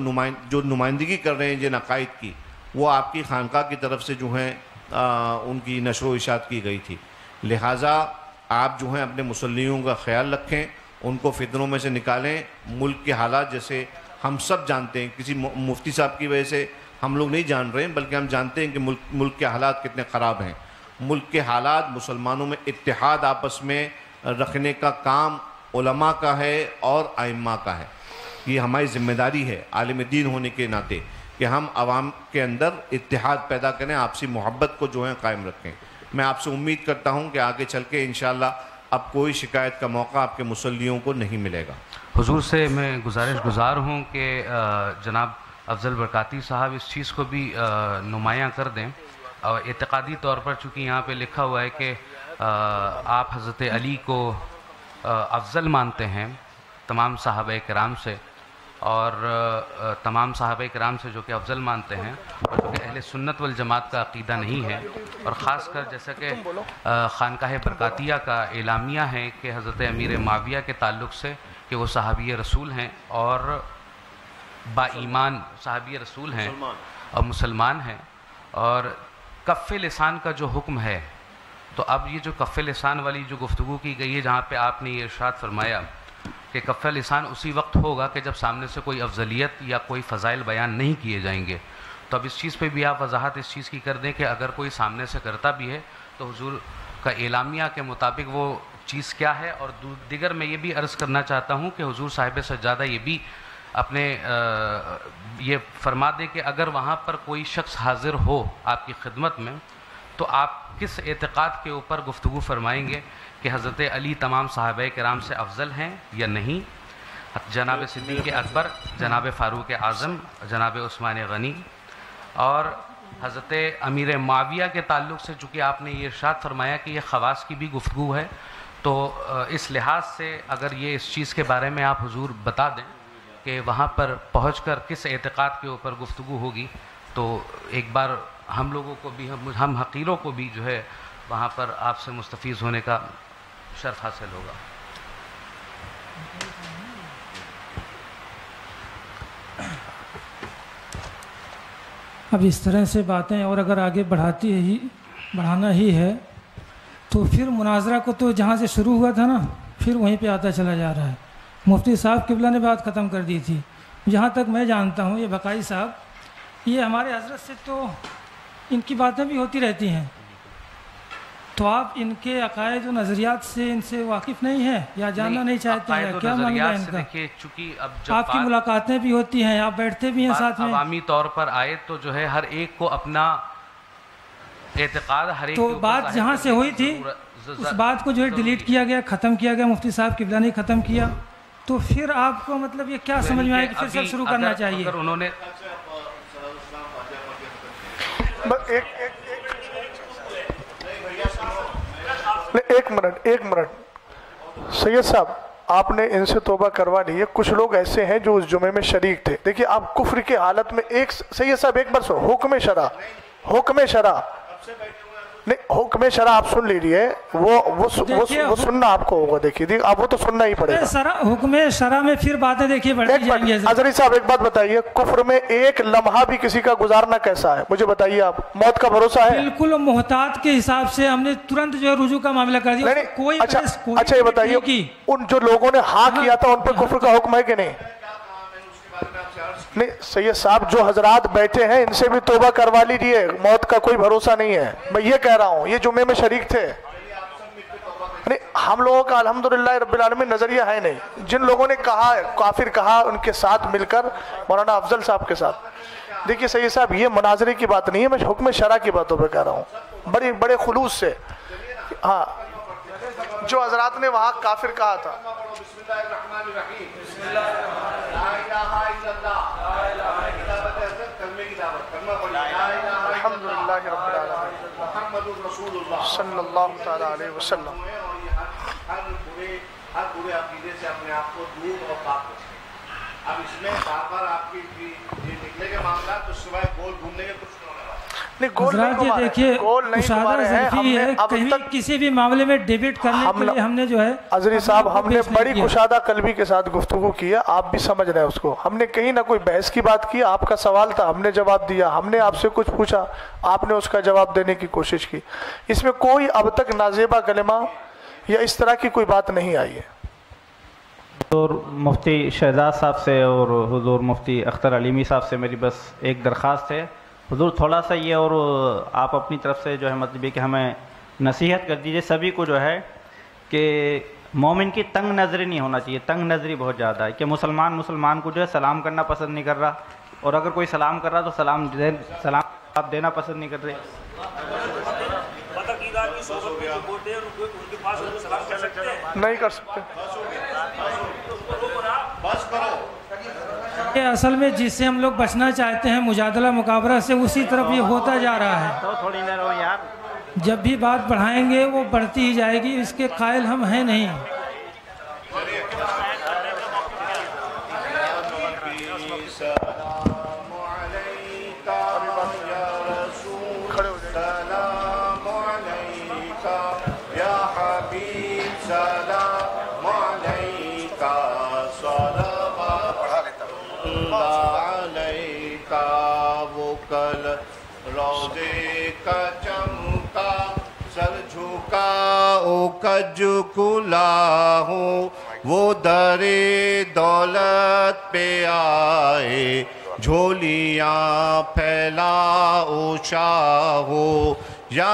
جو نمائندگی کر رہے ہیں جن عقائد کی، وہ آپ کی خانقاہ کی طرف سے جو ہیں ان کی نشر و اشاعت کی گئی تھی۔ لہٰذا آپ جو ہیں اپنے مسلیوں کا خیال رکھیں، ان کو فتنوں میں سے نکالیں۔ ملک کے حالات جیسے ہم سب جانتے ہیں، کسی مفتی صاحب کی وجہ سے ہم لوگ نہیں جان رہے ہیں بلکہ ہم جانتے ہیں کہ ملک کے حالات کتنے خراب ہیں۔ ملک کے حالات، مسلمانوں میں اتحاد آپس میں رکھنے کا کام علماء کا ہے اور ائمہ کا ہے۔ یہ ہماری ذمہ داری ہے عالم دین ہونے کے ناطے کہ ہم عوام کے اندر اتحاد پیدا کریں، آپسی محبت کو جو ہے قائم رکھیں۔ میں آپ سے امید کرتا ہوں کہ آگے چل کے انشاءاللہ اب کوئی شکایت کا موقع آپ کے مسلیوں کو نہیں ملے گا۔ حضور سے میں گزار ہوں کہ جناب افضل برکاتی صاحب اس چیز کو بھی نمایاں کر دیں، اور اعتقادی طور پر چونکہ یہاں پہ لکھا ہوا ہے کہ آپ حضرت علی کو افضل مانتے ہیں تمام صحابہ کرام سے، اور تمام صحابہ کرام سے جو کہ افضل مانتے ہیں، اور جو کہ اہل سنت والجماعت کا عقیدہ نہیں ہے، اور خاص کر جیسا کہ خانقاہ برکاتیہ کا اعلامیہ ہے کہ حضرت امیر معاویہ کے تعلق سے کہ وہ صحابی رسول ہیں اور با ایمان صحابی رسول ہیں اور مسلمان ہیں، اور کف لسان کا جو حکم ہے، تو اب یہ جو کف لسان والی جو گفتگو کی گئی ہے جہاں پہ آپ نے یہ ارشاد فرمایا کہ کف لسان اسی وقت ہوگا کہ جب سامنے سے کوئی افضلیت یا کوئی فضائل بیان نہیں کیے جائیں گے، تو اب اس چیز پہ بھی آپ وضاحت اس چیز کی کر دیں کہ اگر کوئی سامنے سے کرتا بھی ہے تو حضور کا اعلامیہ کے مطابق وہ چیز کیا ہے. اور دیگر میں یہ بھی عرض کرنا چاہتا ہوں کہ حضور صاحب سجادہ یہ بھی اپنے یہ فرما دیں کہ اگر وہاں پر کوئی شخص حاضر ہو آپ کی خدمت میں تو آپ کس اعتقاد کے اوپر گفتگو فرمائیں گے کہ حضرت علی تمام صحابہ کرام سے افضل ہیں یا نہیں؟ جناب صدیق اکبر، جناب فاروق اعظم، جناب عثمان غنی اور حضرت امیر معاویہ کے تعلق سے چونکہ آپ نے یہ ارشاد فرمایا کہ یہ خواص کی بھی گفتگو ہے، تو اس لحاظ سے اگر یہ اس چیز کے بارے میں آپ حضور بتا دیں کہ وہاں پر پہنچ کر کس اعتقاد کے اوپر گفتگو ہوگی، تو ایک بار ہم لوگوں کو بھی، ہم حقیروں کو بھی جو ہے وہاں پر آپ سے مستفیض ہونے کا شرف حاصل ہوگا. اب اس طرح سے باتیں اور اگر آگے بڑھانا ہی ہے تو پھر مناظرہ کو تو جہاں سے شروع ہوا تھا نا پھر وہیں پہ آتا چلا جا رہا ہے. مفتی صاحب قبلہ نے بات ختم کر دی تھی. جہاں تک میں جانتا ہوں یہ بقائی صاحب یہ ہمارے حضرت سے تو ان کی باتیں بھی ہوتی رہتی ہیں، تو آپ ان کے عقائد و نظریات سے ان سے واقف نہیں ہیں یا جاننا نہیں چاہتے ہیں؟ کیا معاملہ ہے ان کا؟ چونکہ اب جب آپ کی ملاقاتیں بھی ہوتی ہیں، آپ بیٹھتے بھی ہیں ساتھ میں، عوامی طور پر آئے تو جو ہے ہر ایک کو اپنا اعتقاد ہر ایک تو بات جہاں سے ہوئی تھی اس بات کو جو ہے ڈیلیٹ کیا گیا، ختم کیا گیا، مفتی صاحب قبلہ نے ختم کیا، تو پھر آپ کو مطلب یہ کیا سمجھ میں آئے کہ پھر سب شروع کرنا چاہیے؟ اگر انہوں نے ایک منٹ سید صاحب، آپ نے ان سے توبہ کروا لی ہے. کچھ لوگ ایسے ہیں جو اس جمعے میں شریک تھے. دیکھیے آپ کفر کی حالت میں سید صاحب ایک بار حکم شرع نہیں، حکم شرع آپ سن لیجیے، وہ سننا آپ کو ہوگا. دیکھیے آپ وہ تو سننا ہی پڑے گا. حکم شرع میں پھر باتیں دیکھیے بڑھتی جائیں گی. حضرت صاحب ایک بات بتائیے، کفر میں ایک لمحہ بھی کسی کا گزارنا کیسا ہے؟ مجھے بتائیے آپ، موت کا بھروسہ ہے؟ بالکل محتاط کے حساب سے ہم نے ترنت جو ہے رجوع کا معاملہ کر دیا. کوئی اچھا یہ بتائیے ان جو لوگوں نے ہاں کیا تھا ان پہ کفر کا حکم ہے کہ نہیں؟ نہیں سید صاحب، جو حضرات بیٹھے ہیں ان سے بھی توبہ کروا لیجیے، موت کا کوئی بھروسہ نہیں ہے. میں یہ کہہ رہا ہوں یہ جمعے میں شریک تھے. نہیں ہم لوگوں کا الحمدللہ رب العالمین نظریہ ہے نہیں. جن لوگوں نے کہا کافر کہا ان کے ساتھ مل کر مولانا افضل صاحب کے ساتھ. دیکھیے سید صاحب یہ مناظرے کی بات نہیں ہے، میں حکم شرع کی باتوں پہ کہہ رہا ہوں بڑے خلوص سے. ہاں جو حضرات نے وہاں کافر کہا تھا، الحمدللہ رب العالمین محمد رسول اللہ صلی اللہ تعالی علیہ وسلم. ہر برے عقیدے سے اپنے آپ کو دور اور پاک رکھیں. اب اس میں بار بار آپ کی یہ نکلے گے معاملات تو سوائے گول گھومنے کے کچھ حضرات یہ دیکھیے مشاہدہ ظرفی ہے، کہیں کسی بھی معاملے میں ڈیبیٹ کرنے کے لیے ہم نے جو ہے عزری صاحب ہم نے بڑی کشادہ قلبی کے ساتھ گفتگو کی ہے. آپ بھی سمجھ رہے ہیں اس کو. ہم نے کہیں نہ کوئی بحث کی بات کی، آپ کا سوال تھا ہم نے جواب دیا، ہم نے آپ سے کچھ پوچھا آپ نے اس کا جواب دینے کی کوشش کی. اس میں کوئی اب تک نازیبہ کلمہ یا اس طرح کی کوئی بات نہیں آئی ہے. حضور مفتی شہزاد صاحب سے اور حضور مفتی اختر علیمی صاحب سے میری بس ایک درخواست ہے. حضور تھوڑا سا یہ اور آپ اپنی طرف سے جو ہے مطلب یہ کہ ہمیں نصیحت کر دیجئے سبھی کو جو ہے کہ مومن کی تنگ نظری نہیں ہونا چاہیے. تنگ نظری بہت زیادہ ہے کہ مسلمان کو جو ہے سلام کرنا پسند نہیں کر رہا، اور اگر کوئی سلام کر رہا تو سلام آپ دینا پسند نہیں کر رہے. نہیں کر سکتے. اصل میں جس سے ہم لوگ بچنا چاہتے ہیں مجادلہ مقابلہ سے، اسی طرف یہ ہوتا جا رہا ہے. تھوڑی دیر ہو یار، جب بھی بات بڑھائیں گے وہ بڑھتی ہی جائے گی، اس کے قائل ہم ہیں نہیں. کج کلا ہوں وہ در دولت پہ آئے، جھولیاں پھیلا او شاہ ہو یا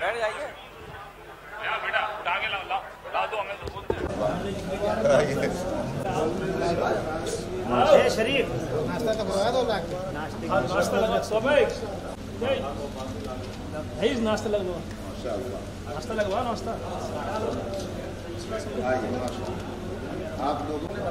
بیٹا اٹھا کے لا دو ہمیں شریف ناشتہ لگوا ناشتہ لگوا ناشتہ لگوا ناشتہ آپ لوگوں نے